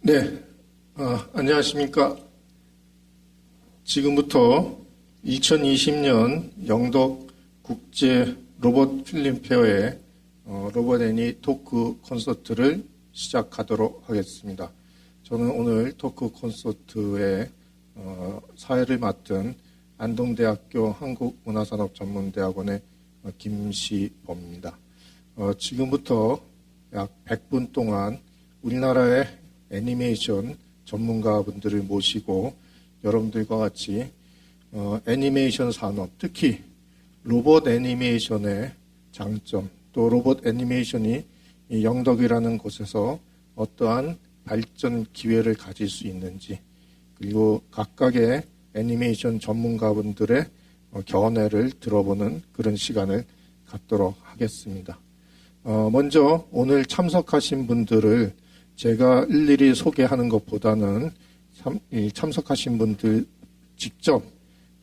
네, 안녕하십니까. 지금부터 2020년 영덕 국제 로봇 필름 페어의 로봇 애니 토크 콘서트를 시작하도록 하겠습니다. 저는 오늘 토크 콘서트의 사회를 맡은 안동대학교 한국문화산업전문대학원의 김시범입니다. 지금부터 약 100분 동안 우리나라의 애니메이션 전문가분들을 모시고 여러분들과 같이 애니메이션 산업, 특히 로봇 애니메이션의 장점, 또 로봇 애니메이션이 이 영덕이라는 곳에서 어떠한 발전 기회를 가질 수 있는지, 그리고 각각의 애니메이션 전문가분들의 견해를 들어보는 그런 시간을 갖도록 하겠습니다. 먼저 오늘 참석하신 분들을 제가 일일이 소개하는 것보다는 참석하신 분들 직접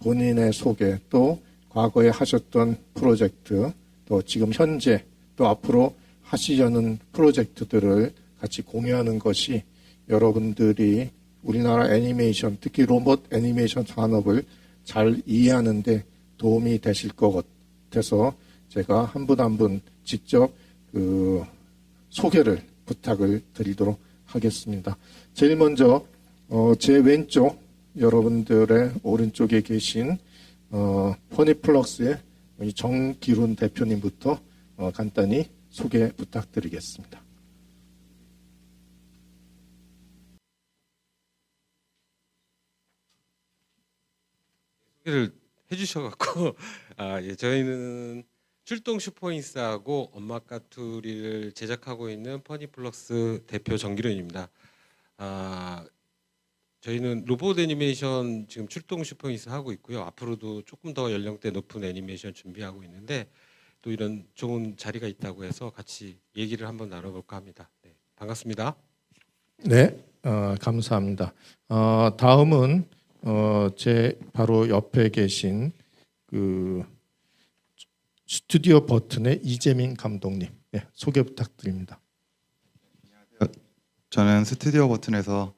본인의 소개, 또 과거에 하셨던 프로젝트, 또 지금 현재, 또 앞으로 하시려는 프로젝트들을 같이 공유하는 것이 여러분들이 우리나라 애니메이션, 특히 로봇 애니메이션 산업을 잘 이해하는 데 도움이 되실 것 같아서 제가 한 분 한 분 직접 소개를 부탁을 드리도록 하겠습니다. 제일 먼저 제 왼쪽, 여러분들의 오른쪽에 계신 퍼니플럭스의 정기룬 대표님부터 간단히 소개 부탁드리겠습니다. 소개를 해주셔갖고 저희는 출동 슈퍼인스하고 엄마 까투리를 제작하고 있는 퍼니플럭스 대표 정기련입니다. 저희는 로봇 애니메이션 지금 출동 슈퍼인스 하고 있고요. 앞으로도 조금 더 연령대 높은 애니메이션 준비하고 있는데 또 이런 좋은 자리가 있다고 해서 같이 얘기를 한번 나눠볼까 합니다. 네, 반갑습니다. 네, 감사합니다. 다음은 제 바로 옆에 계신 스튜디오 버튼의 이재민 감독님, 네, 소개 부탁드립니다. 저는 스튜디오 버튼에서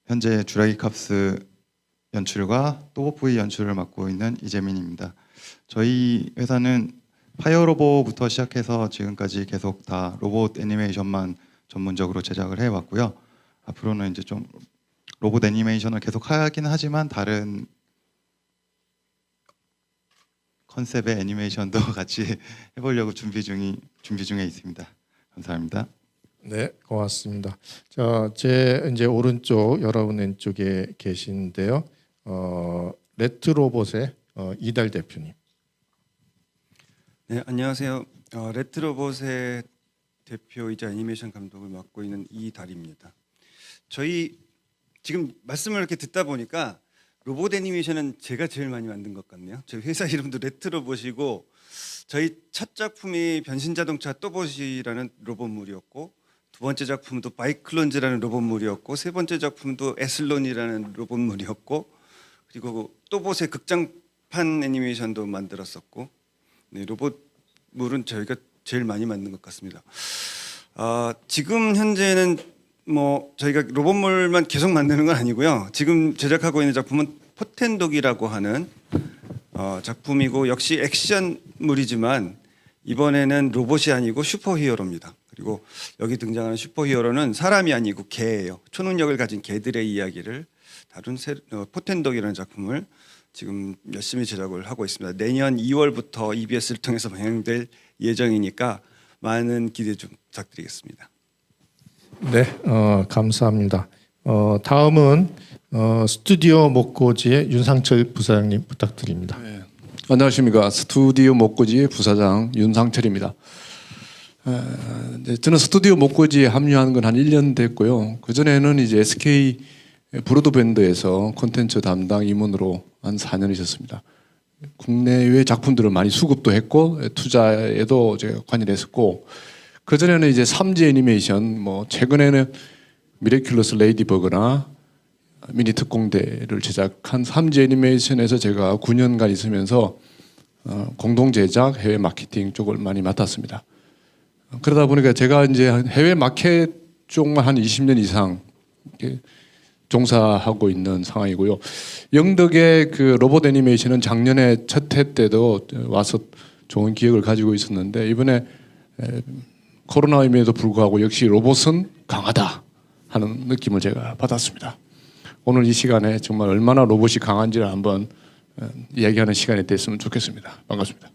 현재 주라기 캅스 연출과 또보프의 연출을 맡고 있는 이재민입니다. 저희 회사는 파이어로봇부터 시작해서 지금까지 계속 다 로봇 애니메이션만 전문적으로 제작을 해왔고요. 앞으로는 이제 좀 로봇 애니메이션을 계속 하긴 하지만 다른 컨셉의 애니메이션도 같이 해보려고 준비 중에 있습니다. 감사합니다. 네, 고맙습니다. 자, 제 이제 오른쪽, 여러분 왼쪽에 계신데요. 레트로봇의 이달 대표님. 네, 안녕하세요. 레트로봇의 대표이자 애니메이션 감독을 맡고 있는 이달입니다. 저희 지금 말씀을 이렇게 듣다 보니까 로봇 애니메이션은 제가 제일 많이 만든 것 같네요. 저희 회사 이름도 레트로봇이고 저희 첫 작품이 변신자동차 또봇이라는 로봇물이었고 두 번째 작품도 바이클론즈라는 로봇물이었고 세 번째 작품도 에슬론이라는 로봇물이었고 그리고 또봇의 극장판 애니메이션도 만들었었고 네, 로봇물은 저희가 제일 많이 만든 것 같습니다. 지금 현재는 저희가 로봇물만 계속 만드는 건 아니고요. 지금 제작하고 있는 작품은 포텐독이라고 하는 작품이고 역시 액션물이지만 이번에는 로봇이 아니고 슈퍼히어로입니다. 그리고 여기 등장하는 슈퍼히어로는 사람이 아니고 개예요. 초능력을 가진 개들의 이야기를 다룬 포텐독이라는 작품을 지금 열심히 제작을 하고 있습니다. 내년 2월부터 EBS를 통해서 방영될 예정이니까 많은 기대 좀 부탁드리겠습니다. 네, 감사합니다. 다음은 스튜디오 목고지의 윤상철 부사장님 부탁드립니다. 네, 안녕하십니까. 스튜디오 목고지의 부사장 윤상철입니다. 저는 스튜디오 목고지에 합류한 건 한 1년 됐고요. 그전에는 이제 SK 브로드밴드에서 콘텐츠 담당 임원으로 한 4년 있었습니다. 국내외 작품들을 많이 수급도 했고 투자에도 제가 관여했었고 그전에는 이제 3D 애니메이션 최근에는 미래큘러스 레이디버그나 미니 특공대를 제작한 3D 애니메이션에서 제가 9년간 있으면서 공동 제작, 해외 마케팅 쪽을 많이 맡았습니다. 그러다 보니까 제가 이제 해외 마켓 쪽만 한 20년 이상 이렇게 종사하고 있는 상황이고요. 영덕의 그 로봇 애니메이션은 작년에 첫 해 때도 와서 좋은 기억을 가지고 있었는데 이번에 코로나임에도 불구하고 역시 로봇은 강하다 하는 느낌을 제가 받았습니다. 오늘 이 시간에 정말 얼마나 로봇이 강한지를 한번 이야기하는 시간이 됐으면 좋겠습니다. 반갑습니다.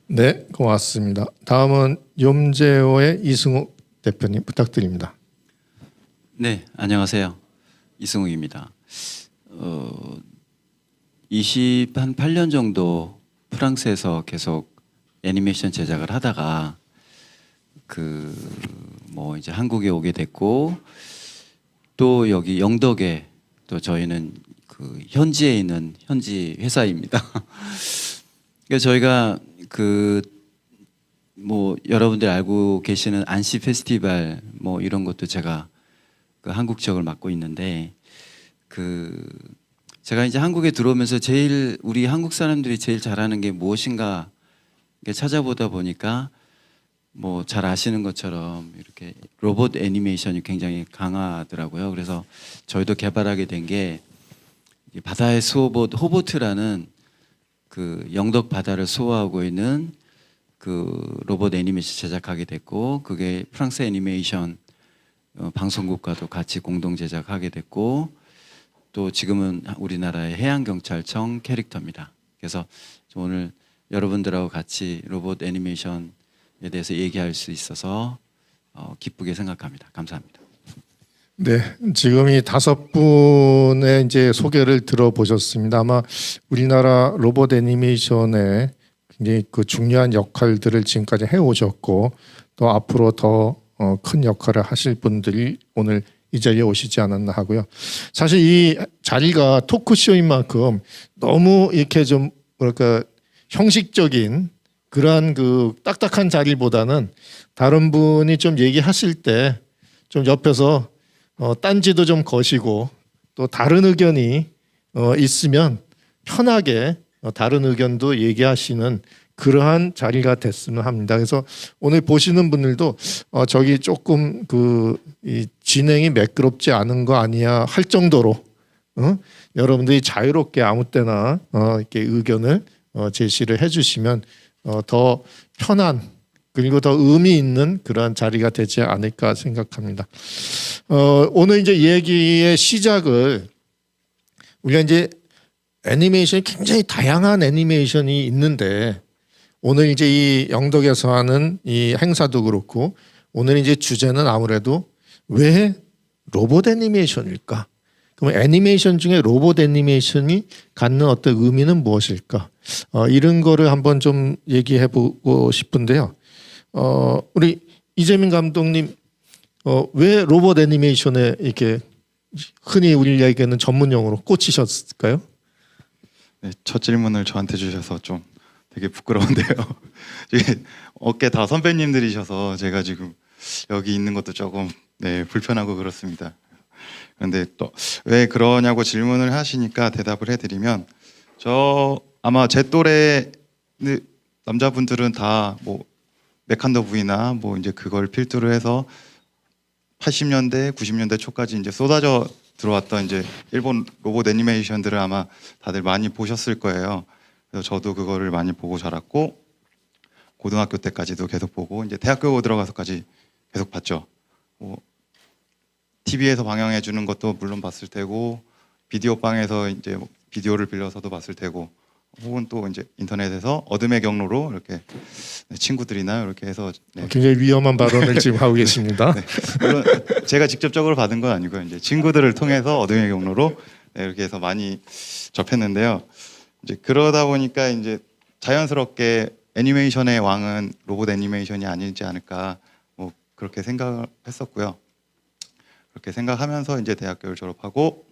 네, 고맙습니다. 다음은 염제오의 이승욱 대표님 부탁드립니다. 네, 안녕하세요. 이승욱입니다. 28년 정도 프랑스에서 계속 애니메이션 제작을 하다가 이제 한국에 오게 됐고 또 여기 영덕에 또 저희는 그 현지에 있는 현지 회사입니다. 그러니까 저희가 여러분들 알고 계시는 안시 페스티벌 이런 것도 제가 그 한국 지역을 맡고 있는데 제가 이제 한국에 들어오면서 제일 우리 한국 사람들이 제일 잘하는 게 무엇인가 찾아보다 보니까 잘 아시는 것처럼 이렇게 로봇 애니메이션이 굉장히 강하더라고요. 그래서 저희도 개발하게 된 게 바다의 수호봇 호보트라는 그 영덕 바다를 수호하고 있는 그 로봇 애니메이션 제작하게 됐고 그게 프랑스 애니메이션 방송국과도 같이 공동 제작하게 됐고 또 지금은 우리나라의 해양경찰청 캐릭터입니다. 그래서 오늘 여러분들하고 같이 로봇 애니메이션에 대해서 얘기할 수 있어서 기쁘게 생각합니다. 감사합니다. 네, 지금 이 5분의 이제 소개를 들어보셨습니다. 아마 우리나라 로봇 애니메이션의 굉장히 그 중요한 역할들을 지금까지 해오셨고 또 앞으로 더 큰 역할을 하실 분들이 오늘 이 자리에 오시지 않았나 하고요. 사실 이 자리가 토크쇼인 만큼 너무 이렇게 좀 뭐랄까 형식적인 그러한 그 딱딱한 자리보다는 다른 분이 좀 얘기하실 때 좀 옆에서 딴지도 좀 거시고 또 다른 의견이 있으면 편하게 다른 의견도 얘기하시는 그러한 자리가 됐으면 합니다. 그래서 오늘 보시는 분들도 저기 조금 이 진행이 매끄럽지 않은 거 아니야 할 정도로 여러분들이 자유롭게 아무 때나 이렇게 의견을 제시를 해주시면 더 편한 그리고 더 의미 있는 그러한 자리가 되지 않을까 생각합니다. 오늘 이제 얘기의 시작을 우리가 이제 애니메이션이 굉장히 다양한 애니메이션이 있는데 오늘 이제 이 영덕에서 하는 이 행사도 그렇고 오늘 이제 주제는 아무래도 왜 로봇 애니메이션일까? 그럼 애니메이션 중에 로봇 애니메이션이 갖는 어떤 의미는 무엇일까? 이런 거를 한번 좀 얘기해 보고 싶은데요. 우리 이재민 감독님 왜 로봇 애니메이션에 이렇게 흔히 우리에게는 전문 용어로 꽂히셨을까요? 네, 첫 질문을 저한테 주셔서 좀 되게 부끄러운데요. 이게 어깨 다 선배님들이셔서 제가 지금 여기 있는 것도 조금 불편하고 그렇습니다. 그런데 또 왜 그러냐고 질문을 하시니까 대답을 해드리면 아마 제 또래 남자분들은 다 메칸더 V나 이제 그걸 필두로 해서 80년대, 90년대 초까지 이제 쏟아져 들어왔던 이제 일본 로봇 애니메이션들을 아마 다들 많이 보셨을 거예요. 그래서 저도 그거를 많이 보고 자랐고 고등학교 때까지도 계속 보고 이제 대학교 들어가서까지 계속 봤죠. TV에서 방영해 주는 것도 물론 봤을 테고 비디오 방에서 이제 비디오를 빌려서도 봤을 테고 혹은 또 이제 인터넷에서 어둠의 경로로 이렇게 친구들이나 이렇게 해서 굉장히 위험한 발언을 지금 하고 계십니다. 물론 제가 직접적으로 받은 건 아니고요. 이제 친구들을 통해서 어둠의 경로로 이렇게 해서 많이 접했는데요. 이제 그러다 보니까 이제 자연스럽게 애니메이션의 왕은 로봇 애니메이션이 아니지 않을까 그렇게 생각을 했었고요. 그렇게 생각하면서 이제 대학교를 졸업하고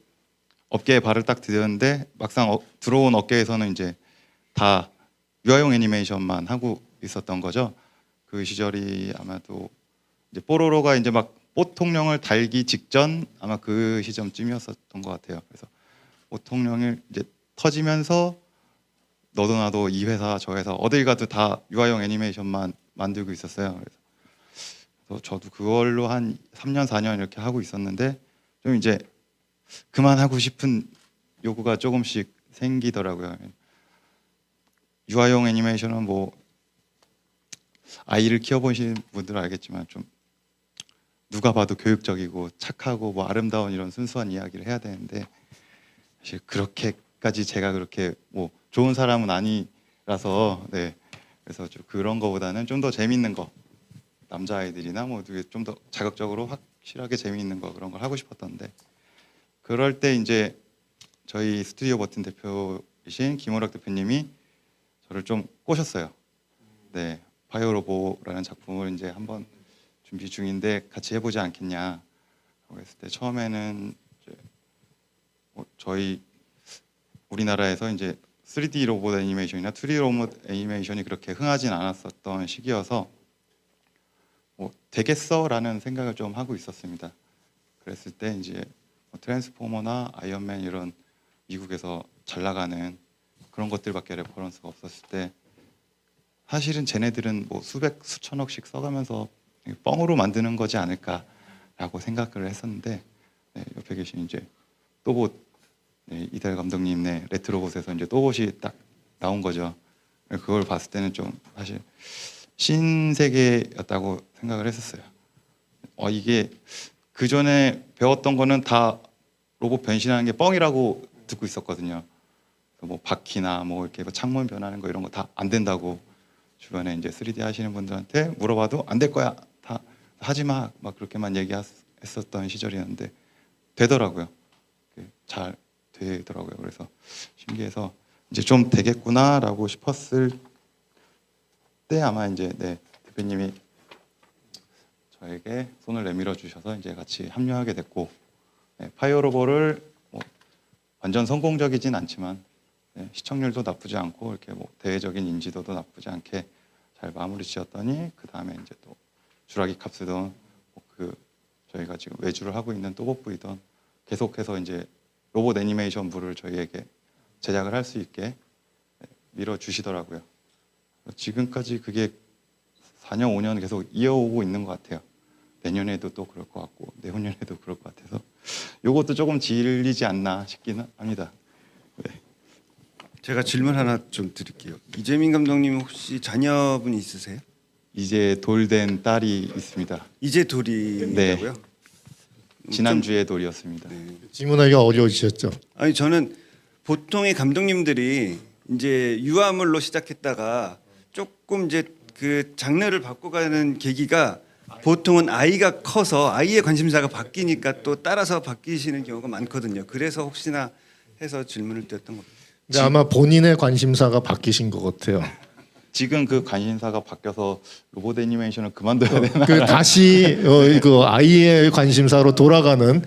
업계에 발을 딱 디뎠는데 막상 들어온 업계에서는 이제 다 유아용 애니메이션만 하고 있었던 거죠. 그 시절이 아마도 이제 뽀로로가 이제 막 뽀통령을 달기 직전 아마 그 시점쯤이었었던 것 같아요. 그래서 뽀통령을 이제 터지면서 너도 나도 이 회사 저 회사 어딜 가도 다 유아용 애니메이션만 만들고 있었어요. 그래서 저도 그걸로 한 3년 4년 이렇게 하고 있었는데 좀 이제 그만하고 싶은 요구가 조금씩 생기더라고요. 유아용 애니메이션은 뭐 아이를 키워보신 분들은 알겠지만 좀 누가 봐도 교육적이고 착하고 뭐 아름다운 이런 순수한 이야기를 해야 되는데 사실 그렇게까지 제가 그렇게 뭐 좋은 사람은 아니라서 네. 그래서 좀 그런 거보다는 좀 더 재밌는 거 남자아이들이나 뭐 좀 더 자극적으로 확실하게 재미있는 거 그런 걸 하고 싶었던데 그럴 때 이제 저희 스튜디오 버튼 대표이신 김호락 대표님이 저를 좀 꼬셨어요. 네, 파이어로보라는 작품을 이제 한번 준비 중인데 같이 해보지 않겠냐. 라고 했을 때 처음에는 이제 저희 우리나라에서 이제 3D 로봇 애니메이션이나 2D 로봇 애니메이션이 그렇게 흥하진 않았었던 시기여서 되겠어라는 생각을 좀 하고 있었습니다. 그랬을 때 이제 트랜스포머나 아이언맨 이런 미국에서 잘 나가는 그런 것들밖에 레퍼런스가 없었을 때 사실은 쟤네들은 뭐 수천억씩 써가면서 뻥으로 만드는 거지 않을까라고 생각을 했었는데 네, 옆에 계신 이제 또봇 네, 이달 감독님 네, 레트로봇에서 이제 또봇이 딱 나온 거죠. 그걸 봤을 때는 좀 사실 신세계였다고 생각을 했었어요. 이게 그 전에 배웠던 거는 다 로봇 변신하는 게 뻥이라고 듣고 있었거든요. 뭐 바퀴나 뭐 이렇게 창문 변하는 거 이런 거 다 안 된다고 주변에 이제 3D 하시는 분들한테 물어봐도 안 될 거야 다 하지 마 막 그렇게만 얘기했었던 시절이었는데 되더라고요. 잘 되더라고요. 그래서 신기해서 이제 좀 되겠구나라고 싶었을 때 아마 이제 네, 대표님이 저에게 손을 내밀어 주셔서 이제 같이 합류하게 됐고 네, 파이어로버를 뭐 완전 성공적이진 않지만 네, 시청률도 나쁘지 않고 이렇게 뭐 대외적인 인지도도 나쁘지 않게 잘 마무리 지었더니 그 다음에 이제 또 주라기 캅스든 뭐그 저희가 지금 외주를 하고 있는 또봇부이든 계속해서 이제 로봇 애니메이션부를 저희에게 제작을 할 수 있게 밀어 주시더라고요. 지금까지 그게 4년 5년 계속 이어오고 있는 것 같아요. 내년에도 또 그럴 것 같고 내후년에도 그럴 것 같아서 이것도 조금 질리지 않나 싶기는 합니다. 네. 제가 질문 하나 좀 드릴게요. 이재민 감독님 혹시 자녀분 있으세요? 이제 돌된 딸이 있습니다. 이제 돌이라고요? 지난주에 돌이었습니다. 네. 질문하기가 어려우셨죠? 아니 저는 보통의 감독님들이 이제 유아물로 시작했다가 조금 이제 그 장르를 바꿔가는 계기가 보통은 아이가 커서 아이의 관심사가 바뀌니까 또 따라서 바뀌시는 경우가 많거든요. 그래서 혹시나 해서 질문을 드렸던 겁니다. 근데 아마 본인의 관심사가 바뀌신 것 같아요. 지금 그 관심사가 바뀌어서 로봇 애니메이션을 그만둬야 되나? 그 다시 그 아이의 관심사로 돌아가는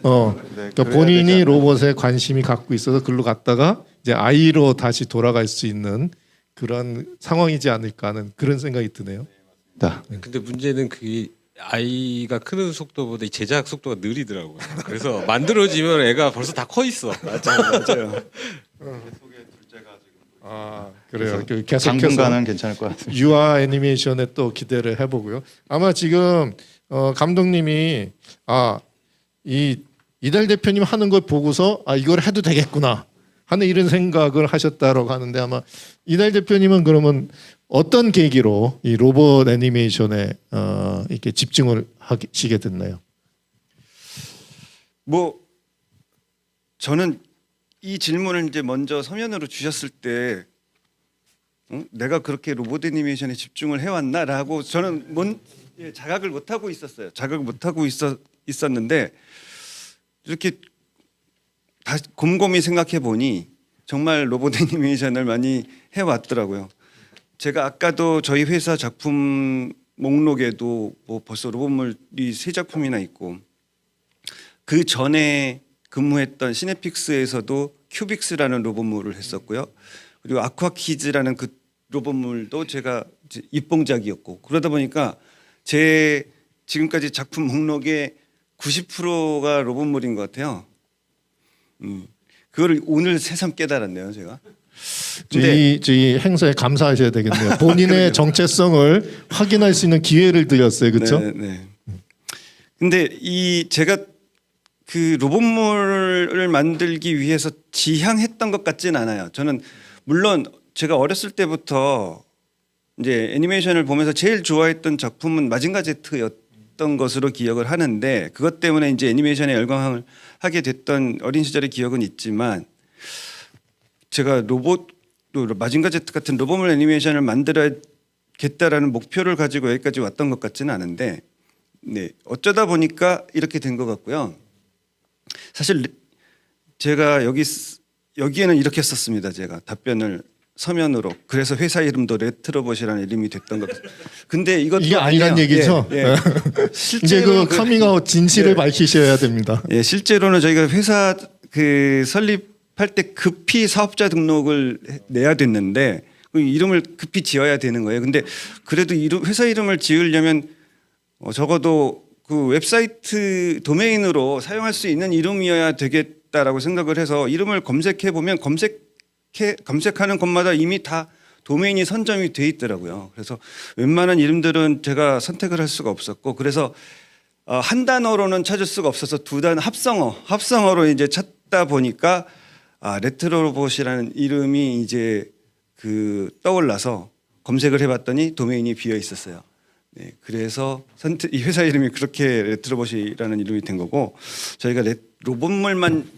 그러니까 본인이 로봇에 관심이 갖고 있어서 글로 갔다가 이제 아이로 다시 돌아갈 수 있는 그런 상황이지 않을까 하는 그런 생각이 드네요. 근데 문제는 그 아이가 크는 속도보다 이 제작 속도가 느리더라고요. 그래서 만들어지면 애가 벌써 다 커 있어. 맞아요. 아 그래요. 그 당분간은 괜찮을 것 같습니다. 유아 애니메이션에 또 기대를 해보고요. 아마 지금 감독님이 이달 대표님 하는 걸 보고서 이걸 해도 되겠구나 하는 이런 생각을 하셨다라고 하는데 아마 이달 대표님은 그러면 어떤 계기로 이 로봇 애니메이션에 이렇게 집중을 하시게 됐나요? 뭐 저는 이 질문을 이제 먼저 서면으로 주셨을 때 내가 그렇게 로봇 애니메이션에 집중을 해왔나라고 저는 자각을 못 하고 있었어요. 자각을 못 하고 있었는데 이렇게 다시 곰곰이 생각해 보니 정말 로봇 애니메이션을 많이 해왔더라고요. 제가 아까도 저희 회사 작품 목록에도 뭐 벌써 로봇물이 3작품이나 있고 그 전에 근무했던 시네픽스에서도 큐빅스라는 로봇물을 했었고요. 그리고 아쿠아키즈라는 그 로봇물도 제가 이제 입봉작이었고 그러다 보니까 제 지금까지 작품 목록의 90%가 로봇물인 것 같아요. 그거를 오늘 새삼 깨달았네요, 제가. 저희 행사에 감사하셔야 되겠네요. 본인의 정체성을 확인할 수 있는 기회를 드렸어요, 그렇죠? 네. 근데 제가 그 로봇물을 만들기 위해서 지향했던 것 같지는 않아요. 저는 물론 제가 어렸을 때부터 이제 애니메이션을 보면서 제일 좋아했던 작품은 마징가 Z였던 것으로 기억을 하는데 그것 때문에 이제 애니메이션에 열광을 하게 됐던 어린 시절의 기억은 있지만 제가 마징가 Z 같은 로봇물 애니메이션을 만들어야겠다라는 목표를 가지고 여기까지 왔던 것 같지는 않은데 네, 어쩌다 보니까 이렇게 된 것 같고요. 사실 제가 여기에는 이렇게 썼습니다. 제가 답변을 서면으로. 그래서 회사 이름도 레트로봇이라는 이름이 됐던 것 같아요. 근데 이것도 이게 아니란 아니에요. 얘기죠. 예, 예. 이제 실제로는 그 카밍아웃 진실을 예. 밝히셔야 됩니다. 예, 실제로는 저희가 회사 그 설립할 때 급히 사업자 등록을 내야 됐는데 그 이름을 급히 지어야 되는 거예요. 근데 그래도 회사 이름을 지으려면 적어도 그 웹사이트 도메인으로 사용할 수 있는 이름이어야 되겠다라고 생각을 해서 이름을 검색해 보면 검색하는 곳마다 이미 다 도메인이 선점이 돼 있더라고요. 그래서 웬만한 이름들은 제가 선택을 할 수가 없었고 그래서 한 단어로는 찾을 수가 없어서 두 단어 합성어로 이제 찾다 보니까 레트로봇이라는 이름이 이제 그 떠올라서 검색을 해봤더니 도메인이 비어 있었어요. 네, 그래서 이 회사 이름이 그렇게 레트로봇이라는 이름이 된 거고 저희가 로봇물만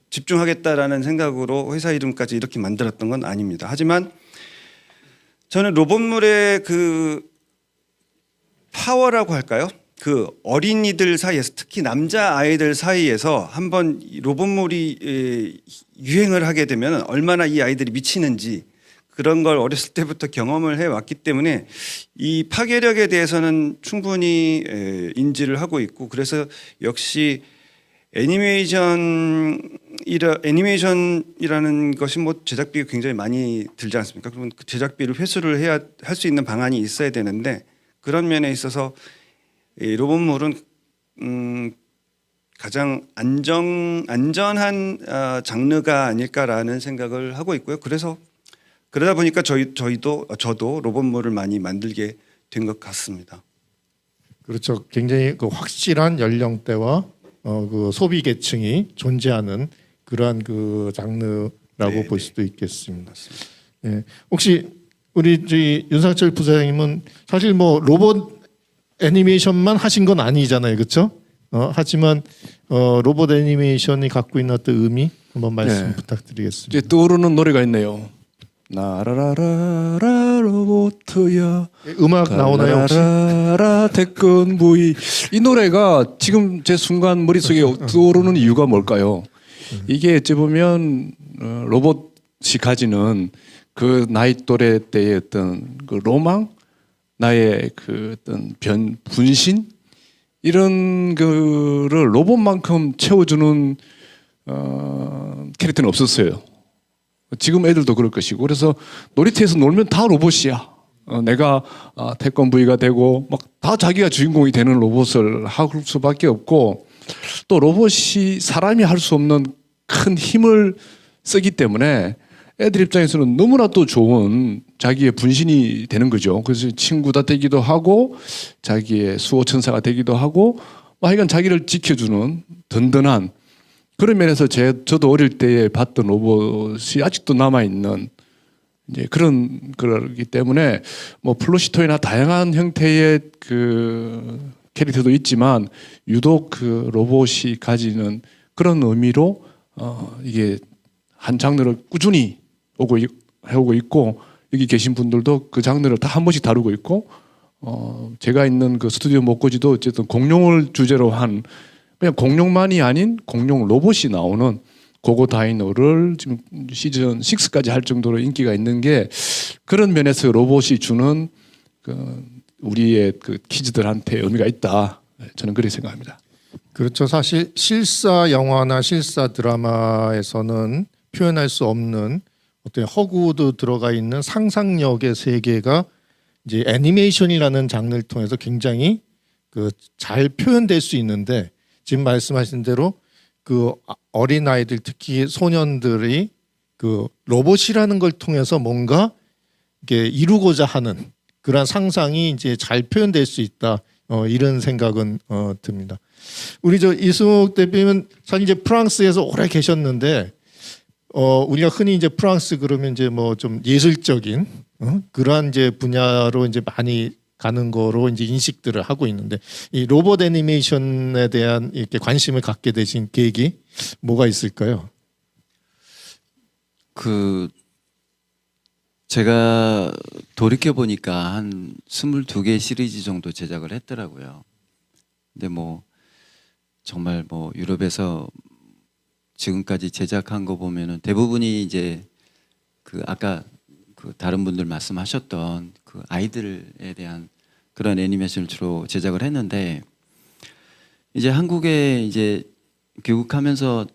집중하겠다라는 생각으로 회사 이름까지 이렇게 만들었던 건 아닙니다. 하지만 저는 로봇물의 그 파워라고 할까요? 그 어린이들 사이에서 특히 남자 아이들 사이에서 한번 로봇물이 유행을 하게 되면 얼마나 이 아이들이 미치는지 그런 걸 어렸을 때부터 경험을 해왔기 때문에 이 파괴력에 대해서는 충분히 인지를 하고 있고 그래서 역시 애니메이션이라는 것이 뭐 제작비가 굉장히 많이 들지 않습니까? 그러면 그 제작비를 회수를 해야 할 수 있는 방안이 있어야 되는데 그런 면에 있어서 이 로봇물은 가장 안전한 장르가 아닐까라는 생각을 하고 있고요. 그러다 보니까 저도 로봇물을 많이 만들게 된 것 같습니다. 그렇죠. 굉장히 그 확실한 연령대와 그 소비 계층이 존재하는 그러한 그 장르라고 네, 볼 수도 있겠습니다. 예. 혹시 우리 윤상철 부사장님은 사실 뭐 로봇 애니메이션만 하신 건 아니잖아요, 그렇죠? 하지만 로봇 애니메이션이 갖고 있는 어떤 의미 한번 말씀 네. 부탁드리겠습니다. 이제 떠오르는 노래가 있네요. 나라라라라 로봇야 음악 나오나요 혹시? 라라라 태권 부이 이 노래가 지금 제 순간 머릿속에 떠오르는 이유가 뭘까요? 이게 어찌 보면 로봇이 가지는 그 나이 또래 때의 어떤 그 로망, 나의 그 어떤 분신 이런 거를 로봇만큼 채워주는 캐릭터는 없었어요. 지금 애들도 그럴 것이고 그래서 놀이터에서 놀면 다 로봇이야. 내가 태권브이가 되고 막 다 자기가 주인공이 되는 로봇을 할 수밖에 없고 또 로봇이 사람이 할 수 없는 큰 힘을 쓰기 때문에 애들 입장에서는 너무나 또 좋은 자기의 분신이 되는 거죠. 그래서 친구가 되기도 하고 자기의 수호천사가 되기도 하고 하여간 자기를 지켜주는 든든한 그런 면에서 저도 어릴 때에 봤던 로봇이 아직도 남아 있는 이제 그러기 때문에 뭐 플루시토이나 다양한 형태의 그 캐릭터도 있지만 유독 그 로봇이 가지는 그런 의미로 이게 한 장르를 꾸준히 해오고 있고 여기 계신 분들도 그 장르를 다 한 번씩 다루고 있고 제가 있는 그 스튜디오 목고지도 어쨌든 공룡을 주제로 한 그냥 공룡만이 아닌 공룡 로봇이 나오는 고고 다이노를 지금 시즌 6까지 할 정도로 인기가 있는 게 그런 면에서 로봇이 주는 그 우리의 그 키즈들한테 의미가 있다. 저는 그렇게 생각합니다. 그렇죠. 사실 실사 영화나 실사 드라마에서는 표현할 수 없는 어떤 허구도 들어가 있는 상상력의 세계가 이제 애니메이션이라는 장르를 통해서 굉장히 그 잘 표현될 수 있는데 지금 말씀하신 대로 그 어린 아이들 특히 소년들이 그 로봇이라는 걸 통해서 뭔가 이게 이루고자 하는 그런 상상이 이제 잘 표현될 수 있다 이런 생각은 듭니다. 우리 저 이승욱 대표님은 사실 이제 프랑스에서 오래 계셨는데 우리가 흔히 이제 프랑스 그러면 이제 뭐 좀 예술적인 그러한 이제 분야로 이제 많이 가는 거로 이제 인식들을 하고 있는데 이 로봇 애니메이션에 대한 이렇게 관심을 갖게 되신 계기 뭐가 있을까요? 그 제가 돌이켜 보니까 한 22개 시리즈 정도 제작을 했더라고요. 근데 뭐 정말 뭐 유럽에서 지금까지 제작한 거 보면은 대부분이 이제 그 아까 그 다른 분들 말씀하셨던 그 아이들에 대한 그런 애니메이션을 주로 제작을 했는데 이제 한국에 이제 귀국하면서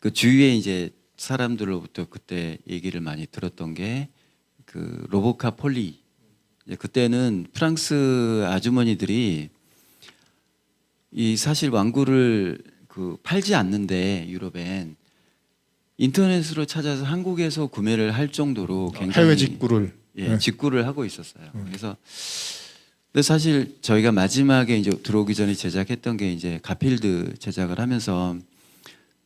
그 주위에 이제 사람들로부터 그때 얘기를 많이 들었던 게 그 로보카 폴리. 이제 그때는 프랑스 아주머니들이 이 사실 완구를 그 팔지 않는데 유럽엔 인터넷으로 찾아서 한국에서 구매를 할 정도로 굉장히 해외 직구를 예, 직구를 하고 있었어요. 그래서 근데 사실 저희가 마지막에 이제 들어오기 전에 제작했던 게 이제 가필드 제작을 하면서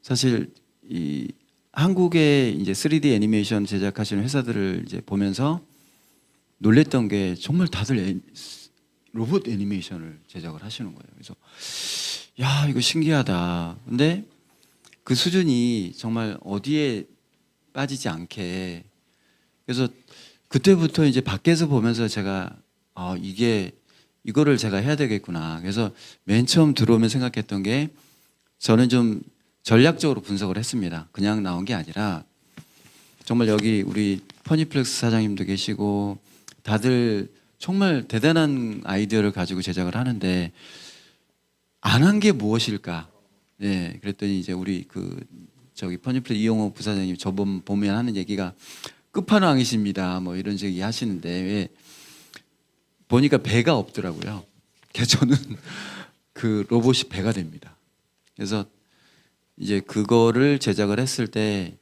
사실 이 한국의 이제 3D 애니메이션 제작하시는 회사들을 이제 보면서 놀랬던 게 정말 다들 로봇 애니메이션을 제작을 하시는 거예요. 그래서 야 이거 신기하다. 근데 그 수준이 정말 어디에 빠지지 않게 그래서 그때부터 이제 밖에서 보면서 제가 이거를 제가 해야 되겠구나. 그래서 맨 처음 들어오면 생각했던 게 저는 좀 전략적으로 분석을 했습니다. 그냥 나온 게 아니라 정말 여기 우리 퍼니플렉스 사장님도 계시고 다들 정말 대단한 아이디어를 가지고 제작을 하는데 안 한 게 무엇일까? 네, 그랬더니 이제 우리 그 저기 퍼니플렉스 이용호 부사장님 저번 보면 하는 얘기가 끝판왕이십니다. 뭐 이런 식으로 하시는데 왜 보니까 배가 없더라고요. 그래서 저는 그 로봇이 배가 됩니다. 그래서 이제 그거를 제작을 했을 때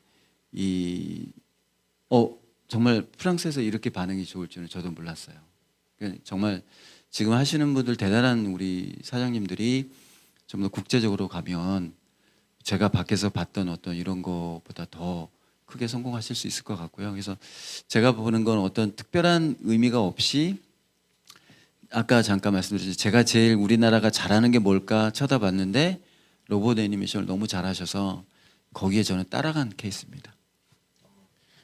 정말 프랑스에서 이렇게 반응이 좋을 줄은 저도 몰랐어요. 정말 지금 하시는 분들 대단한 우리 사장님들이 좀 더 국제적으로 가면 제가 밖에서 봤던 어떤 이런 거보다 더 크게 성공하실 수 있을 것 같고요. 그래서 제가 보는 건 어떤 특별한 의미가 없이 아까 잠깐 말씀드렸듯이 제가 제일 우리나라가 잘하는 게 뭘까 쳐다봤는데 로봇 애니메이션을 너무 잘하셔서 거기에 저는 따라간 케이스입니다.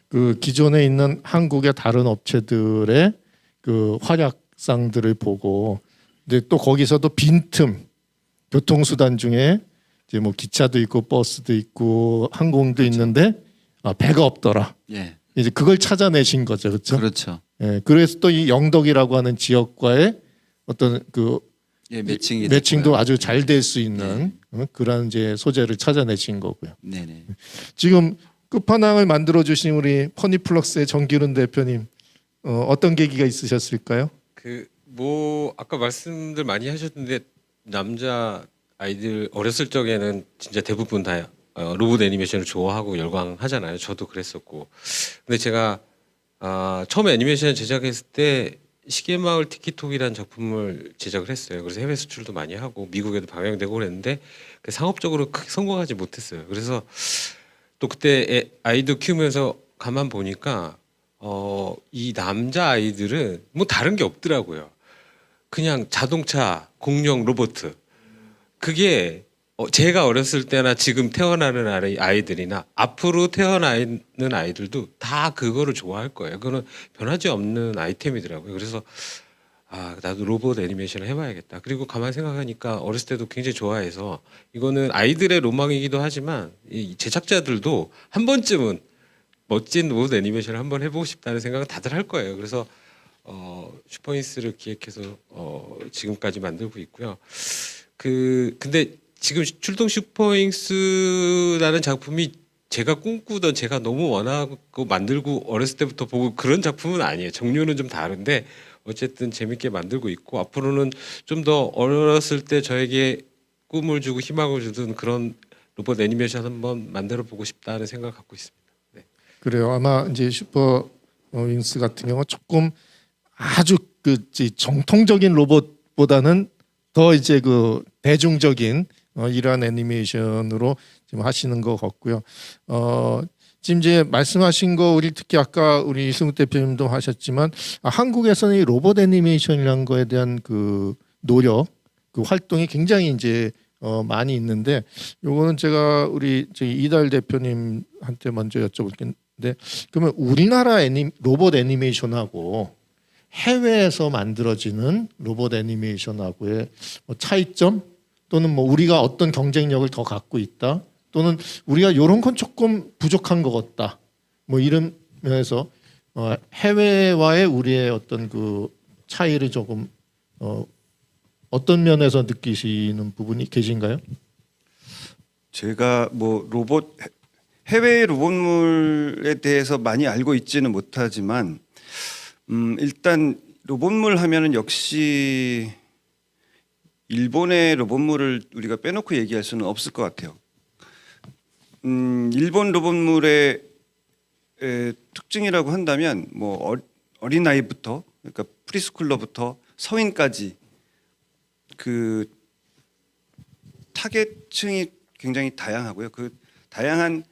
그 기존에 있는 한국의 다른 업체들의 그 활약상들을 보고 근데 또 거기서도 빈틈 교통수단 중에 이제 뭐 기차도 있고 버스도 있고 항공도 그렇죠. 있는데 배가 없더라. 예, 이제 그걸 찾아내신 거죠, 그렇죠? 그렇죠. 예, 그래서 또 이 영덕이라고 하는 지역과의 어떤 그 예, 매칭이 매칭도 됐고요. 아주 잘 될 수 있는 그런 이제 소재를 찾아내신 거고요. 네네. 지금 끝판왕을 만들어 주신 우리 퍼니플럭스의 정기훈 대표님 어떤 계기가 있으셨을까요? 그 뭐 아까 말씀들 많이 하셨는데 남자 아이들 어렸을 적에는 진짜 대부분 다 로봇 애니메이션을 좋아하고 열광하잖아요. 저도 그랬었고. 근데 제가 처음 애니메이션 제작했을 때 시계마을 티키톡이라는 작품을 제작을 했어요. 그래서 해외 수출도 많이 하고 미국에도 방영되고 그랬는데 상업적으로 크게 성공하지 못했어요. 그래서 또 그때 아이도 키우면서 가만 보니까 이 남자 아이들은 뭐 다른 게 없더라고요. 그냥 자동차, 공룡, 로봇. 그게 제가 어렸을 때나 지금 태어나는 아이들이나 앞으로 태어나는 아이들도 다 그거를 좋아할 거예요. 그거는 변하지 없는 아이템이더라고요. 그래서 나도 로봇 애니메이션을 해봐야겠다. 그리고 가만히 생각하니까 어렸을 때도 굉장히 좋아해서 이거는 아이들의 로망이기도 하지만 이 제작자들도 한 번쯤은 멋진 로봇 애니메이션을 한번 해보고 싶다는 생각은 다들 할 거예요. 그래서 슈퍼인스를 기획해서 지금까지 만들고 있고요. 근데 지금 출동 슈퍼잉스라는 작품이 제가 꿈꾸던 제가 너무 원하고 만들고 어렸을 때부터 보고 그런 작품은 아니에요. 종류는 좀 다른데 어쨌든 재밌게 만들고 있고 앞으로는 좀 더 어렸을 때 저에게 꿈을 주고 희망을 주던 그런 로봇 애니메이션 한번 만들어 보고 싶다는 생각을 갖고 있습니다. 네. 그래요. 아마 이제 슈퍼 윙스 같은 경우 조금 아주 그 정통적인 로봇 로봇보다는 더 이제 그 대중적인 이러한 애니메이션으로 지금 하시는 것 같고요. 지금 이제 말씀하신 거 우리 특히 아까 우리 이승욱 대표님도 하셨지만 한국에서는 이 로봇 애니메이션이라는 거에 대한 그 노력, 그 활동이 굉장히 이제 많이 있는데 요거는 제가 우리 저기 이달 대표님한테 먼저 여쭤볼 텐데 그러면 우리나라 로봇 애니메이션하고 해외에서 만들어지는 로봇 애니메이션하고의 뭐 차이점 또는 뭐 우리가 어떤 경쟁력을 더 갖고 있다 또는 우리가 이런 건 조금 부족한 것 같다 뭐 이런 면에서 해외와의 우리의 어떤 그 차이를 조금 어떤 면에서 느끼시는 부분이 계신가요? 제가 뭐 해외 로봇물에 대해서 많이 알고 있지는 못하지만 일단 로봇물 하면은 역시 일본의 로봇물을 우리가 빼놓고 얘기할 수는 없을 것 같아요. 일본 로봇물의 특징이라고 한다면 뭐 어린 아이부터 그러니까 프리스쿨러부터 성인까지 그 타겟층이 굉장히 다양하고요. 그 다양한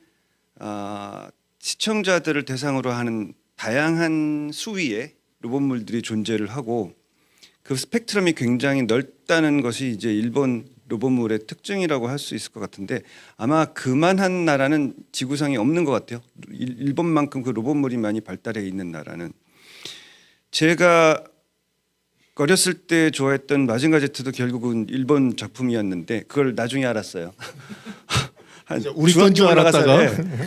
시청자들을 대상으로 하는 다양한 수위의 로봇물들이 존재를 하고 그 스펙트럼이 굉장히 넓다는 것이 이제 일본 로봇물의 특징이라고 할 수 있을 것 같은데 아마 그만한 나라는 지구상에 없는 것 같아요. 일본만큼 그 로봇물이 많이 발달해 있는 나라는. 제가 어렸을 때 좋아했던 마징가 Z도 결국은 일본 작품이었는데 그걸 나중에 알았어요. 우리 건 줄 알았다가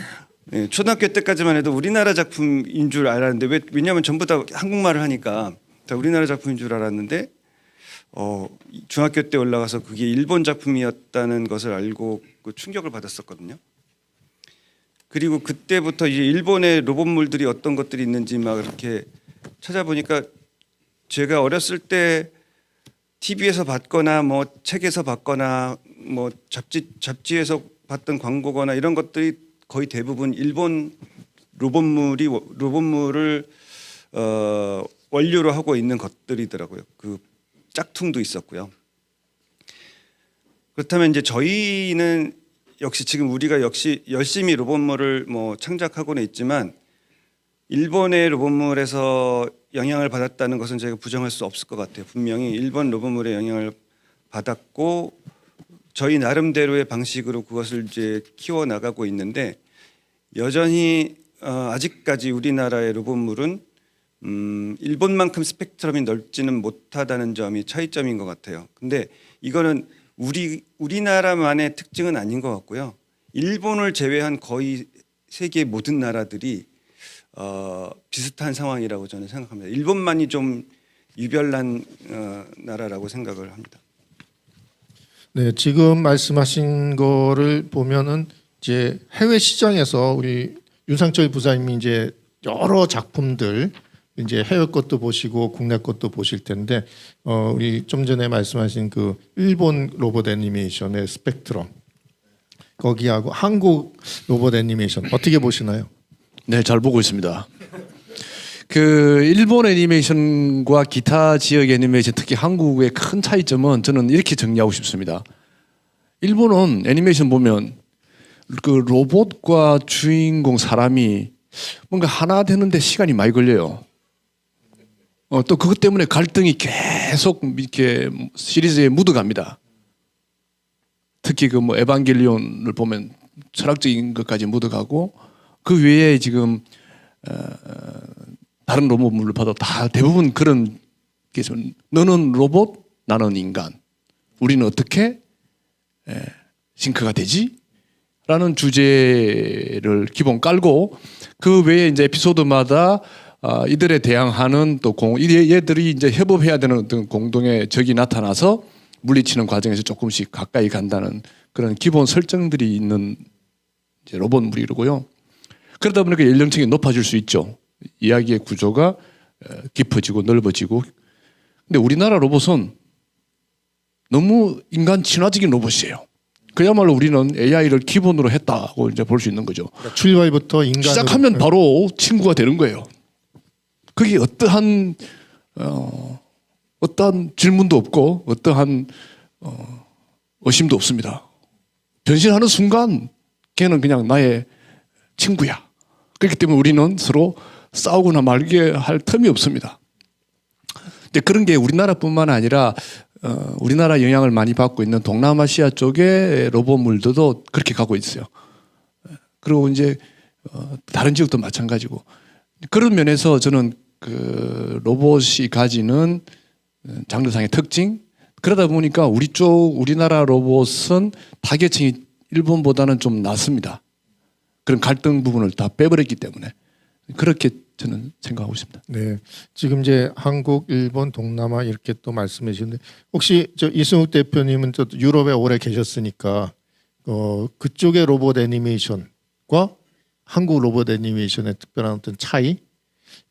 네, 초등학교 때까지만 해도 우리나라 작품인 줄 알았는데 왜냐하면 전부 다 한국말을 하니까 다 우리나라 작품인 줄 알았는데 중학교 때 올라가서 그게 일본 작품이었다는 것을 알고 그 충격을 받았었거든요. 그리고 그때부터 이제 일본의 로봇물들이 어떤 것들이 있는지 막 이렇게 찾아보니까 제가 어렸을 때 TV에서 봤거나 뭐 책에서 봤거나 뭐 잡지에서 봤던 광고거나 이런 것들이 거의 대부분 일본 로봇물을 원료로 하고 있는 것들이더라고요. 그 짝퉁도 있었고요. 그렇다면 이제 저희는 역시 지금 우리가 역시 열심히 로봇물을 뭐 창작하고는 있지만 일본의 로봇물에서 영향을 받았다는 것은 제가 부정할 수 없을 것 같아요. 분명히 일본 로봇물의 영향을 받았고 저희 나름대로의 방식으로 그것을 이제 키워 나가고 있는데 여전히 아직까지 우리나라의 로봇물은 일본만큼 스펙트럼이 넓지는 못하다는 점이 차이점인 것 같아요. 근데 이거는 우리나라만의 특징은 아닌 것 같고요. 일본을 제외한 거의 세계 모든 나라들이 비슷한 상황이라고 저는 생각합니다. 일본만이 좀 유별난 나라라고 생각을 합니다. 네, 지금 말씀하신 거를 보면은 이제 해외 시장에서 우리 윤상철 부사님이 이제 여러 작품들 이제 해외 것도 보시고 국내 것도 보실 텐데 우리 좀 전에 말씀하신 그 일본 로봇 애니메이션의 스펙트럼 거기하고 한국 로봇 애니메이션 어떻게 보시나요? 네, 잘 보고 있습니다. 그 일본 애니메이션과 기타 지역 애니메이션, 특히 한국의 큰 차이점은 저는 이렇게 정리하고 싶습니다. 일본은 애니메이션 보면 그 로봇과 주인공 사람이 뭔가 하나 되는데 시간이 많이 걸려요. 또 그것 때문에 갈등이 계속 이렇게 시리즈에 묻어갑니다. 특히 그 뭐 에반게리온을 보면 철학적인 것까지 묻어가고 그 외에 지금 다른 로봇물을 봐도 다 대부분 그런 게 있어요. 너는 로봇, 나는 인간. 우리는 어떻게 싱크가 되지? 라는 주제를 기본 깔고 그 외에 이제 에피소드마다 이들에 대항하는 또 얘들이 이제 협업해야 되는 어떤 공동의 적이 나타나서 물리치는 과정에서 조금씩 가까이 간다는 그런 기본 설정들이 있는 이제 로봇물이고요. 그러다 보니까 연령층이 높아질 수 있죠. 이야기의 구조가 깊어지고 넓어지고. 근데 우리나라 로봇은 너무 인간 친화적인 로봇이에요. 그야말로 우리는 AI를 기본으로 했다고 이제 볼 수 있는 거죠. 그러니까 출발부터 인간으로 시작하면 바로 친구가 되는 거예요. 그게 어떠한 어떠한 질문도 없고 어떠한 의심도 없습니다. 변신하는 순간 걔는 그냥 나의 친구야. 그렇기 때문에 우리는 서로 싸우거나 말게 할 틈이 없습니다. 근데 그런 게 우리나라뿐만 아니라 우리나라 영향을 많이 받고 있는 동남아시아 쪽의 로봇물들도 그렇게 가고 있어요. 그리고 이제 다른 지역도 마찬가지고 그런 면에서 저는 그 로봇이 가지는 장르상의 특징 그러다 보니까 우리나라 로봇은 타겟층이 일본보다는 좀 낫습니다. 그런 갈등 부분을 다 빼버렸기 때문에 그렇게 저는 생각하고 있습니다. 네, 지금 이제 한국, 일본, 동남아 이렇게 또 말씀해 주셨는데 혹시 저 이승욱 대표님은 또 유럽에 오래 계셨으니까 그쪽의 로봇 애니메이션과 한국 로봇 애니메이션의 특별한 어떤 차이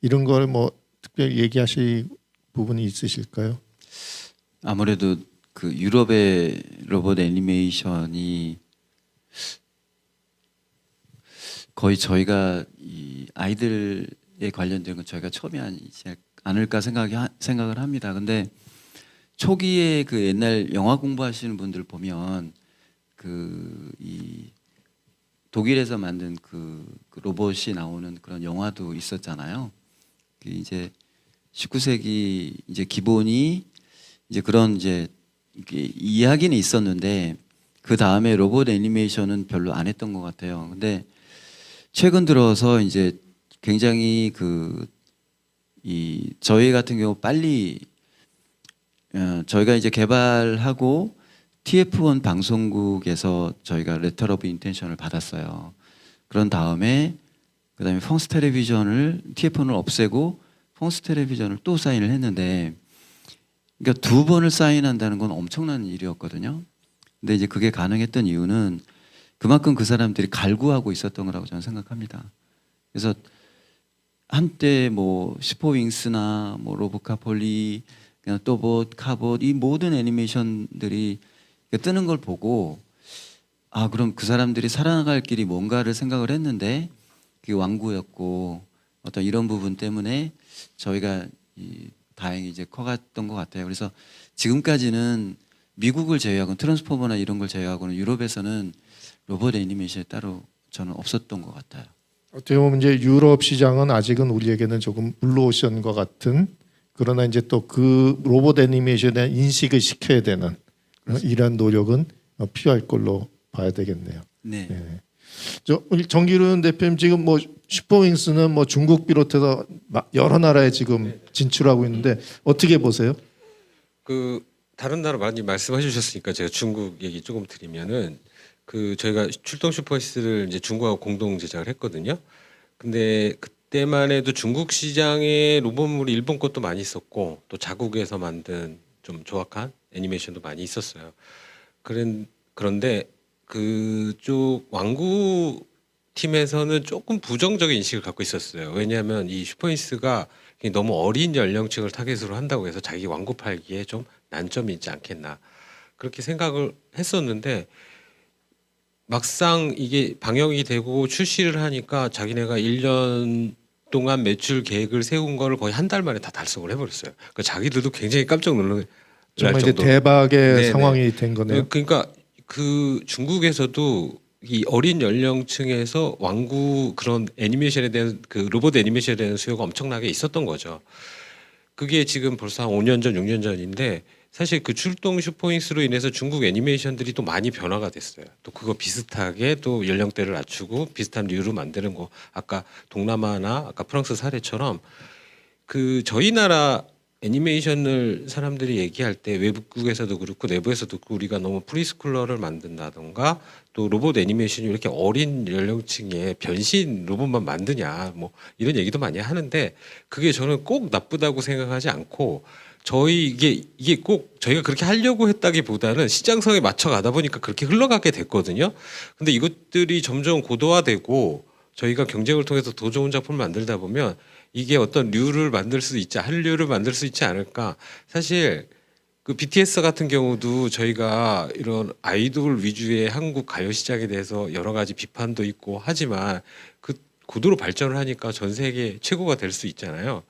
이런 걸 뭐 특별히 얘기하실 부분이 있으실까요? 아무래도 그 유럽의 로봇 애니메이션이 거의 저희가 이 아이들에 관련된 건 저희가 처음이 아니지 않을까 생각을 합니다. 근데 초기에 그 옛날 영화 공부하시는 분들 보면 그 이 독일에서 만든 그 로봇이 나오는 그런 영화도 있었잖아요. 그 이제 19세기 이제 기본이 이제 그런 이제 이야기는 있었는데 그 다음에 로봇 애니메이션은 별로 안 했던 것 같아요. 근데 최근 들어서 이제 굉장히 저희 같은 경우 빨리 저희가 이제 개발하고 TF1 방송국에서 저희가 레터 오브 인텐션을 받았어요. 그런 다음에 그다음에 펑스 텔레비전을 TF1을 없애고 펑스 텔레비전을 또 사인을 했는데 그러니까 2번을 사인한다는 건 엄청난 일이었거든요. 근데 이제 그게 가능했던 이유는 그만큼 그 사람들이 갈구하고 있었던 거라고 저는 생각합니다. 그래서 한때 뭐 슈퍼윙스나 뭐 로보카폴리, 그냥 또봇, 카봇 이 모든 애니메이션들이 뜨는 걸 보고 아 그럼 그 사람들이 살아나갈 길이 뭔가를 생각을 했는데 그게 완구였고 어떤 이런 부분 때문에 저희가 다행히 이제 커갔던 것 같아요. 그래서 지금까지는 미국을 제외하고 트랜스포머나 이런 걸 제외하고는 유럽에서는 로봇 애니메이션이 따로 저는 없었던 것 같아요. 어떻게 보면 이제 유럽 시장은 아직은 우리에게는 조금 블루오션과 같은 그러나 이제 또 그 로봇 애니메이션에 대한 인식을 시켜야 되는 이러한 노력은 필요할 걸로 봐야 되겠네요. 네. 네. 우리 정기훈 대표님 지금 뭐 슈퍼윙스는 뭐 중국 비롯해서 여러 나라에 지금 진출하고 있는데 어떻게 보세요? 그 다른 나라 많이 말씀해 주셨으니까 제가 중국 얘기 조금 드리면은 그 저희가 출동 슈퍼히스를 이제 중국하고 공동 제작을 했거든요. 근데 그때만 해도 중국 시장에 로봇물이 일본 것도 많이 있었고 또 자국에서 만든 좀 조악한 애니메이션도 많이 있었어요. 그런데 그쪽 완구 팀에서는 조금 부정적인 인식을 갖고 있었어요. 왜냐하면 이 슈퍼히스가 너무 어린 연령층을 타겟으로 한다고 해서 자기 완구 팔기에 좀 난점이 있지 않겠나 그렇게 생각을 했었는데 막상 이게 방영이 되고 출시를 하니까 자기네가 1년 동안 매출 계획을 세운 거를 거의 한 달 만에 다 달성을 해버렸어요. 그러니까 자기들도 굉장히 깜짝 놀랄 정말 이제 정도로. 대박의 네네. 상황이 된 거네요. 그러니까 그 중국에서도 이 어린 연령층에서 완구 그런 애니메이션에 대한 그 로봇 애니메이션에 대한 수요가 엄청나게 있었던 거죠. 그게 지금 벌써 한 5년 전, 6년 전인데 사실 그 출동 슈퍼윙스로 인해서 중국 애니메이션들이 또 많이 변화가 됐어요. 또 그거 비슷하게 또 연령대를 낮추고 비슷한 류로 만드는 거. 아까 동남아나 아까 프랑스 사례처럼 그 저희 나라 애니메이션을 사람들이 얘기할 때 외국에서도 그렇고 내부에서도 그렇고 우리가 너무 프리스쿨러를 만든다던가 또 로봇 애니메이션이 이렇게 어린 연령층의 변신 로봇만 만드냐 뭐 이런 얘기도 많이 하는데 그게 저는 꼭 나쁘다고 생각하지 않고 저희 이게 꼭 저희가 그렇게 하려고 했다기보다는 시장성에 맞춰 가다 보니까 그렇게 흘러가게 됐거든요. 근데 이것들이 점점 고도화되고 저희가 경쟁을 통해서 더 좋은 작품을 만들다 보면 이게 어떤 류를 만들 수 있지 한류를 만들 수 있지 않을까. 사실 그 BTS 같은 경우도 저희가 이런 아이돌 위주의 한국 가요 시장에 대해서 여러 가지 비판도 있고 하지만 그 고도로 발전을 하니까 전 세계 최고가 될 수 있잖아요.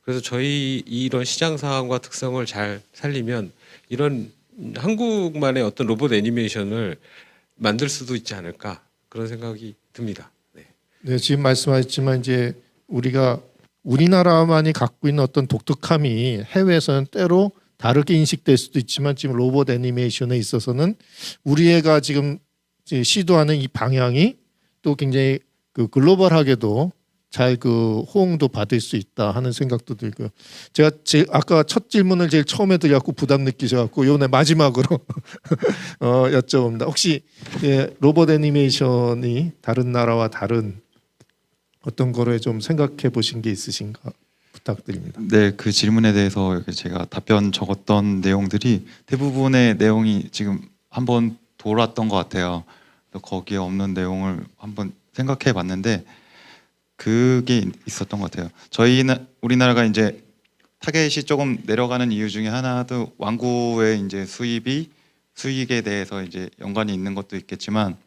그래서 저희 이런 시장 상황과 특성을 잘 살리면 이런 한국만의 어떤 로봇 애니메이션을 만들 수도 있지 않을까 그런 생각이 듭니다. 네. 네, 지금 말씀하셨지만 이제 우리가 우리나라만이 갖고 있는 어떤 독특함이 해외에서는 때로 다르게 인식될 수도 있지만 지금 로봇 애니메이션에 있어서는 우리애가 지금 이제 시도하는 이 방향이 또 굉장히 그 글로벌하게도 잘 그 호응도 받을 수 있다 하는 생각도 들고요. 제가 아까 첫 질문을 제일 처음에 드려갖고 부담 느끼셔갖고 요번에 마지막으로 여쭤봅니다. 혹시 로봇 애니메이션이 다른 나라와 다른 어떤 거를 좀 생각해 보신 게 있으신가 부탁드립니다. 네, 그 질문에 대해서 이렇게 제가 답변 적었던 내용들이 대부분의 내용이 지금 한번 돌았던 것 같아요. 거기에 없는 내용을 한번 생각해 봤는데 그게 있었던 것 같아요. 우리나라가 이제 타겟이 조금 내려가는 이유 중에 하나도 완구의 이제 수익에 대해서 이제 연관이 있는 것도 있겠지만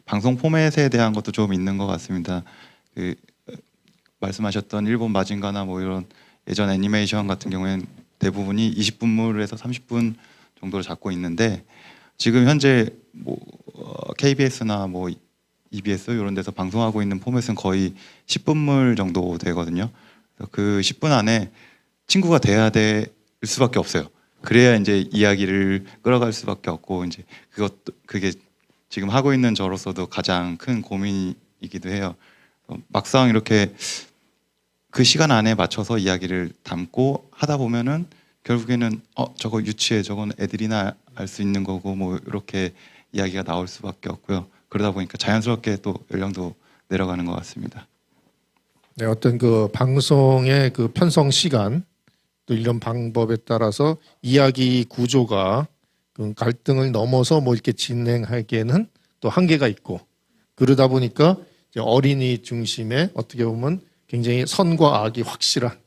방송 포맷에 대한 것도 좀 있는 것 같습니다. 그 말씀하셨던 일본 마징가나 뭐 이런 예전 애니메이션 같은 경우에는 대부분이 20분물에서 30분 정도를 잡고 있는데 지금 현재 뭐 KBS나 뭐 EBS 이런 데서 방송하고 있는 포맷은 거의 10분물 정도 되거든요. 그 10분 안에 친구가 돼야 될 수밖에 없어요. 그래야 이제 이야기를 끌어갈 수밖에 없고 이제 그게 지금 하고 있는 저로서도 가장 큰 고민이기도 해요. 막상 이렇게 그 시간 안에 맞춰서 이야기를 담고 하다 보면은 결국에는 저거 유치해, 저건 애들이나 알 수 있는 거고 뭐 이렇게 이야기가 나올 수밖에 없고요. 그러다 보니까 자연스럽게 또 연령도 내려가는 것 같습니다. 네, 어떤 그 방송의 그 편성 시간 또 이런 방법에 따라서 이야기 구조가 그 갈등을 넘어서 뭐 이렇게 진행하기에는 또 한계가 있고 그러다 보니까 이제 어린이 중심의 어떻게 보면 굉장히 선과 악이 확실한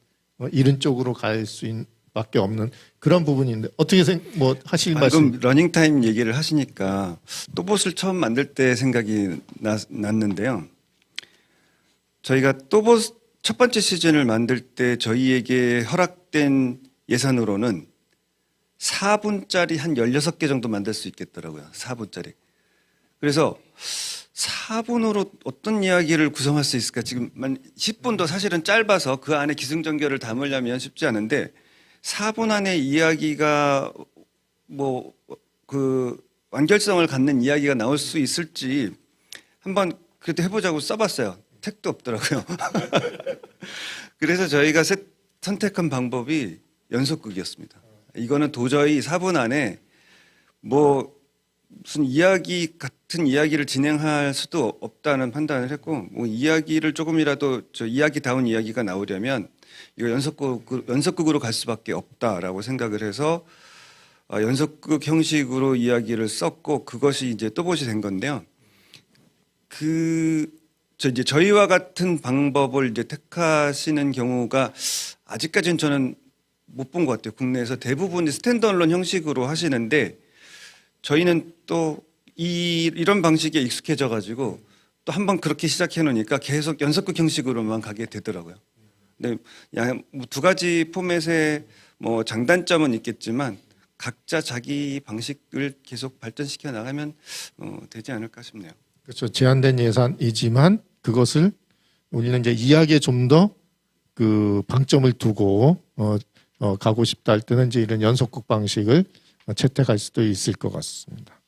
이런 쪽으로 갈 수밖에 없는 그런 부분인데 어떻게 뭐 하실 말씀? 방금 러닝타임 얘기를 하시니까 또봇을 처음 만들 때 생각이 났는데요. 저희가 또봇 첫 번째 시즌을 만들 때 저희에게 허락된 예산으로는 4분짜리 한 16개 정도 만들 수 있겠더라고요. 4분짜리. 그래서 4분으로 어떤 이야기를 구성할 수 있을까? 지금 10분도 사실은 짧아서 그 안에 기승전결을 담으려면 쉽지 않은데 4분 안에 이야기가 뭐 그 완결성을 갖는 이야기가 나올 수 있을지 한번 그래도 해보자고 써봤어요. 택도 없더라고요. 그래서 저희가 선택한 방법이 연속극이었습니다. 이거는 도저히 4분 안에 뭐 무슨 이야기 같은 이야기를 진행할 수도 없다는 판단을 했고 뭐 이야기를 조금이라도 이야기다운 이야기가 나오려면 이거 연속극으로 갈 수밖에 없다라고 생각을 해서 연속극 형식으로 이야기를 썼고 그것이 이제 또봇이 된 건데요. 이제 저희와 같은 방법을 이제 택하시는 경우가 아직까지는 저는 못 본 것 같아요. 국내에서 대부분이 스탠드얼론 형식으로 하시는데 저희는 또 이런 방식에 익숙해져 가지고 또 한번 그렇게 시작해 놓으니까 계속 연속극 형식으로만 가게 되더라고요. 근데 뭐 두 가지 포맷의 뭐 장단점은 있겠지만 각자 자기 방식을 계속 발전시켜 나가면 되지 않을까 싶네요. 그렇죠. 제한된 예산이지만 그것을 우리는 이제 이야기에 좀 더 그 방점을 두고 가고 싶다 할 때는 이제 이런 연속극 방식을 채택할 수도 있을 것 같습니다.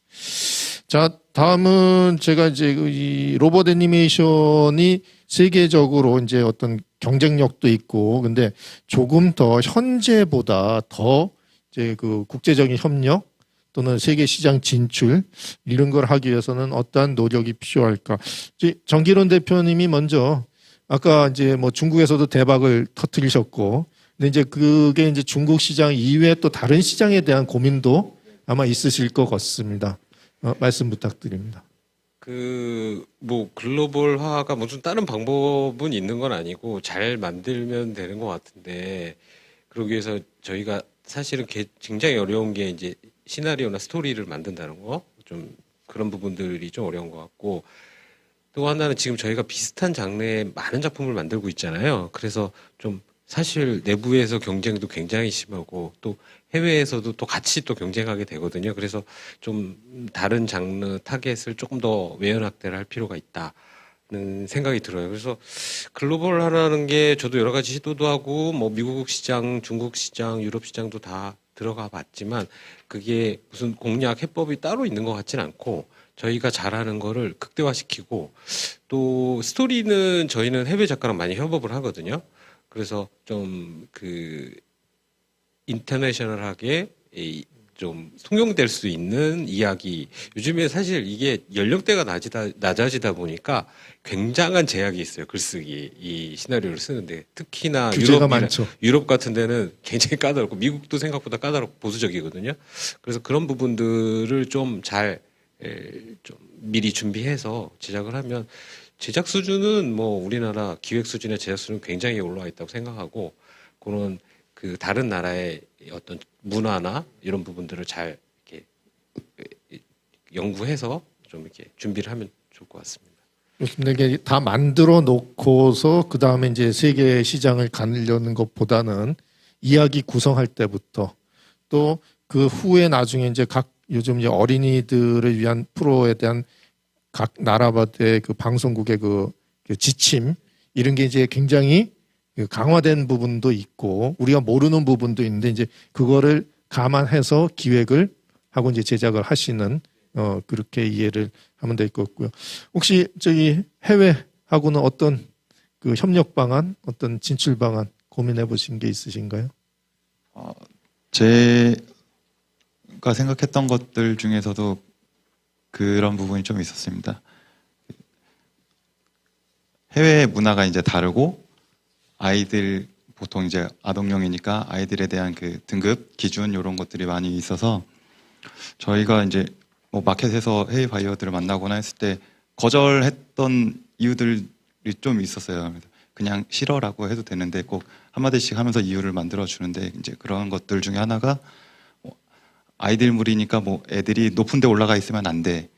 자, 다음은 제가 이제 이 로봇 애니메이션이 세계적으로 이제 어떤 경쟁력도 있고 근데 조금 더 현재보다 더 이제 그 국제적인 협력 또는 세계 시장 진출 이런 걸 하기 위해서는 어떠한 노력이 필요할까? 정기론 대표님이 먼저 아까 이제 뭐 중국에서도 대박을 터뜨리셨고 근데 이제 그게 이제 중국 시장 이외에 또 다른 시장에 대한 고민도 아마 있으실 것 같습니다. 말씀 부탁드립니다. 뭐 글로벌화가 무슨 다른 방법은 있는 건 아니고 잘 만들면 되는 것 같은데 그러기 위해서 저희가 사실은 굉장히 어려운 게 이제 시나리오나 스토리를 만든다는 거 좀 그런 부분들이 좀 어려운 것 같고 또 하나는 지금 저희가 비슷한 장르의 많은 작품을 만들고 있잖아요. 그래서 좀 사실 내부에서 경쟁도 굉장히 심하고 또 해외에서도 또 같이 또 경쟁하게 되거든요. 그래서 좀 다른 장르 타겟을 조금 더 외연 확대를 할 필요가 있다는 생각이 들어요. 그래서 글로벌 하라는 게 저도 여러 가지 시도도 하고 뭐 미국 시장, 중국 시장, 유럽 시장도 다 들어가 봤지만 그게 무슨 공략 해법이 따로 있는 것 같진 않고 저희가 잘하는 거를 극대화시키고 또 스토리는 저희는 해외 작가랑 많이 협업을 하거든요. 그래서 좀 그 인터내셔널하게 좀 통용될 수 있는 이야기. 요즘에 사실 이게 연령대가 낮아지다 보니까 굉장한 제약이 있어요. 글쓰기 이 시나리오를 쓰는데 특히나 규제가 많죠. 유럽 같은 데는 굉장히 까다롭고 미국도 생각보다 까다롭고 보수적이거든요. 그래서 그런 부분들을 좀 잘 좀 미리 준비해서 제작을 하면 제작 수준은 뭐 우리나라 기획 수준의 제작 수준은 굉장히 올라와 있다고 생각하고 그런 그 다른 나라의 어떤 문화나 이런 부분들을 잘 이렇게 연구해서 좀 이렇게 준비를 하면 좋을 것 같습니다. 근데 이게 다 만들어 놓고서 그 다음에 이제 세계 시장을 가려는 것보다는 이야기 구성할 때부터 또 그 후에 나중에 이제 각 요즘 이제 어린이들을 위한 프로에 대한 각 나라마다의 그 방송국의 그 지침 이런 게 이제 굉장히 강화된 부분도 있고 우리가 모르는 부분도 있는데 이제 그거를 감안해서 기획을 하고 이제 제작을 하시는 그렇게 이해를 하면 될 것 같고요. 혹시 저기 해외하고는 어떤 그 협력 방안, 어떤 진출 방안 고민해 보신 게 있으신가요? 제가 생각했던 것들 중에서도 그런 부분이 좀 있었습니다. 해외 문화가 이제 다르고 아이들 보통 이제 아동용이니까 아이들에 대한 그 등급 기준 이런 것들이 많이 있어서 저희가 이제 뭐 마켓에서 해외 바이어들을 만나거나 했을 때 거절했던 이유들이 좀 있었어요. 그냥 싫어라고 해도 되는데 꼭 한마디씩 하면서 이유를 만들어 주는데 이제 그런 것들 중에 하나가 아이들물이니까 뭐 애들이 높은 데 올라가 있으면 안 돼.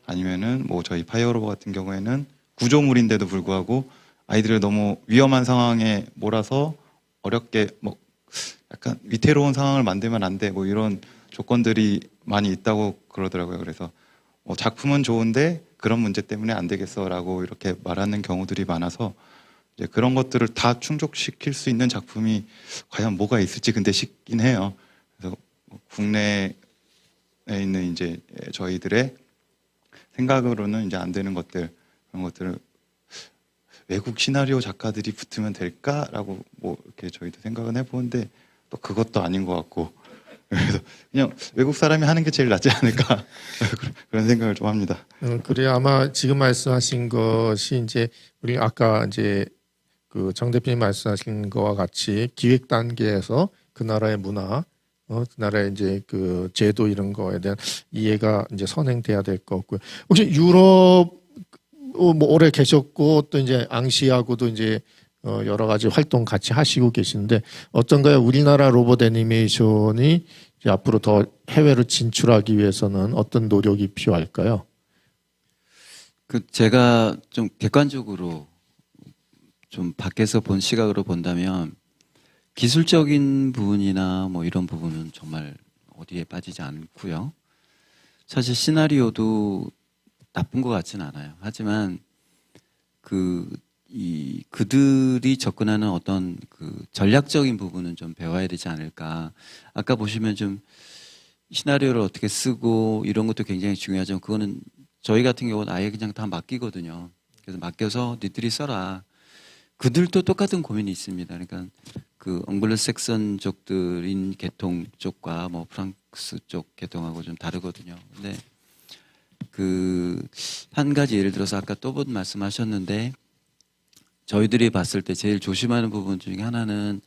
아니면은 뭐 저희 파이어로버 같은 경우에는 구조물인데도 불구하고 아이들을 너무 위험한 상황에 몰아서 어렵게 뭐 약간 위태로운 상황을 만들면 안 돼. 뭐 이런 조건들이 많이 있다고 그러더라고요. 그래서 작품은 좋은데 그런 문제 때문에 안 되겠어라고 이렇게 말하는 경우들이 많아서 이제 그런 것들을 다 충족시킬 수 있는 작품이 과연 뭐가 있을지 근데 싶긴 해요. 그래서 국내에 있는 이제 저희들의 생각으로는 이제 안 되는 것들 그런 것들을 외국 시나리오 작가들이 붙으면 될까라고 뭐 이렇게 저희도 생각은 해보는데 또 그것도 아닌 것 같고 그래서 그냥 외국 사람이 하는 게 제일 낫지 않을까 그런 생각을 좀 합니다. 그래 아마 지금 말씀하신 것이 이제 우리 아까 이제 그 정 대표님 말씀하신 거와 같이 기획 단계에서 그 나라의 문화, 그 나라의 이제 그 제도 이런 거에 대한 이해가 이제 선행돼야 될 것 같고요. 혹시 유럽 뭐 오래 계셨고 또 이제 앙시하고도 이제 여러 가지 활동 같이 하시고 계신데 어떤가요? 우리나라 로봇 애니메이션이 이제 앞으로 더 해외로 진출하기 위해서는 어떤 노력이 필요할까요? 그 제가 좀 객관적으로 좀 밖에서 본 시각으로 본다면 기술적인 부분이나 뭐 이런 부분은 정말 어디에 빠지지 않고요. 사실 시나리오도 나쁜 것 같지는 않아요. 하지만 그들이 접근하는 어떤 그 전략적인 부분은 좀 배워야 되지 않을까. 아까 보시면 좀 시나리오를 어떻게 쓰고 이런 것도 굉장히 중요하죠. 그거는 저희 같은 경우는 아예 그냥 다 맡기거든요. 그래서 맡겨서 니들이 써라. 그들도 똑같은 고민이 있습니다. 그러니까 그 엉글로색선족들인 계통 쪽과 뭐 프랑스 쪽 계통하고 좀 다르거든요. 근데 그 한 가지 예를 들어서 아까 또 번 말씀하셨는데 저희들이 봤을 때 제일 조심하는 부분 중에 하나는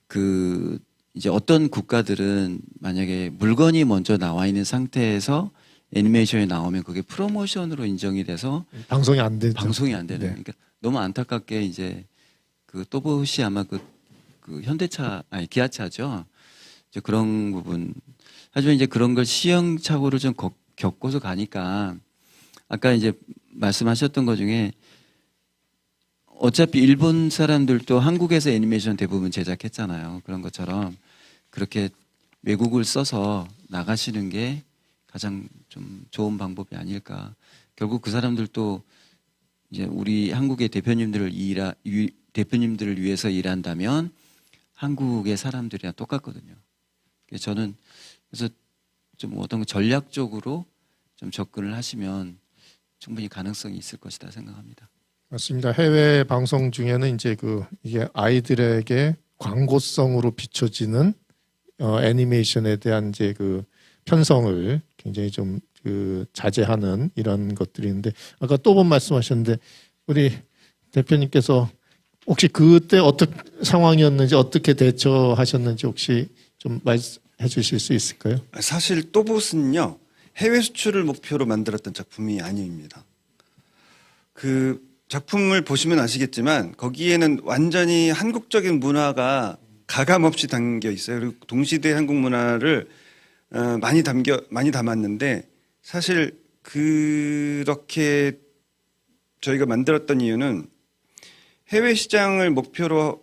그 이제 어떤 국가들은 만약에 물건이 먼저 나와 있는 상태에서 애니메이션이 나오면 그게 프로모션으로 인정이 돼서 방송이 안 되죠. 방송이 안 되는. 네. 그러니까 너무 안타깝게 이제 그 또봇이 아마 그 현대차 아니 기아차죠. 이제 그런 부분. 하지만 이제 그런 걸 시행착오를 좀 겪고서 가니까 아까 이제 말씀하셨던 것 중에 어차피 일본 사람들도 한국에서 애니메이션 대부분 제작했잖아요. 그런 것처럼 그렇게 외국을 써서 나가시는 게 가장 좀 좋은 방법이 아닐까. 결국 그 사람들도 이제 우리 한국의 대표님들을 위해서 일한다면 한국의 사람들이랑 똑같거든요. 그래서 저는 그래서 좀 어떤 거 전략적으로 좀 접근을 하시면 충분히 가능성이 있을 것이다 생각합니다. 맞습니다. 해외 방송 중에는 이제 이게 아이들에게 광고성으로 비춰지는 애니메이션에 대한 이제 편성을 굉장히 좀 자제하는 이런 것들이 있는데 아까 또 번 말씀하셨는데 우리 대표님께서 혹시 그때 어떤 상황이었는지 어떻게 대처하셨는지 혹시 좀 말씀해 주실 수 있을까요? 사실 또봇은요 해외 수출을 목표로 만들었던 작품이 아닙니다. 그 작품을 보시면 아시겠지만 거기에는 완전히 한국적인 문화가 가감없이 담겨 있어요. 그리고 동시대 한국 문화를 많이 담았는데 사실 그렇게 저희가 만들었던 이유는 해외 시장을 목표로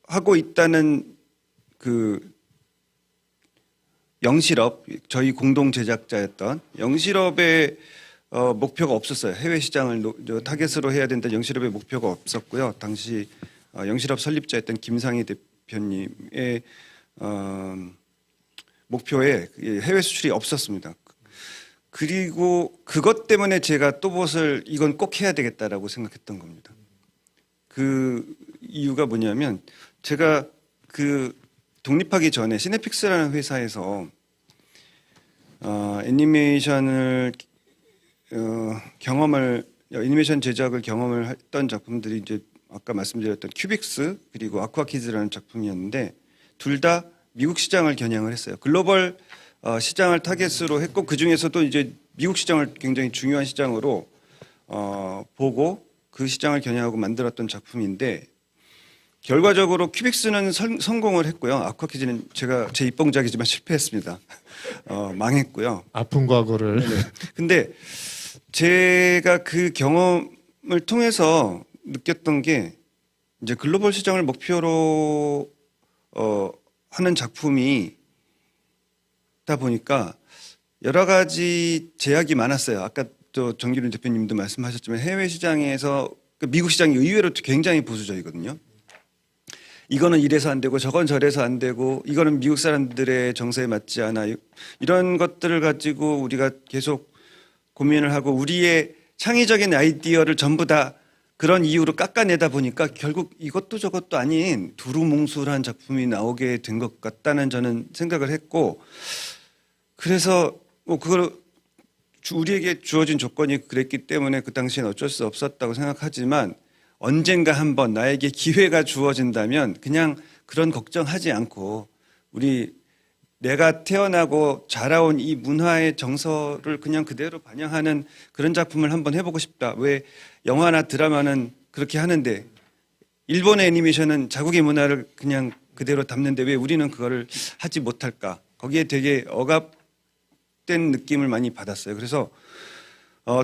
하고 있다는 영실업, 저희 공동 제작자였던 영실업의 목표가 없었어요. 해외 시장을 타겟으로 해야 된다는 영실업의 목표가 없었고요. 당시 영실업 설립자였던 김상희 대표님의 목표에 해외 수출이 없었습니다. 그리고 그것 때문에 제가 또봇을 이건 꼭 해야 되겠다라고 생각했던 겁니다. 그 이유가 뭐냐면 제가 독립하기 전에 시네픽스라는 회사에서 애니메이션 제작을 경험을 했던 작품들이 이제 아까 말씀드렸던 큐빅스 그리고 아쿠아키즈라는 작품이었는데 둘 다 미국 시장을 겨냥을 했어요. 글로벌 시장을 타겟으로 했고 그 중에서도 이제 미국 시장을 굉장히 중요한 시장으로 보고 그 시장을 겨냥하고 만들었던 작품인데 결과적으로 큐빅스는 성공을 했고요. 아쿠아키즈는 제 입봉작이지만 실패했습니다. 망했고요. 아픈 과거를. 네네. 근데 제가 그 경험을 통해서 느꼈던 게 이제 글로벌 시장을 목표로 하는 작품이다 보니까 여러 가지 제약이 많았어요. 아까 또 정기훈 대표님도 말씀하셨지만 해외 시장에서 미국 시장이 의외로 굉장히 보수적이거든요. 이거는 이래서 안 되고 저건 저래서 안 되고 이거는 미국 사람들의 정서에 맞지 않아. 이런 것들을 가지고 우리가 계속 고민을 하고 우리의 창의적인 아이디어를 전부 다 그런 이유로 깎아내다 보니까 결국 이것도 저것도 아닌 두루뭉술한 작품이 나오게 된 것 같다는 저는 생각을 했고 그래서 뭐 그걸 우리에게 주어진 조건이 그랬기 때문에 그 당시엔 어쩔 수 없었다고 생각하지만 언젠가 한번 나에게 기회가 주어진다면 그냥 그런 걱정하지 않고 내가 태어나고 자라온 이 문화의 정서를 그냥 그대로 반영하는 그런 작품을 한번 해보고 싶다. 왜 영화나 드라마는 그렇게 하는데 일본의 애니메이션은 자국의 문화를 그냥 그대로 담는데 왜 우리는 그거를 하지 못할까? 거기에 되게 억압된 느낌을 많이 받았어요. 그래서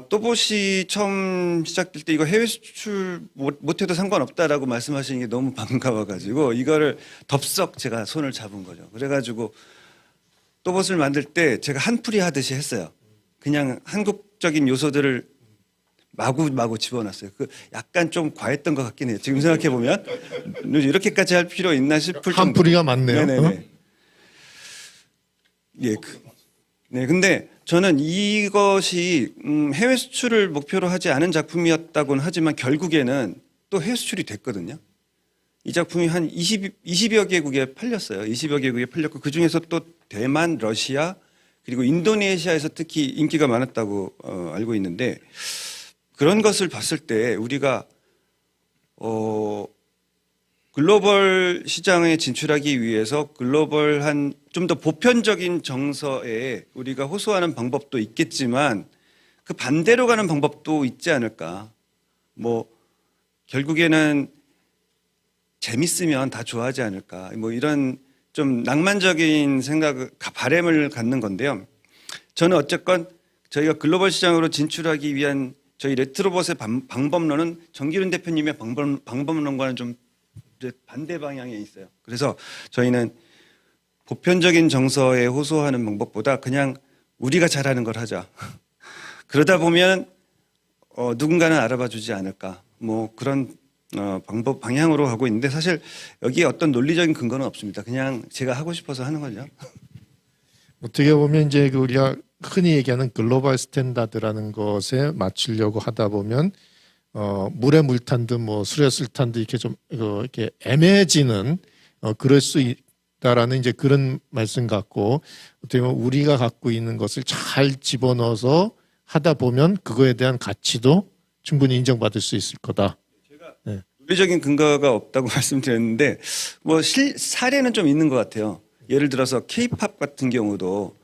또봇이 처음 시작될 때 이거 해외 수출 못해도 상관없다라고 말씀하시는 게 너무 반가워가지고 이거를 덥석 제가 손을 잡은 거죠. 그래가지고 또봇을 만들 때 제가 한풀이 하듯이 했어요. 그냥 한국적인 요소들을 마구 집어넣었어요. 약간 좀 과했던 것 같긴 해요. 지금 생각해 보면 이렇게까지 할 필요 있나 싶을 정도. 한풀이가 많네요. 네네네. 예. 네. 근데 저는 이것이 해외 수출을 목표로 하지 않은 작품이었다고는 하지만 결국에는 또 해외 수출이 됐거든요. 이 작품이 한 20여 개국에 팔렸어요. 20여 개국에 팔렸고 그중에서 또 대만, 러시아 그리고 인도네시아에서 특히 인기가 많았다고 알고 있는데 그런 것을 봤을 때 우리가 글로벌 시장에 진출하기 위해서 글로벌한 좀 더 보편적인 정서에 우리가 호소하는 방법도 있겠지만 그 반대로 가는 방법도 있지 않을까. 뭐 결국에는 재밌으면 다 좋아하지 않을까. 뭐 이런 좀 낭만적인 바람을 갖는 건데요. 저는 어쨌건 저희가 글로벌 시장으로 진출하기 위한 저희 레트로봇의 방법론은 정기훈 대표님의 방법론과는 좀 이제 반대 방향에 있어요. 그래서 저희는 보편적인 정서에 호소하는 방법보다 그냥 우리가 잘하는 걸 하자. 그러다 보면 누군가는 알아봐 주지 않을까. 뭐 그런 방법 방향으로 가고 있는데 사실 여기에 어떤 논리적인 근거는 없습니다. 그냥 제가 하고 싶어서 하는 거죠. 어떻게 보면 이제 그 우리가 흔히 얘기하는 글로벌 스탠다드라는 것에 맞추려고 하다 보면 물에 물 탄 듯 뭐 술에 술 탄 듯 이렇게 좀 이렇게 애매해지는 그럴 수 있다라는 이제 그런 말씀 같고, 어떻게 보면 우리가 갖고 있는 것을 잘 집어넣어서 하다 보면 그거에 대한 가치도 충분히 인정받을 수 있을 거다. 논리적인 근거가 없다고 말씀드렸는데 뭐 사례는 좀 있는 것 같아요. 예를 들어서 K-팝 같은 경우도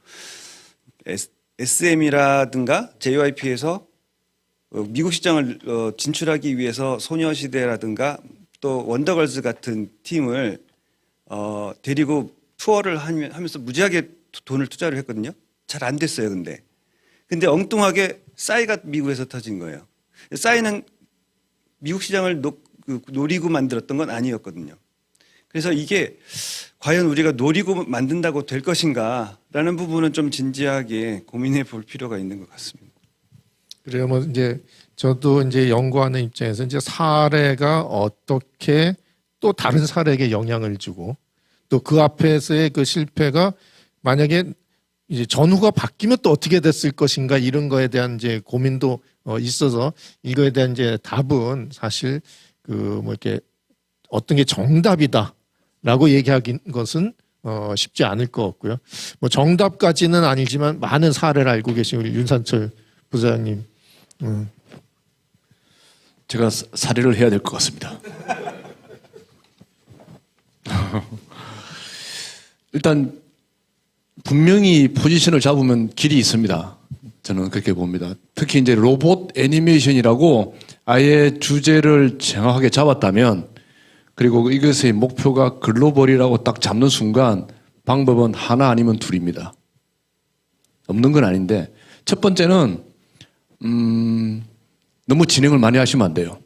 SM이라든가 JYP에서 미국 시장을 진출하기 위해서 소녀시대라든가 또 원더걸스 같은 팀을 데리고 투어를 하면서 무지하게 돈을 투자를 했거든요. 잘 안 됐어요, 근데 엉뚱하게 싸이가 미국에서 터진 거예요. 싸이는 미국 시장을 노리고 만들었던 건 아니었거든요. 그래서 이게 과연 우리가 노리고 만든다고 될 것인가라는 부분은 좀 진지하게 고민해 볼 필요가 있는 것 같습니다. 그래요. 뭐 이제 저도 이제 연구하는 입장에서 이제 사례가 어떻게 또 다른 사례에게 영향을 주고 또 그 앞에서의 그 실패가 만약에 이제 전후가 바뀌면 또 어떻게 됐을 것인가 이런 거에 대한 이제 고민도 있어서 이거에 대한 이제 답은 사실 그 뭐 이렇게 어떤 게 정답이다라고 얘기하는 것은 쉽지 않을 것 같고요. 뭐 정답까지는 아니지만 많은 사례를 알고 계신 우리 윤산철 부사장님. 제가 사례를 해야 될 것 같습니다. 일단 분명히 포지션을 잡으면 길이 있습니다. 저는 그렇게 봅니다. 특히 이제 로봇 애니메이션이라고 아예 주제를 정확하게 잡았다면, 그리고 이것의 목표가 글로벌이라고 딱 잡는 순간 방법은 하나 아니면 둘입니다. 없는 건 아닌데, 첫 번째는 너무 진행을 많이 하시면 안 돼요.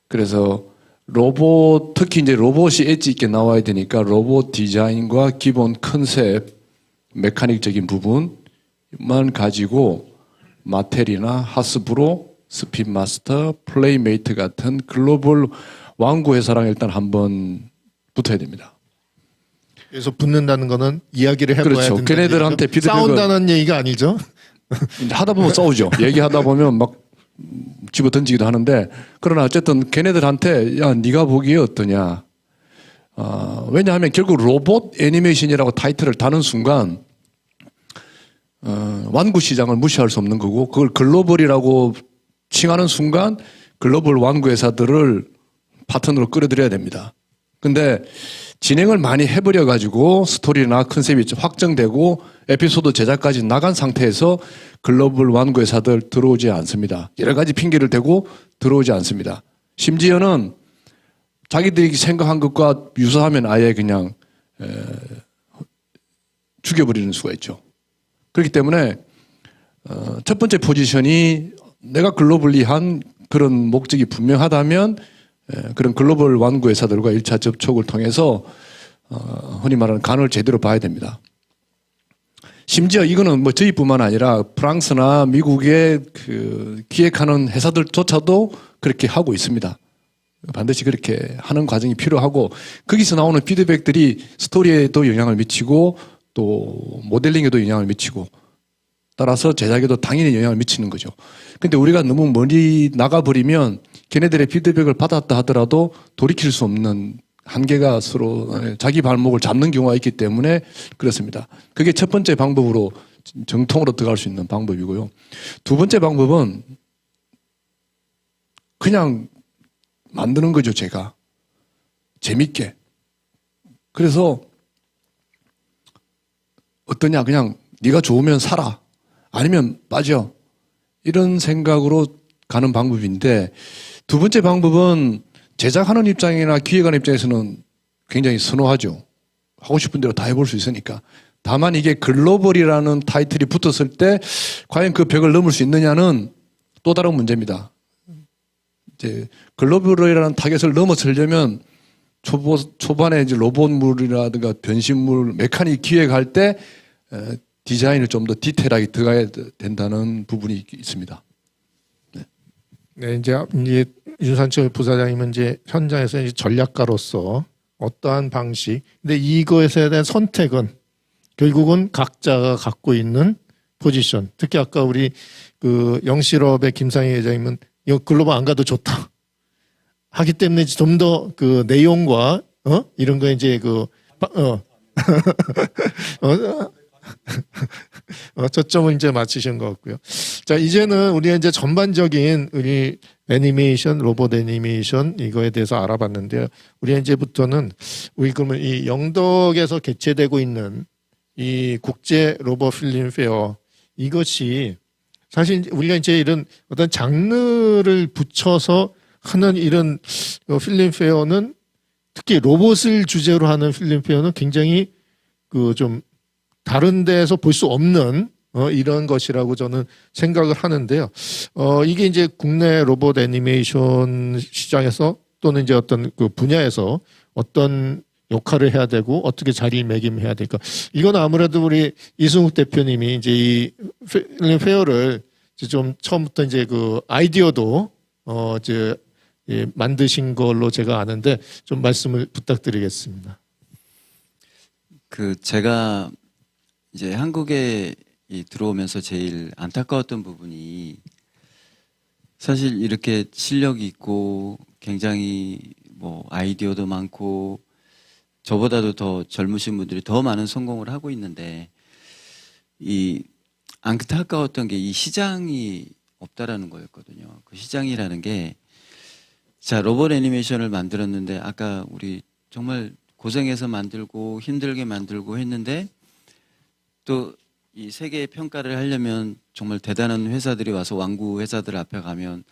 그래서 로봇, 특히 이제 로봇이 엣지 있게 나와야 되니까 로봇 디자인과 기본 컨셉, 메카닉적인 부분만 가지고 마텔이나 하스브로, 스핀마스터, 플레이메이트 같은 글로벌 왕구 회사랑 일단 한번 붙어야 됩니다. 그래서 붙는다는 거는 이야기를 해봐야 그렇죠. 된다는 걔네들한테 얘기죠? 피드백을 싸운다는 얘기가 아니죠. 하다 보면 싸우죠. 얘기하다 보면 막 집어 던지기도 하는데, 그러나 어쨌든 걔네들한테 야 네가 보기에 어떠냐. 왜냐하면 결국 로봇 애니메이션이라고 타이틀을 다는 순간 완구 시장을 무시할 수 없는 거고, 그걸 글로벌이라고 칭하는 순간 글로벌 완구 회사들을 파트너로 끌어들여야 됩니다. 근데 진행을 많이 해버려 가지고 스토리나 컨셉이 확정되고 에피소드 제작까지 나간 상태에서 글로벌 완구 회사들 들어오지 않습니다. 여러 가지 핑계를 대고 들어오지 않습니다. 심지어는 자기들이 생각한 것과 유사하면 아예 그냥 죽여버리는 수가 있죠. 그렇기 때문에 첫 번째 포지션이 내가 글로벌리한 그런 목적이 분명하다면 그런 글로벌 완구 회사들과 1차 접촉을 통해서 흔히 말하는 간을 제대로 봐야 됩니다. 심지어 이거는 뭐 저희뿐만 아니라 프랑스나 미국의 그 기획하는 회사들조차도 그렇게 하고 있습니다. 반드시 그렇게 하는 과정이 필요하고, 거기서 나오는 피드백들이 스토리에도 영향을 미치고 또 모델링에도 영향을 미치고 따라서 제작에도 당연히 영향을 미치는 거죠. 근데 우리가 너무 멀리 나가버리면 걔네들의 피드백을 받았다 하더라도 돌이킬 수 없는 한계가 서로 자기 발목을 잡는 경우가 있기 때문에 그렇습니다. 그게 첫 번째 방법으로 정통으로 들어갈 수 있는 방법이고요. 두 번째 방법은 그냥 만드는 거죠, 제가. 재밌게. 그래서 어떠냐, 그냥 네가 좋으면 살아. 아니면 빠져. 이런 생각으로 가는 방법인데, 두 번째 방법은 제작하는 입장이나 기획하는 입장에서는 굉장히 선호하죠. 하고 싶은 대로 다 해볼 수 있으니까. 다만 이게 글로벌이라는 타이틀이 붙었을 때 과연 그 벽을 넘을 수 있느냐는 또 다른 문제입니다. 이제 글로벌이라는 타겟을 넘어서려면 초반에 이제 로봇물이라든가 변신물, 메카닉 기획할 때 디자인을 좀 더 디테일하게 들어가야 된다는 부분이 있습니다. 네, 이제 윤산철 부사장님은 이제 현장에서 이제 전략가로서 어떠한 방식, 근데 이거에 대한 선택은 결국은 각자가 갖고 있는 포지션. 특히 아까 우리 그 영실업의 김상희 회장님은 이거 글로벌 안 가도 좋다 하기 때문에 좀 더 그 내용과 이런 거 이제 초점을 이제 맞추신 것 같고요. 자, 이제는 우리 이제 전반적인 우리 애니메이션, 로봇 애니메이션 이거에 대해서 알아봤는데요. 우리 이제부터는 우리 그러면 이 영덕에서 개최되고 있는 이 국제 로봇 필름 페어 이것이 사실 우리가 이제 이런 어떤 장르를 붙여서 하는 이런 필름 페어는 특히 로봇을 주제로 하는 필름 페어는 굉장히 그 좀 다른 데에서 볼 수 없는 이런 것이라고 저는 생각을 하는데요. 이게 이제 국내 로봇 애니메이션 시장에서 또는 이제 어떤 그 분야에서 어떤 역할을 해야 되고 어떻게 자리매김해야 될까. 이건 아무래도 우리 이승욱 대표님이 이제 이 필름 페어를 좀 처음부터 이제 그 아이디어도 이제 만드신 걸로 제가 아는데 좀 말씀을 부탁드리겠습니다. 제가 이제 한국에 들어오면서 제일 안타까웠던 부분이 사실 이렇게 실력이 있고 굉장히 뭐 아이디어도 많고 저보다도 더 젊으신 분들이 더 많은 성공을 하고 있는데 이 안타까웠던 게 이 시장이 없다라는 거였거든요. 그 시장이라는 게 자, 로봇 애니메이션을 만들었는데 아까 우리 정말 고생해서 만들고 힘들게 만들고 했는데 또 이 세계의 평가를 하려면 정말 대단한 회사들이 와서 왕구 회사들 앞에 가면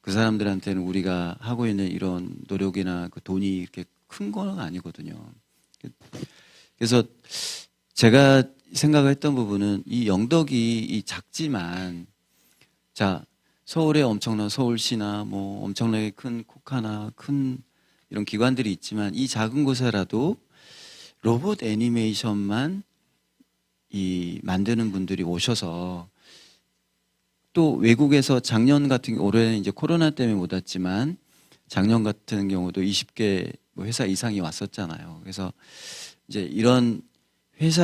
그 사람들한테는 우리가 하고 있는 이런 노력이나 그 돈이 이렇게 큰 건 아니거든요. 그래서 제가 생각했던 부분은 이 영덕이 작지만 자, 서울에 엄청난 서울시나 뭐 엄청나게 큰 코카나 큰 이런 기관들이 있지만 이 작은 곳에라도 로봇 애니메이션만 만드는 분들이 오셔서 또 외국에서 작년 같은 올해는 이제 코로나 때문에 못 왔지만 작년 같은 경우도 20개 회사 이상이 왔었잖아요. 그래서 이제 이런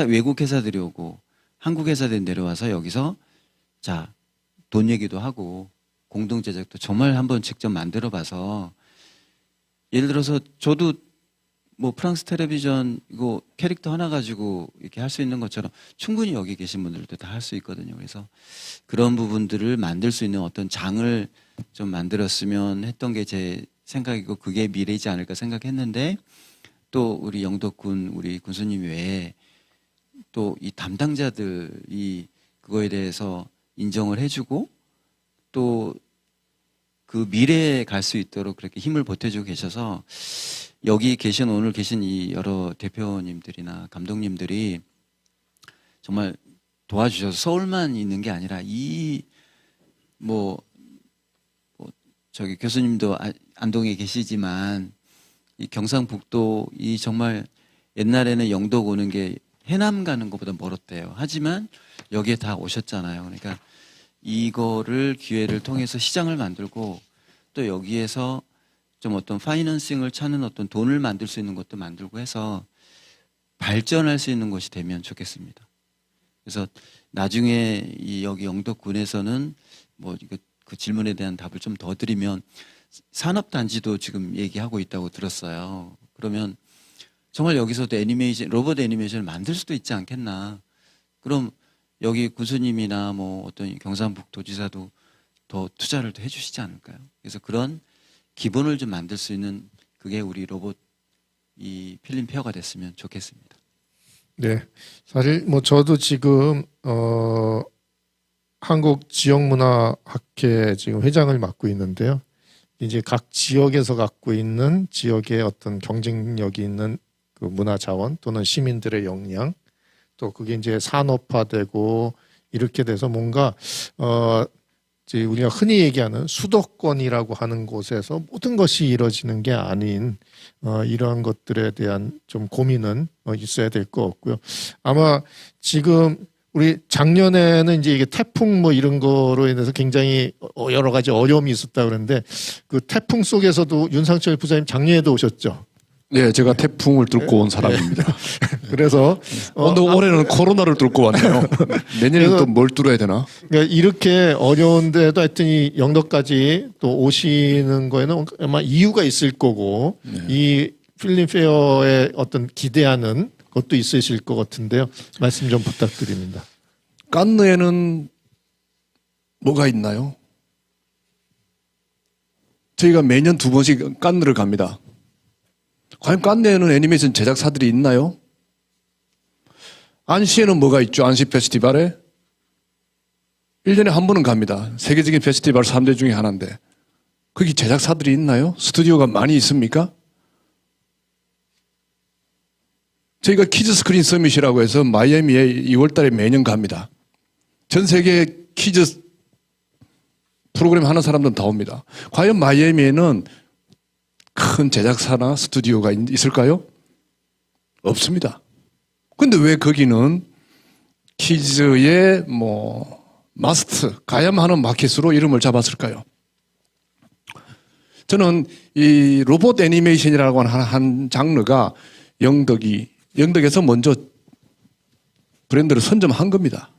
외국 회사들이 오고 한국 회사들이 내려와서 여기서 자, 돈 얘기도 하고 공동 제작도 정말 한번 직접 만들어 봐서 예를 들어서 저도 뭐 프랑스 텔레비전 이거 캐릭터 하나 가지고 이렇게 할 수 있는 것처럼 충분히 여기 계신 분들도 다 할 수 있거든요. 그래서 그런 부분들을 만들 수 있는 어떤 장을 좀 만들었으면 했던 게 제 생각이고 그게 미래이지 않을까 생각했는데 또 우리 영덕군 우리 군수님 외에 또 이 담당자들이 그거에 대해서 인정을 해주고 또 그 미래에 갈 수 있도록 그렇게 힘을 보태주고 계셔서 여기 오늘 계신 이 여러 대표님들이나 감독님들이 정말 도와주셔서 서울만 있는 게 아니라 저기 교수님도 안동에 계시지만 이 경상북도 이 정말 옛날에는 영덕 오는 게 해남 가는 것보다 멀었대요. 하지만 여기에 다 오셨잖아요. 그러니까 이거를 기회를 통해서 시장을 만들고 또 여기에서 좀 어떤 파이낸싱을 찾는 어떤 돈을 만들 수 있는 것도 만들고 해서 발전할 수 있는 것이 되면 좋겠습니다. 그래서 나중에 여기 영덕군에서는 그 질문에 대한 답을 좀 더 드리면 산업단지도 지금 얘기하고 있다고 들었어요. 그러면 정말 여기서도 로봇 애니메이션을 만들 수도 있지 않겠나. 그럼 여기 군수님이나 뭐 어떤 경상북도지사도 더 투자를 더 해주시지 않을까요? 그래서 그런 기본을 좀 만들 수 있는 그게 우리 로봇 이 필름 페어가 됐으면 좋겠습니다. 네, 사실 뭐 저도 지금 한국 지역문화학회 지금 회장을 맡고 있는데요. 이제 각 지역에서 갖고 있는 지역의 어떤 경쟁력이 있는 그 문화 자원 또는 시민들의 역량 또 그게 이제 산업화되고 이렇게 돼서 뭔가 이제 우리가 흔히 얘기하는 수도권이라고 하는 곳에서 모든 것이 이루어지는 게 아닌 이러한 것들에 대한 좀 고민은 있어야 될 것 같고요. 아마 지금 우리 작년에는 이제 이게 태풍 뭐 이런 거로 인해서 굉장히 여러 가지 어려움이 있었다 그러는데 그 태풍 속에서도 윤상철 부사님 작년에도 오셨죠. 네, 제가 태풍을 뚫고 온 사람입니다. 그래서 근데 올해는 코로나를 뚫고 왔네요. 내년에는 또 뭘 뚫어야 되나? 그러니까 이렇게 어려운데도 하여튼 이 영덕까지 또 오시는 거에는 아마 이유가 있을 거고 이 필름 페어에 어떤 기대하는 것도 있으실 것 같은데요. 말씀 좀 부탁드립니다. 깐느에는 뭐가 있나요? 저희가 매년 2번씩 깐느를 갑니다. 과연 깐느에는 애니메이션 제작사들이 있나요? 안시에는 뭐가 있죠? 안시 페스티벌에 1년에 한 번은 갑니다. 세계적인 페스티벌 3대 중에 하나인데 거기 제작사들이 있나요? 스튜디오가 많이 있습니까? 저희가 키즈 스크린 서밋이라고 해서 마이애미에 2월 달에 매년 갑니다. 전 세계 키즈 프로그램 하는 사람들은 다 옵니다. 과연 마이애미에는 큰 제작사나 스튜디오가 있을까요? 없습니다. 근데 왜 거기는 키즈의 마스트, 가야만 하는 마켓으로 이름을 잡았을까요? 저는 이 로봇 애니메이션이라고 하는 한 장르가 영덕에서 먼저 브랜드를 선점한 겁니다.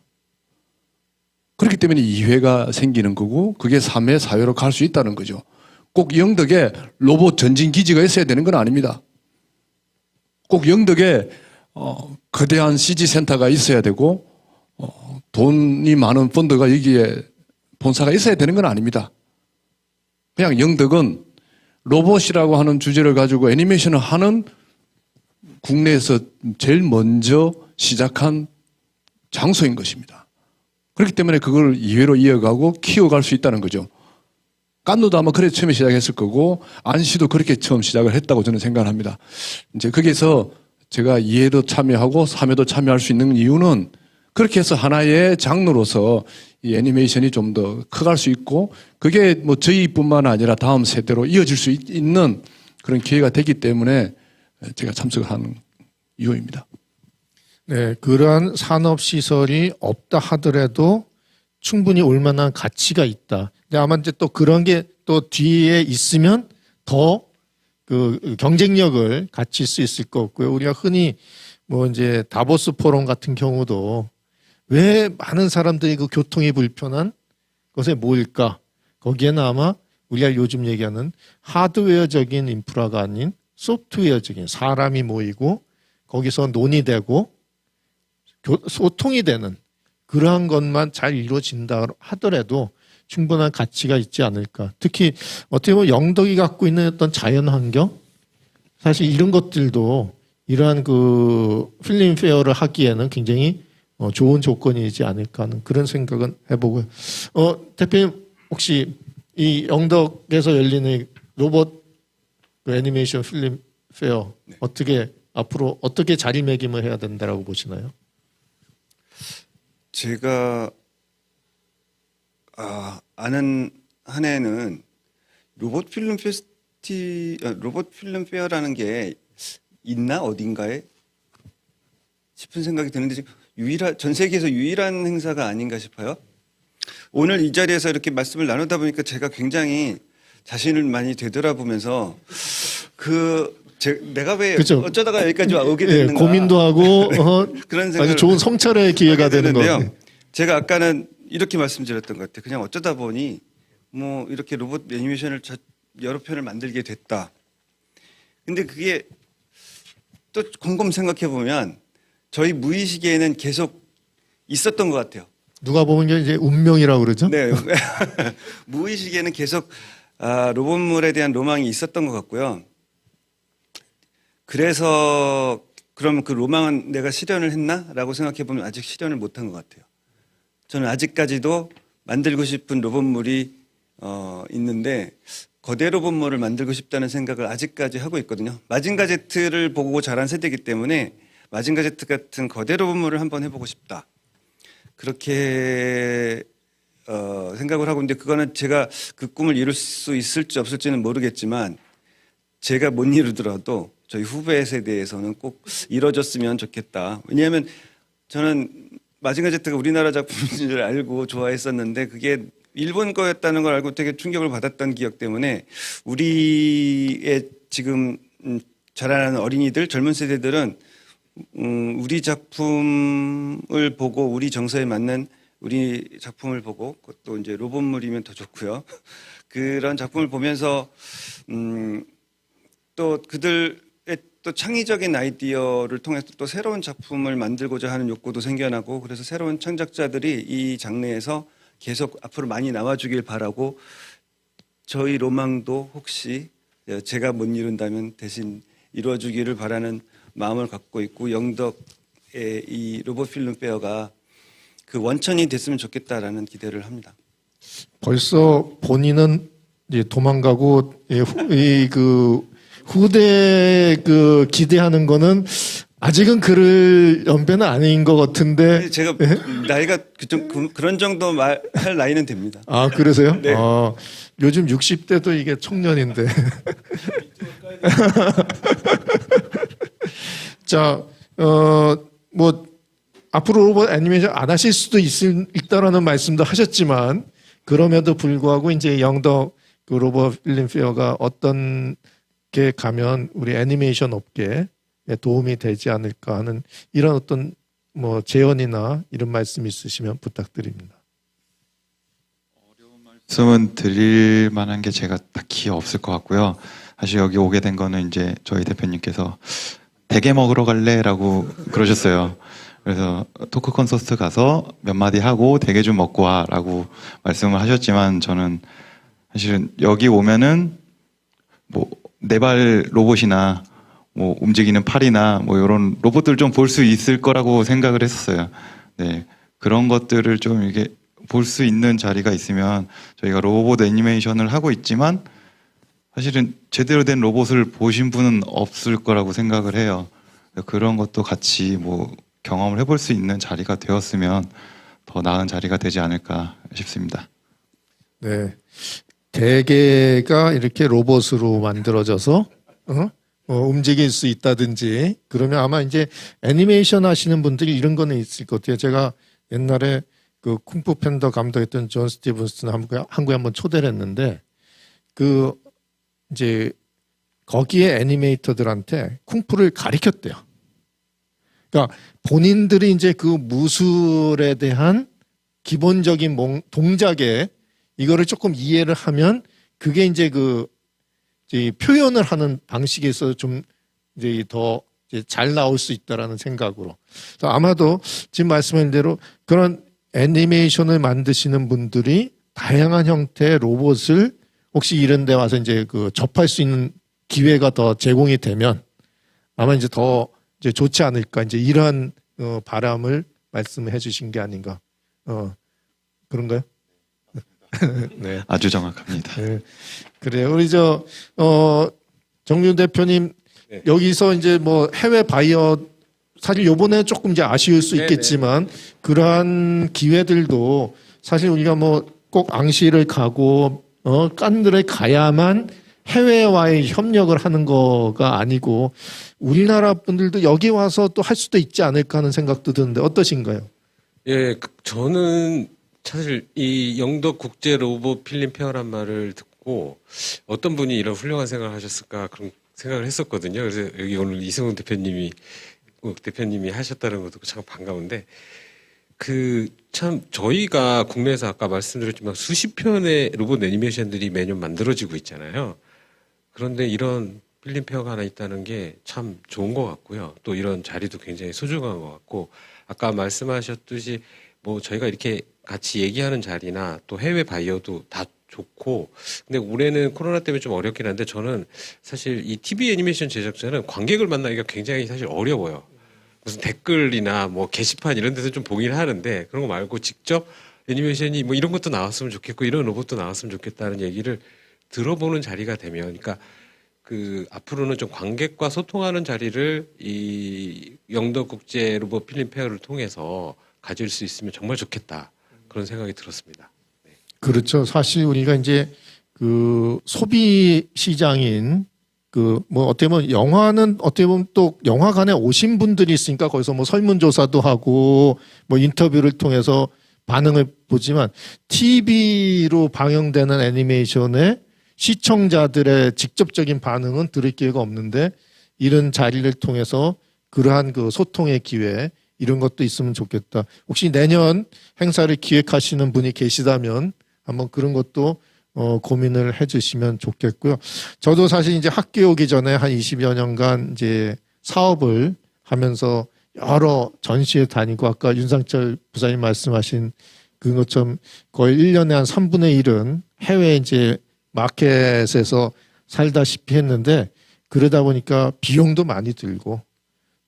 그렇기 때문에 2회가 생기는 거고 그게 3회, 4회로 갈 수 있다는 거죠. 꼭 영덕에 로봇 전진 기지가 있어야 되는 건 아닙니다. 꼭 영덕에 거대한 CG 센터가 있어야 되고 돈이 많은 펀드가 여기에 본사가 있어야 되는 건 아닙니다. 그냥 영덕은 로봇이라고 하는 주제를 가지고 애니메이션을 하는 국내에서 제일 먼저 시작한 장소인 것입니다. 그렇기 때문에 그걸 2회로 이어가고 키워갈 수 있다는 거죠. 깐노도 아마 그래 처음에 시작했을 거고 안시도 그렇게 처음 시작을 했다고 저는 생각합니다. 이제 거기서 제가 2회도 참여하고 3회도 참여할 수 있는 이유는 그렇게 해서 하나의 장르로서 이 애니메이션이 좀 더 커갈 수 있고 그게 뭐 저희뿐만 아니라 다음 세대로 이어질 수 있는 그런 기회가 되기 때문에 제가 참석을 하는 이유입니다. 네, 그러한 산업 시설이 없다 하더라도 충분히 올 만한 가치가 있다. 근데 아마 이제 또 그런 게 또 뒤에 있으면 더 그 경쟁력을 갖출 수 있을 것 같고요. 우리가 흔히 뭐 이제 다보스 포럼 같은 경우도 왜 많은 사람들이 그 교통이 불편한 것에 모일까? 거기에는 아마 우리가 요즘 얘기하는 하드웨어적인 인프라가 아닌 소프트웨어적인 사람이 모이고 거기서 논의되고 소통이 되는 그러한 것만 잘 이루어진다 하더라도 충분한 가치가 있지 않을까. 특히 어떻게 보면 영덕이 갖고 있는 어떤 자연 환경, 사실 이런 것들도 이러한 그 필름 페어를 하기에는 굉장히 좋은 조건이지 않을까 하는 그런 생각은 해보고요. 대표님 혹시 이 영덕에서 열리는 로봇 그 애니메이션 필름 페어 어떻게 앞으로 어떻게 자리매김을 해야 된다라고 보시나요? 제가 아는 한 해는 로봇 필름 페어라는 게 있나 어딘가에 싶은 생각이 드는데 지금 전 세계에서 유일한 행사가 아닌가 싶어요. 오늘 이 자리에서 이렇게 말씀을 나누다 보니까 제가 굉장히 자신을 많이 되돌아보면서 내가 왜 그렇죠. 어쩌다가 여기까지 오게 됐는가 고민도 하고 그런 생각을 아주 좋은 성찰의 기회가 하게 되는 것 되는데요. 같아요. 제가 아까는 이렇게 말씀드렸던 것 같아요. 그냥 어쩌다 보니 뭐 이렇게 로봇 애니메이션을 여러 편을 만들게 됐다. 근데 그게 또 곰곰 생각해 보면 저희 무의식에는 계속 있었던 것 같아요. 누가 보면 게 이제 운명이라고 그러죠? 네, 무의식에는 계속 로봇물에 대한 로망이 있었던 것 같고요. 그래서 그럼 그 로망은 내가 실현을 했나라고 생각해 보면 아직 실현을 못한 것 같아요. 저는 아직까지도 만들고 싶은 로봇물이 있는데 거대 로봇물을 만들고 싶다는 생각을 아직까지 하고 있거든요. 마징가 Z를 보고 자란 세대이기 때문에 마징가 제트 같은 거대 로봇물을 한번 해보고 싶다. 그렇게 생각을 하고 있는데 그거는 제가 그 꿈을 이룰 수 있을지 없을지는 모르겠지만 제가 못 이루더라도 저희 후배 세대에서는 꼭 이뤄졌으면 좋겠다. 왜냐하면 저는 마징가 제트가 우리나라 작품인 줄 알고 좋아했었는데 그게 일본 거였다는 걸 알고 되게 충격을 받았던 기억 때문에 우리의 지금 자라나는 어린이들, 젊은 세대들은 우리 작품을 보고 우리 정서에 맞는 우리 작품을 보고 그것도 이제 로봇물이면 더 좋고요. 그런 작품을 보면서 또 그들의 또 창의적인 아이디어를 통해서 또 새로운 작품을 만들고자 하는 욕구도 생겨나고 그래서 새로운 창작자들이 이 장르에서 계속 앞으로 많이 나와주길 바라고 저희 로망도 혹시 제가 못 이룬다면 대신 이루어주기를 바라는 마음을 갖고 있고 영덕의 이 로봇 필름 페어가 그 원천이 됐으면 좋겠다라는 기대를 합니다. 벌써 본인은 이제 도망가고 그 후대 그 기대하는 거는 아직은 그럴 연배는 아닌 것 같은데. 제가 나이가 그런 정도 할 나이는 됩니다. 아 그러세요? 네. 요즘 60대도 이게 청년인데. 자, 뭐 앞으로 로봇 애니메이션 안 하실 수도 있다라는 말씀도 하셨지만 그럼에도 불구하고 이제 영덕 그 로봇 필름 페어가 어떤 게 가면 우리 애니메이션 업계에 도움이 되지 않을까 하는 이런 어떤 뭐 제언이나 이런 말씀 있으시면 부탁드립니다. 말씀은 드릴 만한 게 제가 딱히 없을 것 같고요. 사실 여기 오게 된 거는 이제 저희 대표님께서 대게 먹으러 갈래라고 그러셨어요. 그래서 토크 콘서트 가서 몇 마디 하고 대게 좀 먹고 와라고 말씀을 하셨지만 저는 사실은 여기 오면은 뭐 네발 로봇이나 뭐 움직이는 팔이나 뭐 이런 로봇들 좀 볼 수 있을 거라고 생각을 했었어요. 네, 그런 것들을 좀 이게 볼 수 있는 자리가 있으면 저희가 로봇 애니메이션을 하고 있지만 사실은 제대로 된 로봇을 보신 분은 없을 거라고 생각을 해요. 그런 것도 같이 뭐 경험을 해볼 수 있는 자리가 되었으면 더 나은 자리가 되지 않을까 싶습니다. 네, 대게가 이렇게 로봇으로 만들어져서 움직일 수 있다든지 그러면 아마 이제 애니메이션 하시는 분들이 이런 거는 있을 것 같아요. 제가 옛날에 그 쿵푸 팬더 감독했던 존 스티븐슨 한국에 한번 초대를 했는데 그 이제 거기에 애니메이터들한테 쿵푸를 가르쳤대요. 그러니까 본인들이 이제 그 무술에 대한 기본적인 동작에 이거를 조금 이해를 하면 그게 이제 그 이제 표현을 하는 방식에 있어서 좀 이제 더 잘 나올 수 있다라는 생각으로. 아마도 지금 말씀하신 대로 그런 애니메이션을 만드시는 분들이 다양한 형태의 로봇을 혹시 이런 데 와서 이제 그 접할 수 있는 기회가 더 제공이 되면 아마 이제 더 이제 좋지 않을까 이제 이러한 바람을 말씀해 주신 게 아닌가. 그런가요? 네. 아주 정확합니다. 네. 그래요. 우리 정윤 대표님 네. 여기서 이제 뭐 해외 바이어 사실 요번에 조금 이제 아쉬울 수 있겠지만 그러한 기회들도 사실 우리가 뭐 꼭 앙시를 가고 깐느를 가야만 해외와의 협력을 하는 거가 아니고 우리나라 분들도 여기 와서 또 할 수도 있지 않을까 하는 생각도 드는데 어떠신가요? 예, 저는 사실 이 영덕 국제 로봇 필름 페어란 말을 듣고 어떤 분이 이런 훌륭한 생각을 하셨을까 그런 생각을 했었거든요. 그래서 여기 오늘 이승훈 대표님이 하셨다는 것도 참 반가운데 참 저희가 국내에서 아까 말씀드렸지만 수십 편의 로봇 애니메이션들이 매년 만들어지고 있잖아요. 그런데 이런 필름 페어가 하나 있다는 게 참 좋은 것 같고요. 또 이런 자리도 굉장히 소중한 것 같고 아까 말씀하셨듯이 뭐 저희가 이렇게 같이 얘기하는 자리나 또 해외 바이어도 다 좋고 근데 올해는 코로나 때문에 좀 어렵긴 한데 저는 사실 이 TV 애니메이션 제작자는 관객을 만나기가 굉장히 사실 어려워요. 무슨 댓글이나 뭐 게시판 이런 데서 좀 보긴 하는데 그런 거 말고 직접 애니메이션이 뭐 이런 것도 나왔으면 좋겠고 이런 로봇도 나왔으면 좋겠다는 얘기를 들어보는 자리가 되면 그러니까 그 앞으로는 좀 관객과 소통하는 자리를 이 영도 국제 로봇 필름 페어를 통해서 가질 수 있으면 정말 좋겠다 그런 생각이 들었습니다. 그렇죠. 사실 우리가 이제 그 소비 시장인 그 뭐 어떻게 보면 영화는 어떻게 보면 또 영화관에 오신 분들이 있으니까 거기서 뭐 설문조사도 하고 뭐 인터뷰를 통해서 반응을 보지만 TV로 방영되는 애니메이션의 시청자들의 직접적인 반응은 들을 기회가 없는데 이런 자리를 통해서 그러한 그 소통의 기회 이런 것도 있으면 좋겠다. 혹시 내년 행사를 기획하시는 분이 계시다면 한번 그런 것도 고민을 해주시면 좋겠고요. 저도 사실 이제 학교 오기 전에 한 20여 년간 이제 사업을 하면서 여러 전시회 다니고 아까 윤상철 부사님 말씀하신 그것처럼 거의 1년에 한 3분의 1은 해외 이제 마켓에서 살다시피 했는데 그러다 보니까 비용도 많이 들고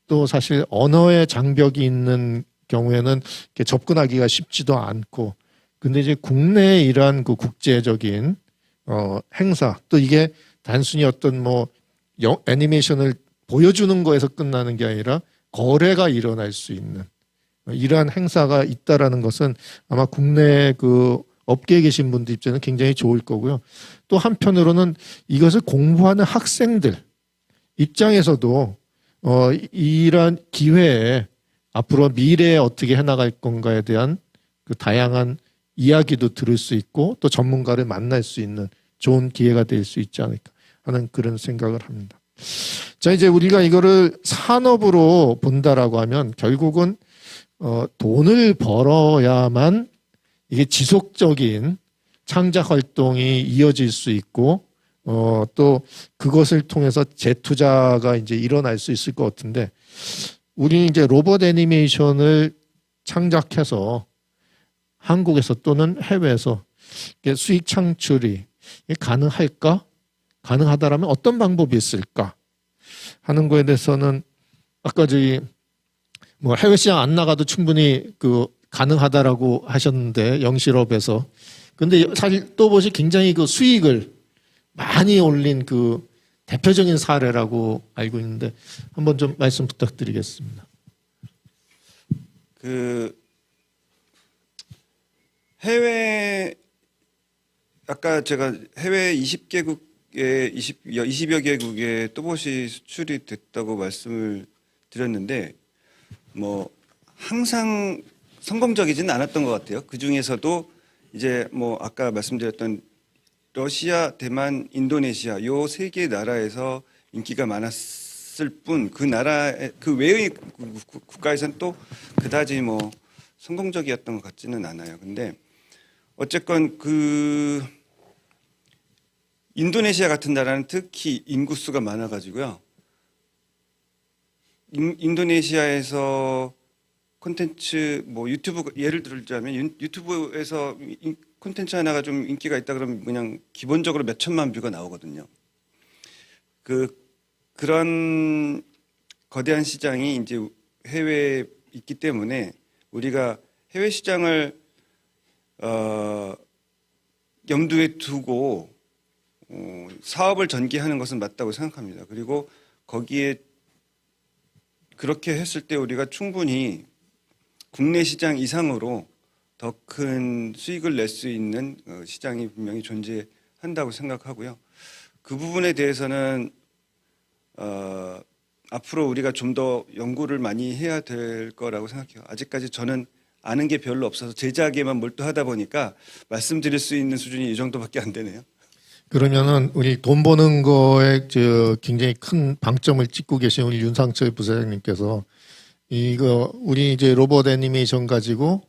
또 사실 언어의 장벽이 있는 경우에는 이렇게 접근하기가 쉽지도 않고 근데 이제 국내에 이러한 그 국제적인 행사 또 이게 단순히 어떤 뭐 애니메이션을 보여주는 거에서 끝나는 게 아니라 거래가 일어날 수 있는 이러한 행사가 있다라는 것은 아마 국내 그 업계에 계신 분들 입장에는 굉장히 좋을 거고요. 또 한편으로는 이것을 공부하는 학생들 입장에서도 이러한 기회에 앞으로 미래에 어떻게 해나갈 건가에 대한 그 다양한 이야기도 들을 수 있고 또 전문가를 만날 수 있는 좋은 기회가 될 수 있지 않을까 하는 그런 생각을 합니다. 자, 이제 우리가 이거를 산업으로 본다라고 하면 결국은 돈을 벌어야만 이게 지속적인 창작 활동이 이어질 수 있고 또 그것을 통해서 재투자가 이제 일어날 수 있을 것 같은데 우리 이제 로봇 애니메이션을 창작해서 한국에서 또는 해외에서 수익 창출이 가능할까? 가능하다라면 어떤 방법이 있을까? 하는 거에 대해서는 아까 저희 뭐 해외 시장 안 나가도 충분히 그 가능하다라고 하셨는데 영실업에서 근데 사실 또 보시 굉장히 그 수익을 많이 올린 그 대표적인 사례라고 알고 있는데 한번 좀 말씀 부탁드리겠습니다. 그 해외 아까 제가 해외 20개국에 20여 개국에 또봇이 수출이 됐다고 말씀을 드렸는데 뭐 항상 성공적이지는 않았던 것 같아요. 그 중에서도 이제 뭐 아까 말씀드렸던 러시아, 대만, 인도네시아 요 세 개 나라에서 인기가 많았을 뿐 그 나라 그 외의 국가에서는 또 그다지 뭐 성공적이었던 것 같지는 않아요. 근데 어쨌건 그 인도네시아 같은 나라는 특히 인구수가 많아가지고요. 인도네시아에서 콘텐츠 뭐 유튜브 예를 들자면 유튜브에서 콘텐츠 하나가 좀 인기가 있다 그러면 그냥 기본적으로 몇 천만 뷰가 나오거든요. 그런 거대한 시장이 이제 해외에 있기 때문에 우리가 해외 시장을 염두에 두고 사업을 전개하는 것은 맞다고 생각합니다. 그리고 거기에 그렇게 했을 때 우리가 충분히 국내 시장 이상으로 더 큰 수익을 낼 수 있는 시장이 분명히 존재한다고 생각하고요. 그 부분에 대해서는 앞으로 우리가 좀 더 연구를 많이 해야 될 거라고 생각해요. 아직까지 저는 아는 게 별로 없어서 제작에만 몰두하다 보니까 말씀드릴 수 있는 수준이 이 정도밖에 안 되네요. 그러면은 우리 돈 버는 거에 굉장히 큰 방점을 찍고 계신 우리 윤상철 부사장님께서 이거 우리 이제 로봇 애니메이션 가지고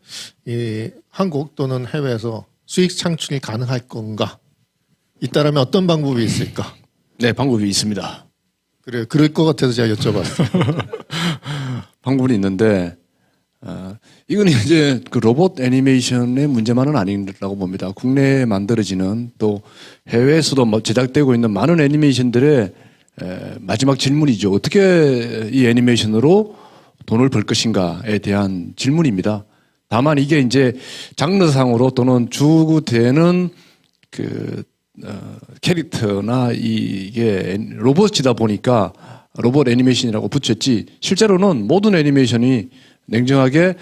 이 한국 또는 해외에서 수익 창출이 가능할 건가? 있다라면 어떤 방법이 있을까? 네, 방법이 있습니다. 그래, 그럴 것 같아서 제가 여쭤봤어요. 방법이 있는데 이건 이제 그 로봇 애니메이션의 문제만은 아니라고 봅니다. 국내에 만들어지는 또 해외에서도 제작되고 있는 많은 애니메이션들의 마지막 질문이죠. 어떻게 이 애니메이션으로 돈을 벌 것인가에 대한 질문입니다. 다만 이게 이제 장르상으로 또는 주되는 그 캐릭터나 이게 로봇이다 보니까 로봇 애니메이션이라고 붙였지 실제로는 모든 애니메이션이 냉정하게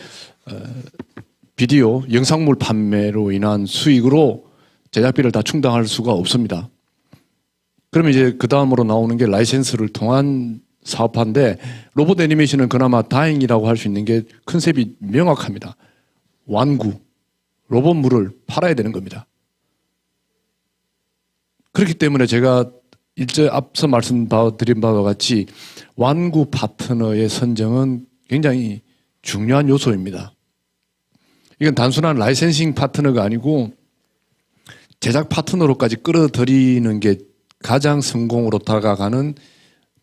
비디오 영상물 판매로 인한 수익으로 제작비를 다 충당할 수가 없습니다. 그러면 이제 그 다음으로 나오는 게 라이센스를 통한 사업화인데 로봇 애니메이션은 그나마 다행이라고 할 수 있는 게 컨셉이 명확합니다. 완구, 로봇물을 팔아야 되는 겁니다. 그렇기 때문에 제가 앞서 말씀드린 바와 같이 완구 파트너의 선정은 굉장히 중요한 요소입니다. 이건 단순한 라이센싱 파트너가 아니고 제작 파트너로까지 끌어들이는 게 가장 성공으로 다가가는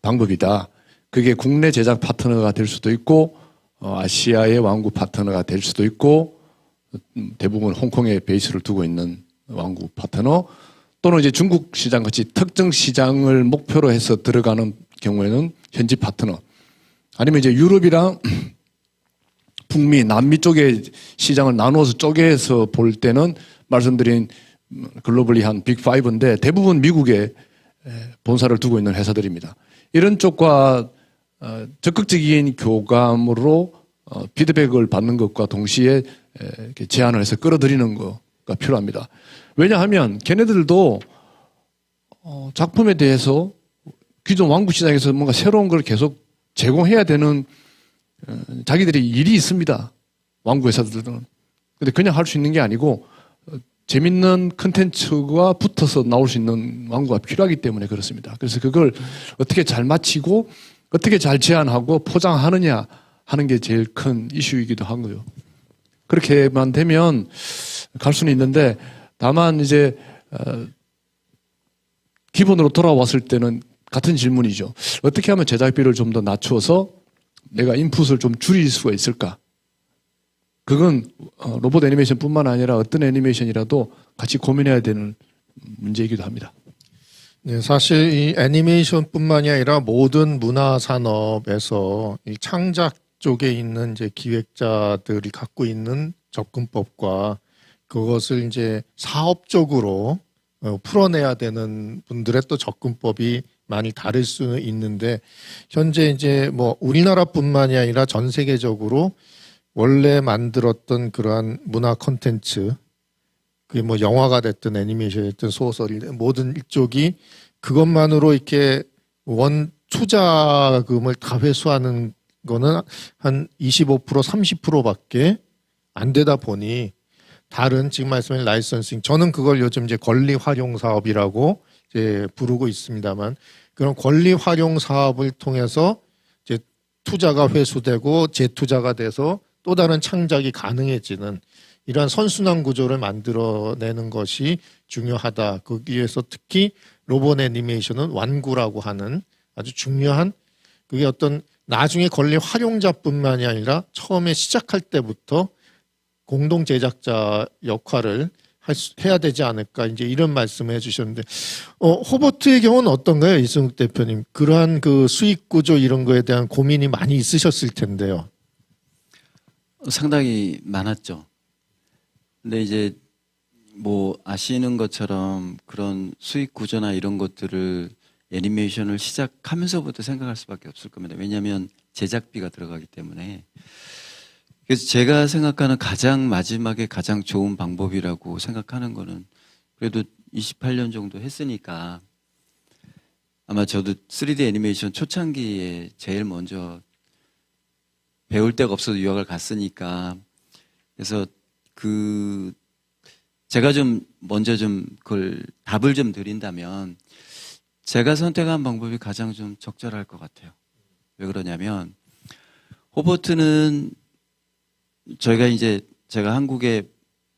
방법이다. 그게 국내 제작 파트너가 될 수도 있고 아시아의 완구 파트너가 될 수도 있고 대부분 홍콩에 베이스를 두고 있는 완구 파트너 또는 이제 중국 시장 같이 특정 시장을 목표로 해서 들어가는 경우에는 현지 파트너 아니면 이제 유럽이랑 북미, 남미 쪽의 시장을 나누어서 쪼개서 볼 때는 말씀드린 글로벌리 한 빅5인데 대부분 미국에 본사를 두고 있는 회사들입니다. 이런 쪽과 적극적인 교감으로 피드백을 받는 것과 동시에 이렇게 제안을 해서 끌어들이는 거가 필요합니다. 왜냐하면 걔네들도 작품에 대해서 기존 완구 시장에서 뭔가 새로운 걸 계속 제공해야 되는 자기들이 일이 있습니다. 완구 회사들은. 근데 그냥 할 수 있는 게 아니고 재밌는 컨텐츠가 붙어서 나올 수 있는 완구가 필요하기 때문에 그렇습니다. 그래서 그걸 어떻게 잘 맞히고 어떻게 잘 제안하고 포장하느냐 하는 게 제일 큰 이슈이기도 하고요. 그렇게만 되면 갈 수는 있는데 다만 이제 기본으로 돌아왔을 때는 같은 질문이죠. 어떻게 하면 제작비를 좀 더 낮추어서 내가 인풋을 좀 줄일 수가 있을까? 그건 로봇 애니메이션뿐만 아니라 어떤 애니메이션이라도 같이 고민해야 되는 문제이기도 합니다. 네, 사실 이 애니메이션뿐만이 아니라 모든 문화 산업에서 이 창작 쪽에 있는 이제 기획자들이 갖고 있는 접근법과 그것을 이제 사업적으로 풀어내야 되는 분들의 또 접근법이 많이 다를 수 있는데 현재 이제 뭐 우리나라뿐만이 아니라 전 세계적으로 원래 만들었던 그러한 문화 콘텐츠 그게 뭐 영화가 됐든 애니메이션이 됐든 소설이 됐든 모든 일족이 그것만으로 이렇게 원 투자금을 다 회수하는 거는 한 25% 30%밖에 안 되다 보니 다른 지금 말씀하신 라이선싱 저는 그걸 요즘 이제 권리 활용 사업이라고 이제 부르고 있습니다만 그런 권리 활용 사업을 통해서 이제 투자가 회수되고 재투자가 돼서 또 다른 창작이 가능해지는 이러한 선순환 구조를 만들어내는 것이 중요하다. 거기에서 특히 로봇 애니메이션은 완구라고 하는 아주 중요한 그게 어떤 나중에 권리 활용자뿐만이 아니라 처음에 시작할 때부터 공동 제작자 역할을 해야 되지 않을까 이제 이런 말씀을 해주셨는데 호버트의 경우는 어떤가요, 이승욱 대표님? 그러한 그 수익 구조 이런 거에 대한 고민이 많이 있으셨을 텐데요. 상당히 많았죠. 근데 이제 뭐 아시는 것처럼 그런 수익 구조나 이런 것들을 애니메이션을 시작하면서부터 생각할 수밖에 없을 겁니다. 왜냐하면 제작비가 들어가기 때문에. 그래서 제가 생각하는 가장 마지막에 가장 좋은 방법이라고 생각하는 거는 그래도 28년 정도 했으니까 아마 저도 3D 애니메이션 초창기에 제일 먼저 배울 데가 없어서 유학을 갔으니까 그래서 제가 좀 먼저 좀 그걸 답을 좀 드린다면 제가 선택한 방법이 가장 좀 적절할 것 같아요. 왜 그러냐면 호버트는 저희가 이제 제가 한국에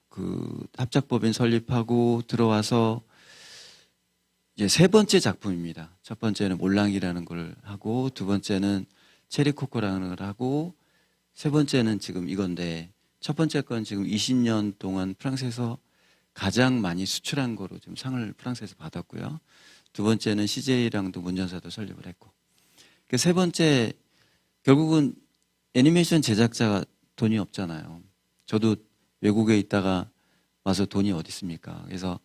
그 합작법인 설립하고 들어와서 이제 세 번째 작품입니다. 첫 번째는 몰랑이라는 걸 하고 두 번째는 체리코코라는 걸 하고 세 번째는 지금 이건데 첫 번째 건 지금 20년 동안 프랑스에서 가장 많이 수출한 거로 지금 상을 프랑스에서 받았고요. 두 번째는 CJ랑도 문전사도 설립을 했고. 그 세 번째 결국은 애니메이션 제작자가 돈이 없잖아요. 저도 외국에 있다가 와서 돈이 어디 있습니까? 그래서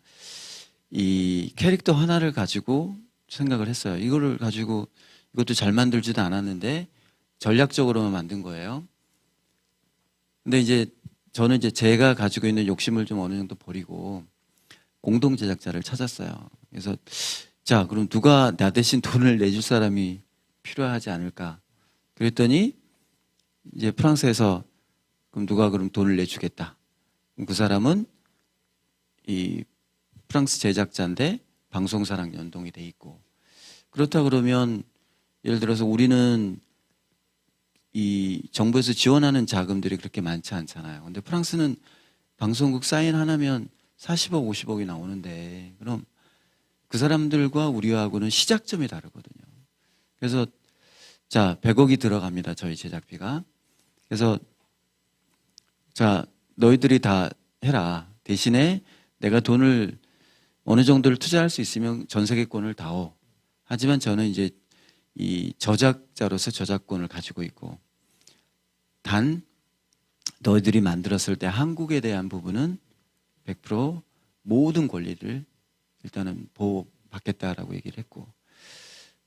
이 캐릭터 하나를 가지고 생각을 했어요. 이거를 가지고 이것도 잘 만들지도 않았는데 전략적으로만 만든 거예요. 근데 이제 저는 이제 제가 가지고 있는 욕심을 좀 어느 정도 버리고 공동 제작자를 찾았어요. 그래서 자, 그럼 누가 나 대신 돈을 내줄 사람이 필요하지 않을까? 그랬더니 이제 프랑스에서 그럼 누가 그럼 돈을 내주겠다. 그 사람은 이 프랑스 제작자인데 방송사랑 연동이 돼 있고, 그렇다 그러면 예를 들어서 우리는 이 정부에서 지원하는 자금들이 그렇게 많지 않잖아요. 근데 프랑스는 방송국 사인 하나면 40억, 50억이 나오는데 그럼 그 사람들과 우리하고는 시작점이 다르거든요. 그래서 자, 100억이 들어갑니다. 저희 제작비가. 그래서 자, 너희들이 다 해라. 대신에 내가 돈을 어느 정도를 투자할 수 있으면 전 세계권을 다오. 하지만 저는 이제 이 저작자로서 저작권을 가지고 있고, 단 너희들이 만들었을 때 한국에 대한 부분은 100% 모든 권리를 일단은 보호받겠다라고 얘기를 했고,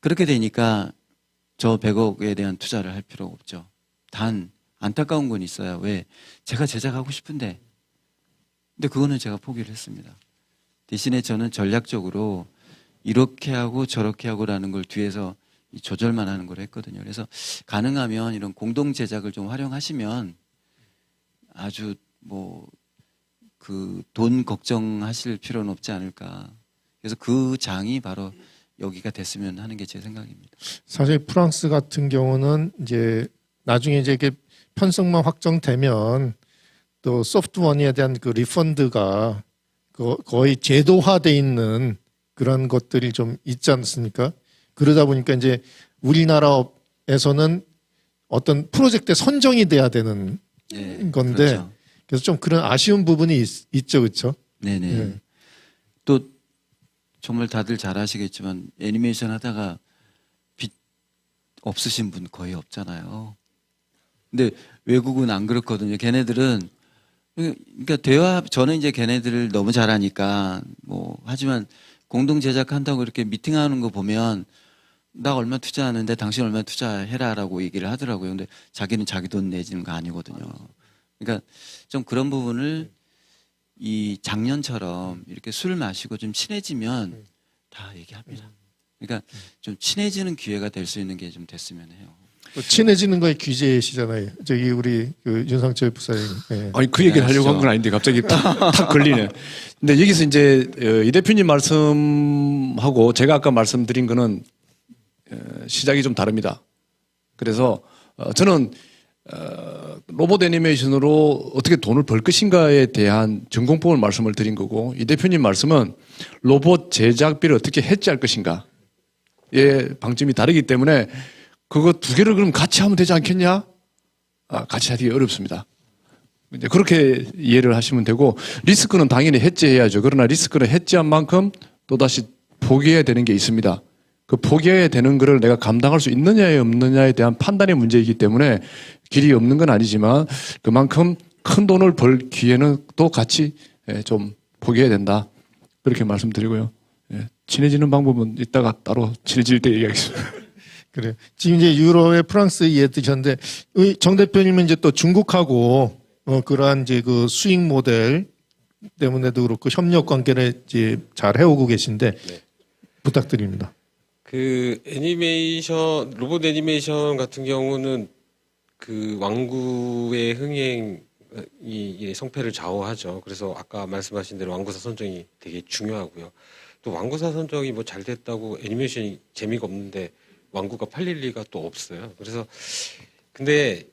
그렇게 되니까 저 100억에 대한 투자를 할 필요가 없죠. 단 안타까운 건 있어요. 왜? 제가 제작하고 싶은데, 근데 그거는 제가 포기를 했습니다. 대신에 저는 전략적으로 이렇게 하고 저렇게 하고라는 걸 뒤에서 조절만 하는 걸 했거든요. 그래서 가능하면 이런 공동 제작을 좀 활용하시면 아주 뭐 그 돈 걱정하실 필요는 없지 않을까. 그래서 그 장이 바로 여기가 됐으면 하는 게 제 생각입니다. 사실 프랑스 같은 경우는 이제 나중에 이제 이게 편성만 확정되면 또 소프트원에 대한 그 리펀드가 거의 제도화돼 있는 그런 것들이 좀 있지 않습니까? 그러다 보니까 이제 우리나라에서는 어떤 프로젝트에 선정이 돼야 되는 네, 건데, 그렇죠. 그래서 좀 그런 아쉬운 부분이 있죠, 그렇죠? 네네. 네. 또 정말 다들 잘 아시겠지만 애니메이션 하다가 빚 없으신 분 거의 없잖아요. 근데 외국은 안 그렇거든요. 걔네들은 그러니까 저는 이제 걔네들을 너무 잘 아니까 뭐 하지만 공동 제작한다고 이렇게 미팅하는 거 보면 나 얼마 투자하는데 당신 얼마 투자해라라고 얘기를 하더라고요. 근데 자기는 자기 돈 내지는 거 아니거든요. 그러니까 좀 그런 부분을 이 작년처럼 이렇게 술 마시고 좀 친해지면 다 얘기합니다. 그러니까 좀 친해지는 기회가 될 수 있는 게 좀 됐으면 해요. 또 친해지는 거에 귀재시잖아요. 저기 우리 그 윤상철 부사님. 네. 아니 그 얘기를 하려고 한 건 아닌데 갑자기 탁 걸리네. 근데 여기서 이제 이 대표님 말씀하고 제가 아까 말씀드린 거는 시작이 좀 다릅니다. 그래서 저는 로봇 애니메이션으로 어떻게 돈을 벌 것인가에 대한 전공법을 말씀을 드린 거고, 이 대표님 말씀은 로봇 제작비를 어떻게 해지할 것인가의 방점이 다르기 때문에 그거 두 개를 그럼 같이 하면 되지 않겠냐? 같이 하기 어렵습니다. 이제 그렇게 이해를 하시면 되고, 리스크는 당연히 해지해야죠. 그러나 리스크를 해지한 만큼 또다시 포기해야 되는 게 있습니다. 그 포기해야 되는 거를 내가 감당할 수 있느냐에 없느냐에 대한 판단의 문제이기 때문에 길이 없는 건 아니지만 그만큼 큰 돈을 벌 기회는 또 같이 좀 포기해야 된다. 그렇게 말씀드리고요. 친해지는 방법은 이따가 따로 친해질 때 얘기하겠습니다. 그래. 지금 이제 유럽의 프랑스 이해 드셨는데 정 대표님은 이제 또 중국하고 그러한 이제 그 수익 모델 때문에도 그렇고 협력 관계를 이제 잘 해오고 계신데 네. 부탁드립니다. 그 애니메이션 로봇 애니메이션 같은 경우는 그 왕구의 흥행이 성패를 좌우하죠. 그래서 아까 말씀하신 대로 왕구사 선정이 되게 중요하고요. 또 왕구사 선정이 뭐 잘 됐다고 애니메이션이 재미가 없는데 왕구가 팔릴 리가 또 없어요. 그래서 근데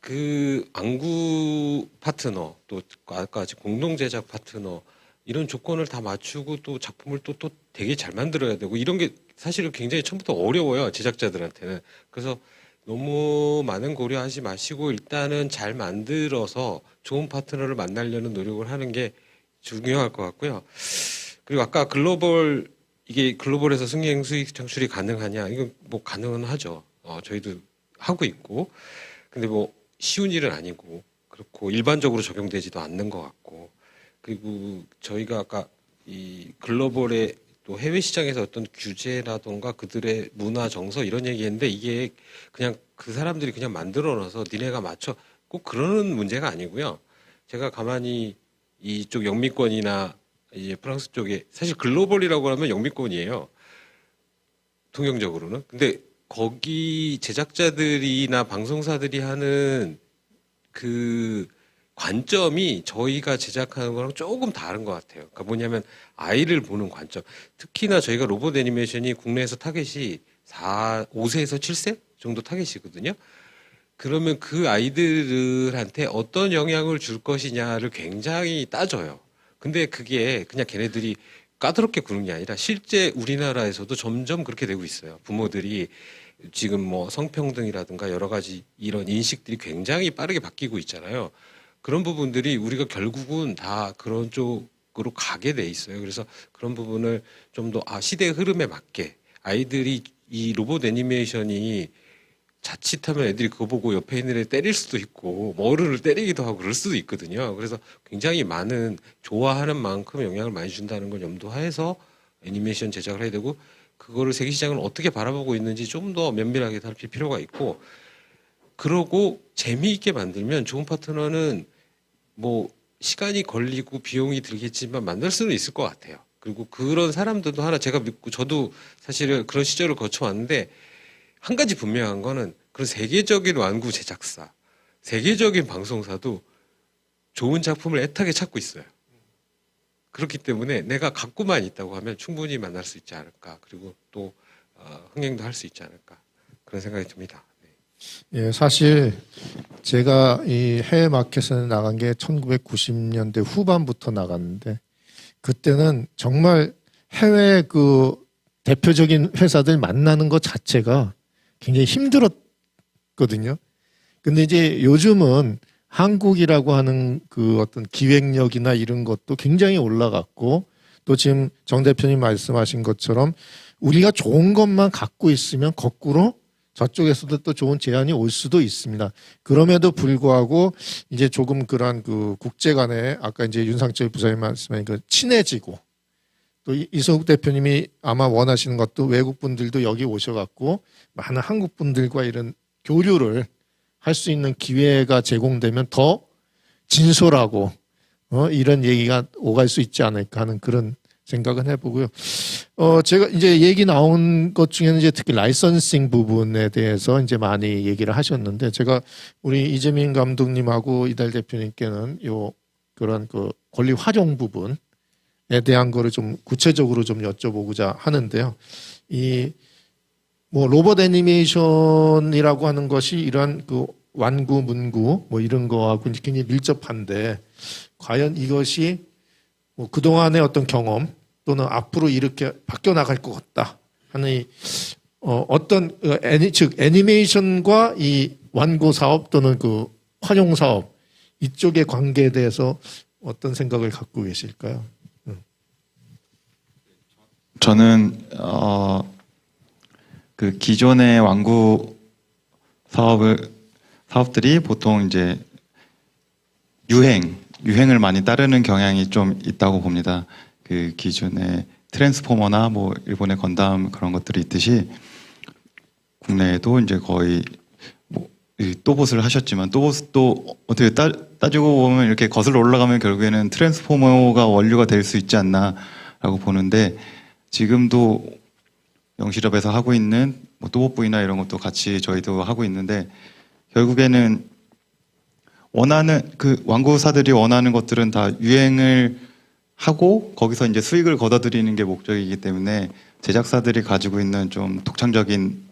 그 왕구 파트너 또 아까 공동 제작 파트너 이런 조건을 다 맞추고 또 작품을 또 되게 잘 만들어야 되고 이런 게 사실은 굉장히 처음부터 어려워요, 제작자들한테는. 그래서 너무 많은 고려하지 마시고 일단은 잘 만들어서 좋은 파트너를 만나려는 노력을 하는 게 중요할 것 같고요. 그리고 아까 이게 글로벌에서 승행 수익 창출이 가능하냐? 이건 뭐 가능은 하죠. 저희도 하고 있고. 근데 뭐 쉬운 일은 아니고 그렇고 일반적으로 적용되지도 않는 것 같고. 그리고 저희가 아까 이 글로벌의 또 해외 시장에서 어떤 규제라던가 그들의 문화 정서 이런 얘기했는데 이게 그냥 그 사람들이 그냥 만들어 놔서 니네가 맞춰 꼭 그러는 문제가 아니고요. 제가 가만히 이쪽 영미권이나 이제 프랑스 쪽에 사실 글로벌이라고 하면 영미권이에요. 통용적으로는. 근데 거기 제작자들이나 방송사들이 하는 그 관점이 저희가 제작하는 거랑 조금 다른 것 같아요. 그러니까 뭐냐면 아이를 보는 관점. 특히나 저희가 로봇 애니메이션이 국내에서 타겟이 5세에서 7세 정도 타겟이거든요. 그러면 그 아이들한테 어떤 영향을 줄 것이냐를 굉장히 따져요. 근데 그게 그냥 걔네들이 까다롭게 구는 게 아니라 실제 우리나라에서도 점점 그렇게 되고 있어요. 부모들이 지금 뭐 성평등이라든가 여러 가지 이런 인식들이 굉장히 빠르게 바뀌고 있잖아요. 그런 부분들이 우리가 결국은 다 그런 쪽으로 가게 돼 있어요. 그래서 그런 부분을 좀 더 시대의 흐름에 맞게 아이들이 이 로봇 애니메이션이 자칫하면 애들이 그거 보고 옆에 있는 애 때릴 수도 있고 뭐 어른을 때리기도 하고 그럴 수도 있거든요. 그래서 굉장히 많은 좋아하는 만큼 영향을 많이 준다는 걸 염두하에서 애니메이션 제작을 해야 되고 그거를 세계 시장을 어떻게 바라보고 있는지 좀 더 면밀하게 살필 필요가 있고 그러고 재미있게 만들면 좋은 파트너는 뭐 시간이 걸리고 비용이 들겠지만 만날 수는 있을 것 같아요. 그리고 그런 사람들도 하나 제가 믿고 저도 사실은 그런 시절을 거쳐왔는데 한 가지 분명한 거는 그런 세계적인 완구 제작사, 세계적인 방송사도 좋은 작품을 애타게 찾고 있어요. 그렇기 때문에 내가 갖고만 있다고 하면 충분히 만날 수 있지 않을까. 그리고 또 흥행도 할 수 있지 않을까. 그런 생각이 듭니다. 네. 예, 사실 제가 이 해외 마켓에 나간 게 1990년대 후반부터 나갔는데 그때는 정말 해외 그 대표적인 회사들 만나는 것 자체가 굉장히 힘들었거든요. 근데 이제 요즘은 한국이라고 하는 그 어떤 기획력이나 이런 것도 굉장히 올라갔고 또 지금 정 대표님 말씀하신 것처럼 우리가 좋은 것만 갖고 있으면 거꾸로 저쪽에서도 또 좋은 제안이 올 수도 있습니다. 그럼에도 불구하고 이제 조금 그러한 그 국제 간에 아까 이제 윤상철 부사님 말씀하신 그 친해지고 또 이성욱 대표님이 아마 원하시는 것도 외국 분들도 여기 오셔갖고 많은 한국 분들과 이런 교류를 할 수 있는 기회가 제공되면 더 진솔하고 이런 얘기가 오갈 수 있지 않을까 하는 그런 생각은 해보고요. 제가 이제 얘기 나온 것 중에는 이제 특히 라이선싱 부분에 대해서 이제 많이 얘기를 하셨는데 제가 우리 이재민 감독님하고 이달 대표님께는 요 그런 그 권리 활용 부분에 대한 거를 좀 구체적으로 좀 여쭤보고자 하는데요. 이 뭐 로봇 애니메이션이라고 하는 것이 이러한 그 완구, 문구 뭐 이런 거하고 굉장히 밀접한데 과연 이것이 뭐 그동안의 어떤 경험 또는 앞으로 이렇게 바뀌어 나갈 것 같다 하는 어떤 즉 애니메이션과 이 완구 사업 또는 그 활용 사업 이쪽의 관계에 대해서 어떤 생각을 갖고 계실까요? 저는 그 기존의 완구 사업들이 보통 이제 유행을 많이 따르는 경향이 좀 있다고 봅니다. 그 기존의 트랜스포머나 뭐 일본의 건담 그런 것들이 있듯이 국내에도 이제 거의 뭐 또봇을 하셨지만 또봇도 어떻게 따지고 보면 이렇게 거슬러 올라가면 결국에는 트랜스포머가 원류가 될 수 있지 않나라고 보는데 지금도 영실업에서 하고 있는 뭐 또봇부이나 이런 것도 같이 저희도 하고 있는데 결국에는 원하는 그 완구사들이 원하는 것들은 다 유행을 하고 거기서 이제 수익을 걷어들이는 게 목적이기 때문에 제작사들이 가지고 있는 좀 독창적인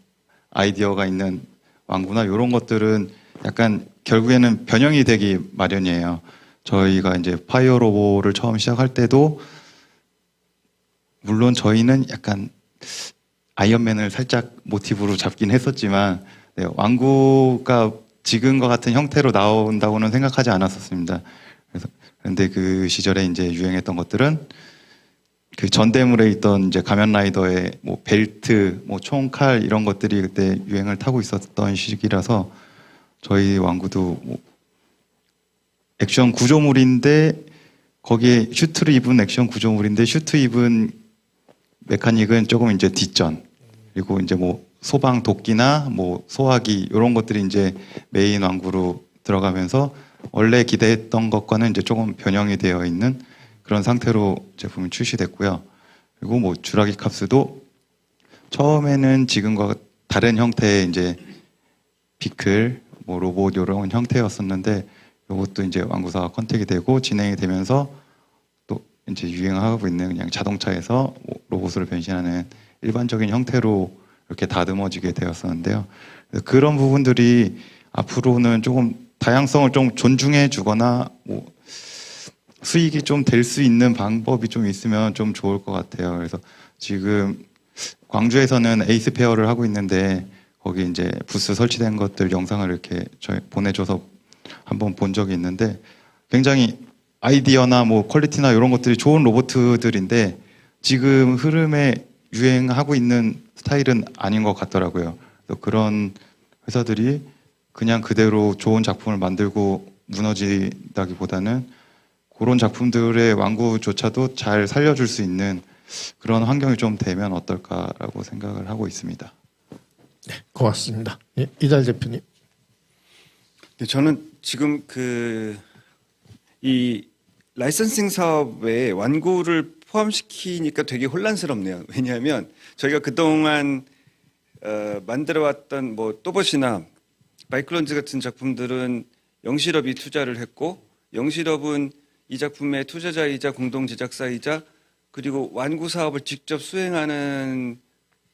아이디어가 있는 완구나 이런 것들은 약간 결국에는 변형이 되기 마련이에요. 저희가 이제 파이어 로보를 처음 시작할 때도 물론 저희는 약간 아이언맨을 살짝 모티브로 잡긴 했었지만 네, 완구가 지금과 같은 형태로 나온다고는 생각하지 않았었습니다. 그런데 그 시절에 이제 유행했던 것들은 그 전대물에 있던 이제 가면 라이더의 뭐 벨트, 뭐 총, 칼 이런 것들이 그때 유행을 타고 있었던 시기라서 저희 완구도 뭐 액션 구조물인데 거기에 슈트를 입은 액션 구조물인데 슈트 입은 메카닉은 조금 이제 뒷전, 그리고 이제 뭐 소방 도끼나 뭐 소화기 이런 것들이 이제 메인 완구로 들어가면서 원래 기대했던 것과는 이제 조금 변형이 되어 있는 그런 상태로 제품이 출시됐고요. 그리고 뭐 주라기 캅스도 처음에는 지금과 다른 형태의 이제 비클, 뭐 로봇 이런 형태였었는데 이것도 이제 완구사가 컨택이 되고 진행이 되면서 또 이제 유행하고 있는 그냥 자동차에서 로봇으로 변신하는 일반적인 형태로 이렇게 다듬어지게 되었었는데요. 그래서 그런 부분들이 앞으로는 조금 다양성을 좀 존중해 주거나 뭐 수익이 좀 될 수 있는 방법이 좀 있으면 좀 좋을 것 같아요. 그래서 지금 광주에서는 에이스 페어를 하고 있는데 거기 이제 부스 설치된 것들 영상을 이렇게 저희 보내줘서 한번 본 적이 있는데 굉장히 아이디어나 뭐 퀄리티나 이런 것들이 좋은 로봇들인데 지금 흐름에 유행하고 있는 스타일은 아닌 것 같더라고요. 그래서 그런 회사들이 그냥 그대로 좋은 작품을 만들고 무너지다기보다는 그런 작품들의 완구조차도 잘 살려줄 수 있는 그런 환경이 좀 되면 어떨까라고 생각을 하고 있습니다. 고맙습니다. 예, 이달 대표님. 네, 저는 지금 이 라이선싱 사업에 완구를 포함시키니까 되게 혼란스럽네요. 왜냐하면 저희가 그동안 만들어왔던 뭐 또봇이나 마이크론즈 같은 작품들은 영실업이 투자를 했고 영실업은 이 작품의 투자자이자 공동 제작사이자 그리고 완구 사업을 직접 수행하는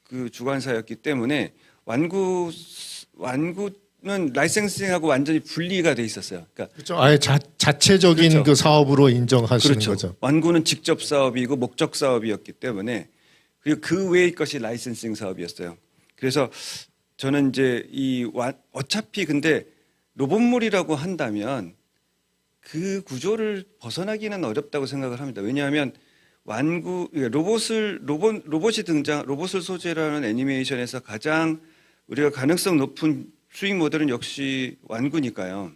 그 주관사였기 때문에 완구는 라이센싱하고 완전히 분리가 돼 있었어요. 그러니까 그렇죠. 아예 자체적인 그렇죠. 그 사업으로 인정하시는 그렇죠. 거죠. 완구는 직접 사업이고 목적 사업이었기 때문에 그리고 그 외의 것이 라이센싱 사업이었어요. 그래서 저는 이제 어차피 근데 로봇물이라고 한다면 그 구조를 벗어나기는 어렵다고 생각을 합니다. 왜냐하면 로봇을 소재로 하는 애니메이션에서 가장 우리가 가능성 높은 수익 모델은 역시 완구니까요.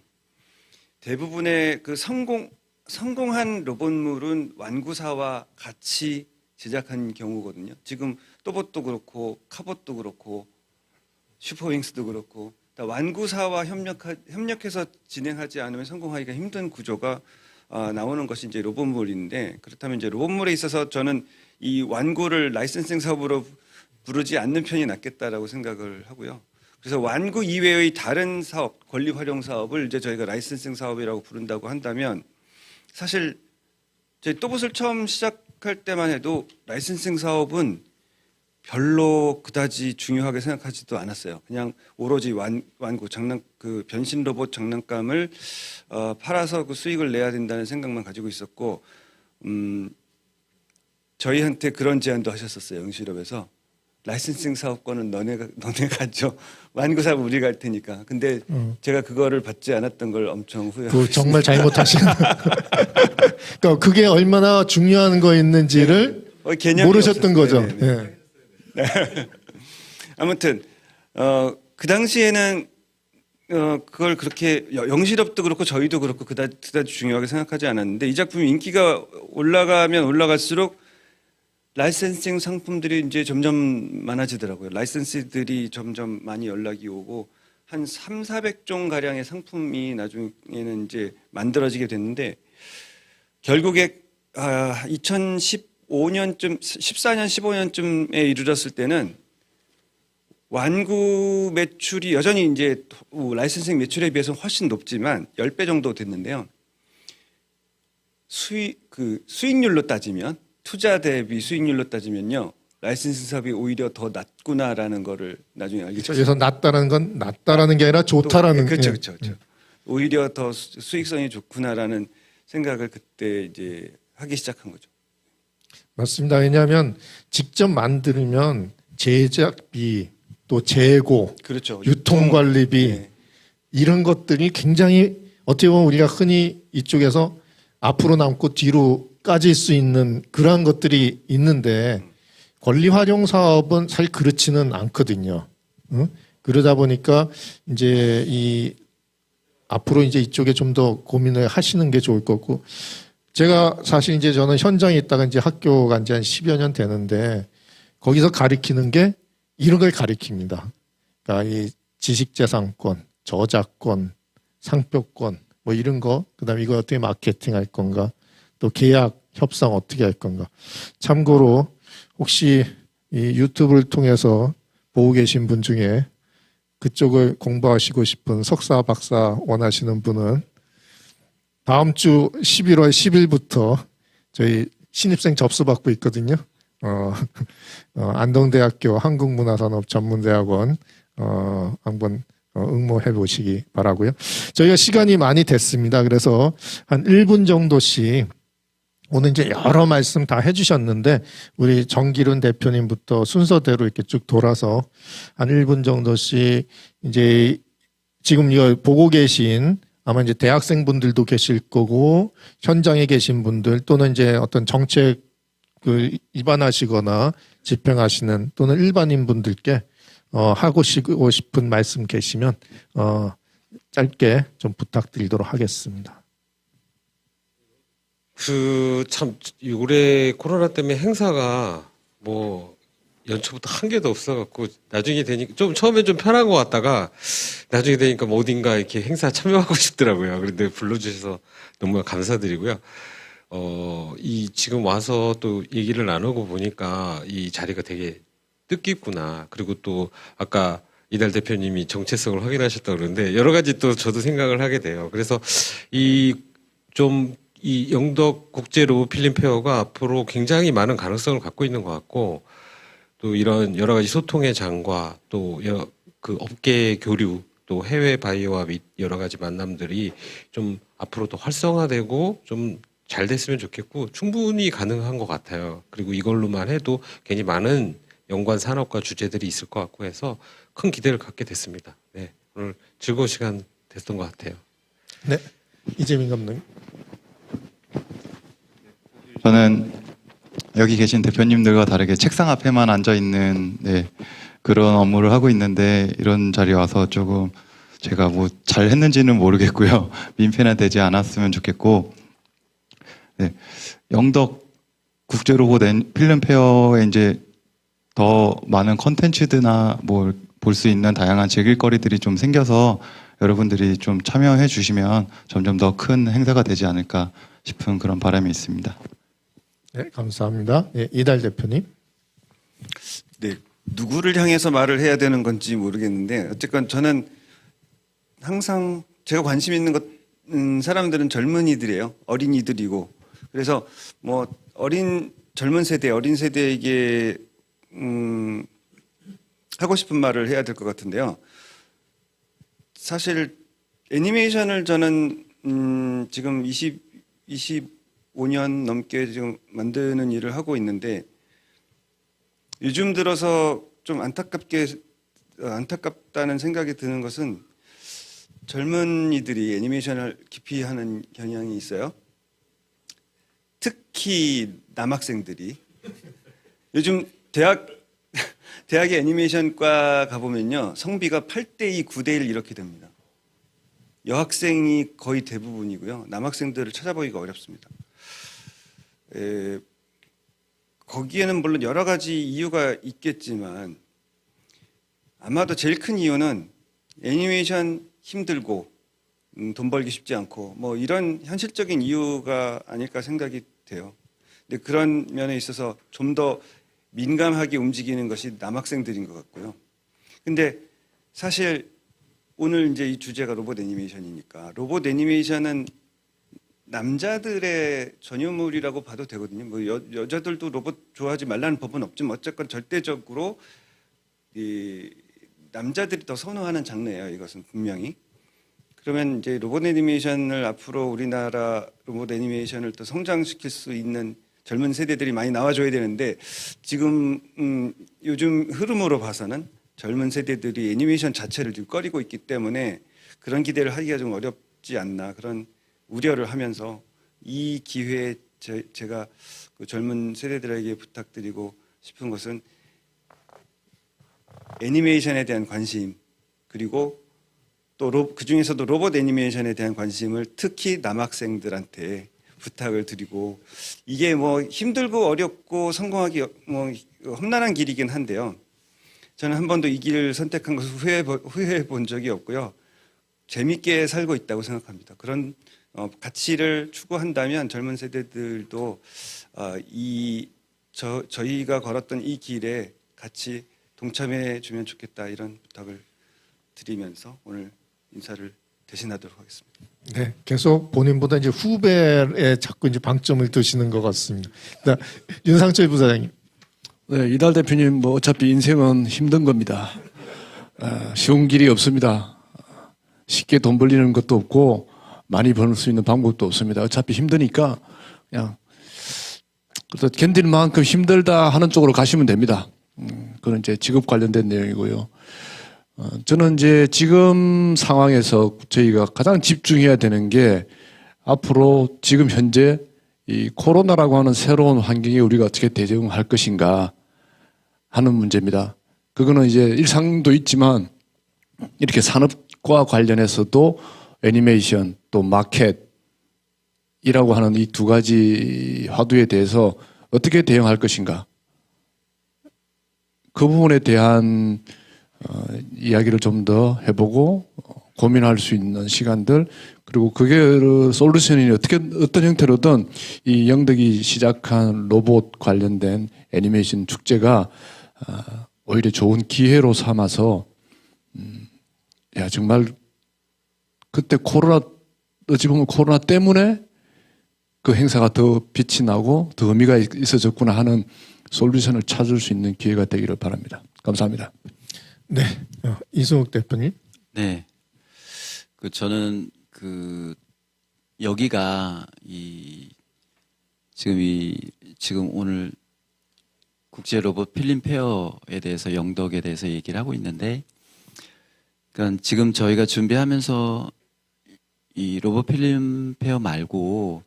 대부분의 그 성공한 로봇물은 완구사와 같이 제작한 경우거든요. 지금 또봇도 그렇고 카봇도 그렇고 슈퍼윙스도 그렇고 다 완구사와 협력해서 진행하지 않으면 성공하기가 힘든 구조가 나오는 것이 이제 로봇물인데 그렇다면 이제 로봇물에 있어서 저는 이 완구를 라이센싱 사업으로 부르지 않는 편이 낫겠다라고 생각을 하고요. 그래서 완구 이외의 다른 사업, 권리 활용 사업을 이제 저희가 라이센싱 사업이라고 부른다고 한다면 사실 저희 또봇을 처음 시작할 때만 해도 라이센싱 사업은 별로 그다지 중요하게 생각하지도 않았어요. 그냥 오로지 완구 그 변신 로봇 장난감을 팔아서 그 수익을 내야 된다는 생각만 가지고 있었고, 저희한테 그런 제안도 하셨었어요. 영실업에서 라이센싱 사업권은 너네가 줘. 완구 사업 우리가 할 테니까. 근데 제가 그거를 받지 않았던 걸 엄청 후회하고 그 정말 잘못하신. 그러니까 그게 얼마나 중요한 거였는지를 개념이 모르셨던 없었어요. 거죠. 네네. 예. 아무튼 그 당시에는 그걸 그렇게 영실업도 그렇고 저희도 그렇고 그다지 중요하게 생각하지 않았는데 이 작품이 인기가 올라가면 올라갈수록 라이센싱 상품들이 이제 점점 많아지더라고요. 라이센스들이 점점 많이 연락이 오고 한 300~400종 가량의 상품이 나중에는 이제 만들어지게 됐는데 결국에 2015년쯤 14년 15년쯤에 이르렀을 때는 완구 매출이 여전히 이제 라이센싱 매출에 비해서 훨씬 높지만 10배 정도 됐는데요. 수익률로 따지면 투자 대비 수익률로 따지면요. 라이센싱 사업이 오히려 더 낮구나라는 거를 나중에 알게 됐어요. 그래서 낮다라는 건 낮다라는 게 아니라 좋다라는. 그렇죠, 예. 그렇죠, 그렇죠. 오히려 더 수익성이 좋구나라는 생각을 그때 이제 하기 시작한 거죠. 맞습니다. 왜냐하면 직접 만들면 제작비 또 재고, 그렇죠. 유통관리비 네. 이런 것들이 굉장히 어떻게 보면 우리가 흔히 이쪽에서 앞으로 남고 뒤로 까질 수 있는 그러한 것들이 있는데 권리 활용 사업은 사실 그렇지는 않거든요. 응? 그러다 보니까 이제 앞으로 이제 이쪽에 좀 더 고민을 하시는 게 좋을 거고 제가 사실 이제 저는 현장에 있다가 이제 학교 간 지 한 10여 년 되는데 거기서 가리키는 게 이런 걸 가리킵니다. 그러니까 이 지식재산권, 저작권, 상표권 뭐 이런 거, 그다음에 이거 어떻게 마케팅할 건가, 또 계약 협상 어떻게 할 건가. 참고로 혹시 이 유튜브를 통해서 보고 계신 분 중에 그쪽을 공부하시고 싶은 석사, 박사 원하시는 분은 다음 주 11월 10일부터 저희 신입생 접수 받고 있거든요. 안동대학교 한국문화산업전문대학원 한번 응모해 보시기 바라고요. 저희가 시간이 많이 됐습니다. 그래서 한 1분 정도씩 오늘 이제 여러 말씀 다 해주셨는데 우리 정기룬 대표님부터 순서대로 이렇게 쭉 돌아서 한 1분 정도씩 이제 지금 이거 보고 계신 아마 이제 대학생분들도 계실 거고 현장에 계신 분들 또는 이제 어떤 정책 입안하시거나 집행하시는 또는 일반인 분들께 하고 싶은 말씀 계시면 짧게 좀 부탁드리도록 하겠습니다. 참 올해 코로나 때문에 행사가 뭐 연초부터 한 개도 없어갖고 나중에 되니까 좀 처음엔 좀 편한 것 같다가 나중에 되니까 뭐 어딘가 이렇게 행사 참여하고 싶더라고요. 그런데 불러주셔서 너무 감사드리고요. 이 지금 와서 또 얘기를 나누고 보니까 이 자리가 되게 뜻깊구나. 그리고 또 아까 이달 대표님이 정체성을 확인하셨다고 그러는데 여러 가지 또 저도 생각을 하게 돼요. 그래서 이 영덕 국제 로봇 필름 페어가 앞으로 굉장히 많은 가능성을 갖고 있는 것 같고 또 이런 여러 가지 소통의 장과 또 그 업계 교류 또 해외 바이오와 및 여러 가지 만남들이 좀 앞으로 더 활성화되고 좀 잘 됐으면 좋겠고 충분히 가능한 것 같아요. 그리고 이걸로만 해도 괜히 많은 연관 산업과 주제들이 있을 것 같고 해서 큰 기대를 갖게 됐습니다. 네, 오늘 즐거운 시간 됐던 것 같아요. 네, 이재민 감독님. 저는 여기 계신 대표님들과 다르게 책상 앞에만 앉아 있는 그런 업무를 하고 있는데 이런 자리에 와서 조금 제가 뭐 잘했는지는 모르겠고요. 민폐나 되지 않았으면 좋겠고, 영덕 국제 로봇 필름 페어에 이제 더 많은 컨텐츠드나 뭘 볼 수 있는 다양한 즐길거리들이 좀 생겨서 여러분들이 좀 참여해 주시면 점점 더 큰 행사가 되지 않을까 싶은 그런 바람이 있습니다. 네, 감사합니다. 네, 이달 대표님. 네, 누구를 향해서 말을 해야 되는 건지 모르겠는데 어쨌건 저는 항상 제가 관심 있는 사람들은 젊은이들이에요. 어린이들이고 그래서 뭐 젊은 세대, 어린 세대에게 하고 싶은 말을 해야 될 것 같은데요. 사실 애니메이션을 저는 지금 25년 넘게 지금 만드는 일을 하고 있는데 요즘 들어서 좀 안타깝다는 생각이 드는 것은 젊은이들이 애니메이션을 깊이 하는 경향이 있어요. 특히 남학생들이 요즘 대학의 애니메이션과 가보면요 성비가 8:2, 9:1 이렇게 됩니다. 여학생이 거의 대부분이고요. 남학생들을 찾아보기가 어렵습니다. 거기에는 물론 여러 가지 이유가 있겠지만 아마도 제일 큰 이유는 애니메이션 힘들고 돈 벌기 쉽지 않고 뭐 이런 현실적인 이유가 아닐까 생각이 돼요. 근데 그런 면에 있어서 좀 더 민감하게 움직이는 것이 남학생들인 것 같고요. 근데 사실 오늘 이제 이 주제가 로봇 애니메이션이니까 로봇 애니메이션은 남자들의 전유물이라고 봐도 되거든요. 뭐 여자들도 로봇 좋아하지 말라는 법은 없지만 어쨌건 절대적으로 이 남자들이 더 선호하는 장르예요. 이것은 분명히. 그러면 이제 로봇 애니메이션을 앞으로 우리나라 로봇 애니메이션을 또 성장시킬 수 있는 젊은 세대들이 많이 나와줘야 되는데 지금 요즘 흐름으로 봐서는 젊은 세대들이 애니메이션 자체를 지금 꺼리고 있기 때문에 그런 기대를 하기가 좀 어렵지 않나 그런 우려를 하면서 이 기회에 제가 그 젊은 세대들에게 부탁드리고 싶은 것은 애니메이션에 대한 관심 그리고 또 그중에서도 로봇 애니메이션에 대한 관심을 특히 남학생들한테 부탁을 드리고 이게 뭐 힘들고 어렵고 성공하기 뭐 험난한 길이긴 한데요. 저는 한 번도 이 길을 선택한 것을 후회해 본 적이 없고요. 재밌게 살고 있다고 생각합니다. 그런 가치를 추구한다면 젊은 세대들도 저희가 걸었던 이 길에 같이 동참해 주면 좋겠다 이런 부탁을 드리면서 오늘 인사를 대신하도록 하겠습니다. 네, 계속 본인보다 이제 후배에 자꾸 이제 방점을 두시는 것 같습니다. 윤상철 부사장님. 네, 이달 대표님 뭐 어차피 인생은 힘든 겁니다. 쉬운 길이 없습니다. 쉽게 돈 벌리는 것도 없고 많이 벌 수 있는 방법도 없습니다. 어차피 힘드니까 그냥 그래서 견딜 만큼 힘들다 하는 쪽으로 가시면 됩니다. 그건 이제 직업 관련된 내용이고요. 저는 이제 지금 상황에서 저희가 가장 집중해야 되는 게 앞으로 지금 현재 이 코로나라고 하는 새로운 환경에 우리가 어떻게 대응할 것인가 하는 문제입니다. 그거는 이제 일상도 있지만 이렇게 산업과 관련해서도 애니메이션 또 마켓이라고 하는 이 두 가지 화두에 대해서 어떻게 대응할 것인가 그 부분에 대한 이야기를 좀 더 해보고 고민할 수 있는 시간들 그리고 그게 솔루션이 어떤 형태로든 이 영덕이 시작한 로봇 관련된 애니메이션 축제가 오히려 좋은 기회로 삼아서 야 정말 그때 어찌 보면 코로나 때문에 그 행사가 더 빛이 나고 더 의미가 있어졌구나 하는 솔루션을 찾을 수 있는 기회가 되기를 바랍니다. 감사합니다. 네, 이승욱 대표님. 네. 저는 여기가 지금 오늘 국제 로봇 필름 페어에 대해서 영덕에 대해서 얘기를 하고 있는데, 그러니까 지금 저희가 준비하면서 이 로봇 필름 페어 말고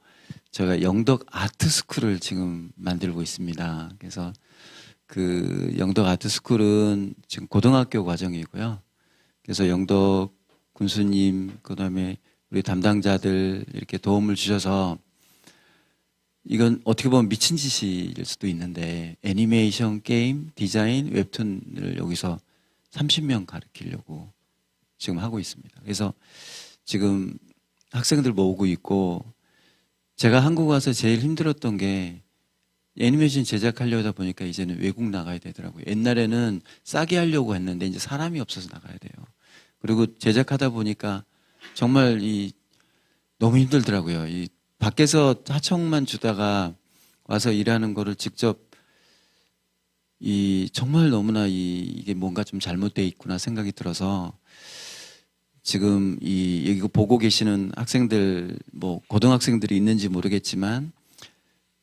저희가 영덕 아트 스쿨을 지금 만들고 있습니다. 그래서 그 영덕 아트 스쿨은 지금 고등학교 과정이고요. 그래서 영덕 군수님, 그다음에 우리 담당자들 이렇게 도움을 주셔서 이건 어떻게 보면 미친 짓일 수도 있는데 애니메이션, 게임, 디자인, 웹툰을 여기서 30명 가르치려고 지금 하고 있습니다. 그래서 지금 학생들 모으고 있고 제가 한국 와서 제일 힘들었던 게 애니메이션 제작하려다 보니까 이제는 외국 나가야 되더라고요. 옛날에는 싸게 하려고 했는데 이제 사람이 없어서 나가야 돼요. 그리고 제작하다 보니까 정말 너무 힘들더라고요. 밖에서 하청만 주다가 와서 일하는 거를 직접 정말 너무나 이게 뭔가 좀 잘못돼 있구나 생각이 들어서 지금 여기 보고 계시는 학생들 뭐 고등학생들이 있는지 모르겠지만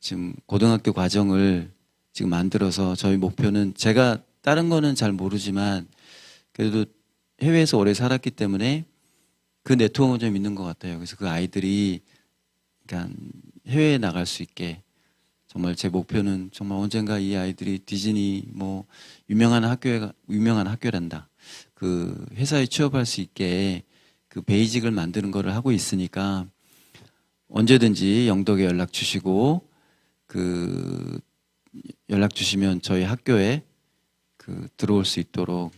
지금 고등학교 과정을 지금 만들어서 저희 목표는 제가 다른 거는 잘 모르지만 그래도 해외에서 오래 살았기 때문에 그 네트워크는 좀 있는 것 같아요. 그래서 그 아이들이 그러니까 해외에 나갈 수 있게 정말 제 목표는 정말 언젠가 이 아이들이 디즈니 뭐 유명한 학교란다. 그 회사에 취업할 수 있게 그 베이직을 만드는 거를 하고 있으니까 언제든지 영덕에 연락 주시고 연락 주시면 저희 학교에 들어올 수 있도록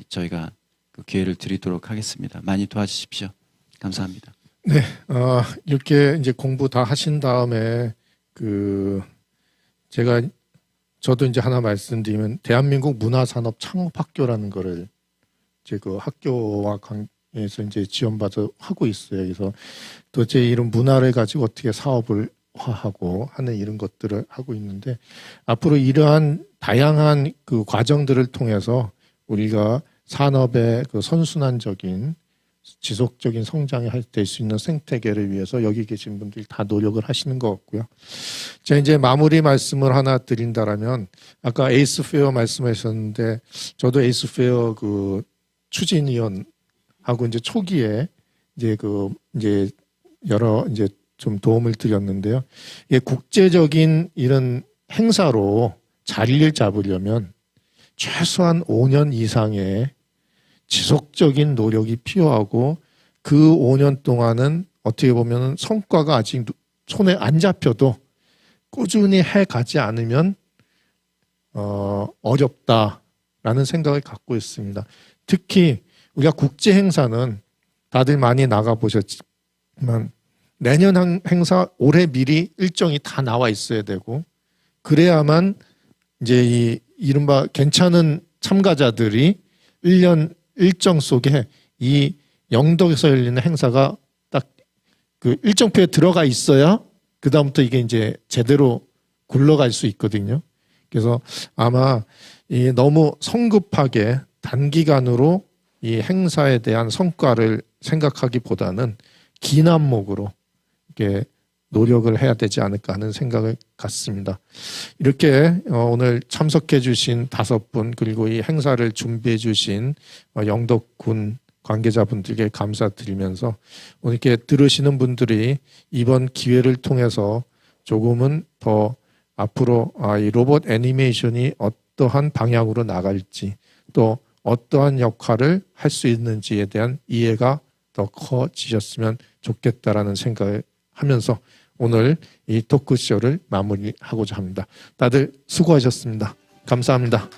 저희가 그 기회를 드리도록 하겠습니다. 많이 도와주십시오. 감사합니다. 네, 이렇게 이제 공부 다 하신 다음에 저도 이제 하나 말씀드리면 대한민국 문화산업 창업학교라는 거를 이제 그 학교와 관계에서 이제 지원받아 하고 있어요. 그래서 도대체 이런 문화를 가지고 어떻게 사업을 화하고 하는 이런 것들을 하고 있는데 앞으로 이러한 다양한 그 과정들을 통해서 우리가 산업의 그 선순환적인 지속적인 성장이 될 수 있는 생태계를 위해서 여기 계신 분들이 다 노력을 하시는 것 같고요. 자, 이제 마무리 말씀을 하나 드린다라면 아까 에이스페어 말씀하셨는데 저도 에이스페어 그 추진위원하고 이제 초기에 이제 여러 이제 좀 도움을 드렸는데요. 이게 국제적인 이런 행사로 자리를 잡으려면 최소한 5년 이상의 지속적인 노력이 필요하고 그 5년 동안은 어떻게 보면 성과가 아직 손에 안 잡혀도 꾸준히 해 가지 않으면 어렵다라는 생각을 갖고 있습니다. 특히 우리가 국제 행사는 다들 많이 나가 보셨지만 내년 행사 올해 미리 일정이 다 나와 있어야 되고 그래야만 이제 이 이른바 괜찮은 참가자들이 1년 일정 속에 이 영덕에서 열리는 행사가 딱 그 일정표에 들어가 있어야 그 다음부터 이게 이제 제대로 굴러갈 수 있거든요. 그래서 아마 이 너무 성급하게 단기간으로 이 행사에 대한 성과를 생각하기보다는 긴 안목으로 이렇게 노력을 해야 되지 않을까 하는 생각을 갖습니다. 이렇게 오늘 참석해 주신 5분 그리고 이 행사를 준비해 주신 영덕군 관계자분들께 감사드리면서 오늘 이렇게 들으시는 분들이 이번 기회를 통해서 조금은 더 앞으로 이 로봇 애니메이션이 어떠한 방향으로 나갈지 또 어떠한 역할을 할 수 있는지에 대한 이해가 더 커지셨으면 좋겠다라는 생각을 하면서 오늘 이 토크쇼를 마무리하고자 합니다. 다들 수고하셨습니다. 감사합니다.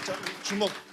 자, 주목.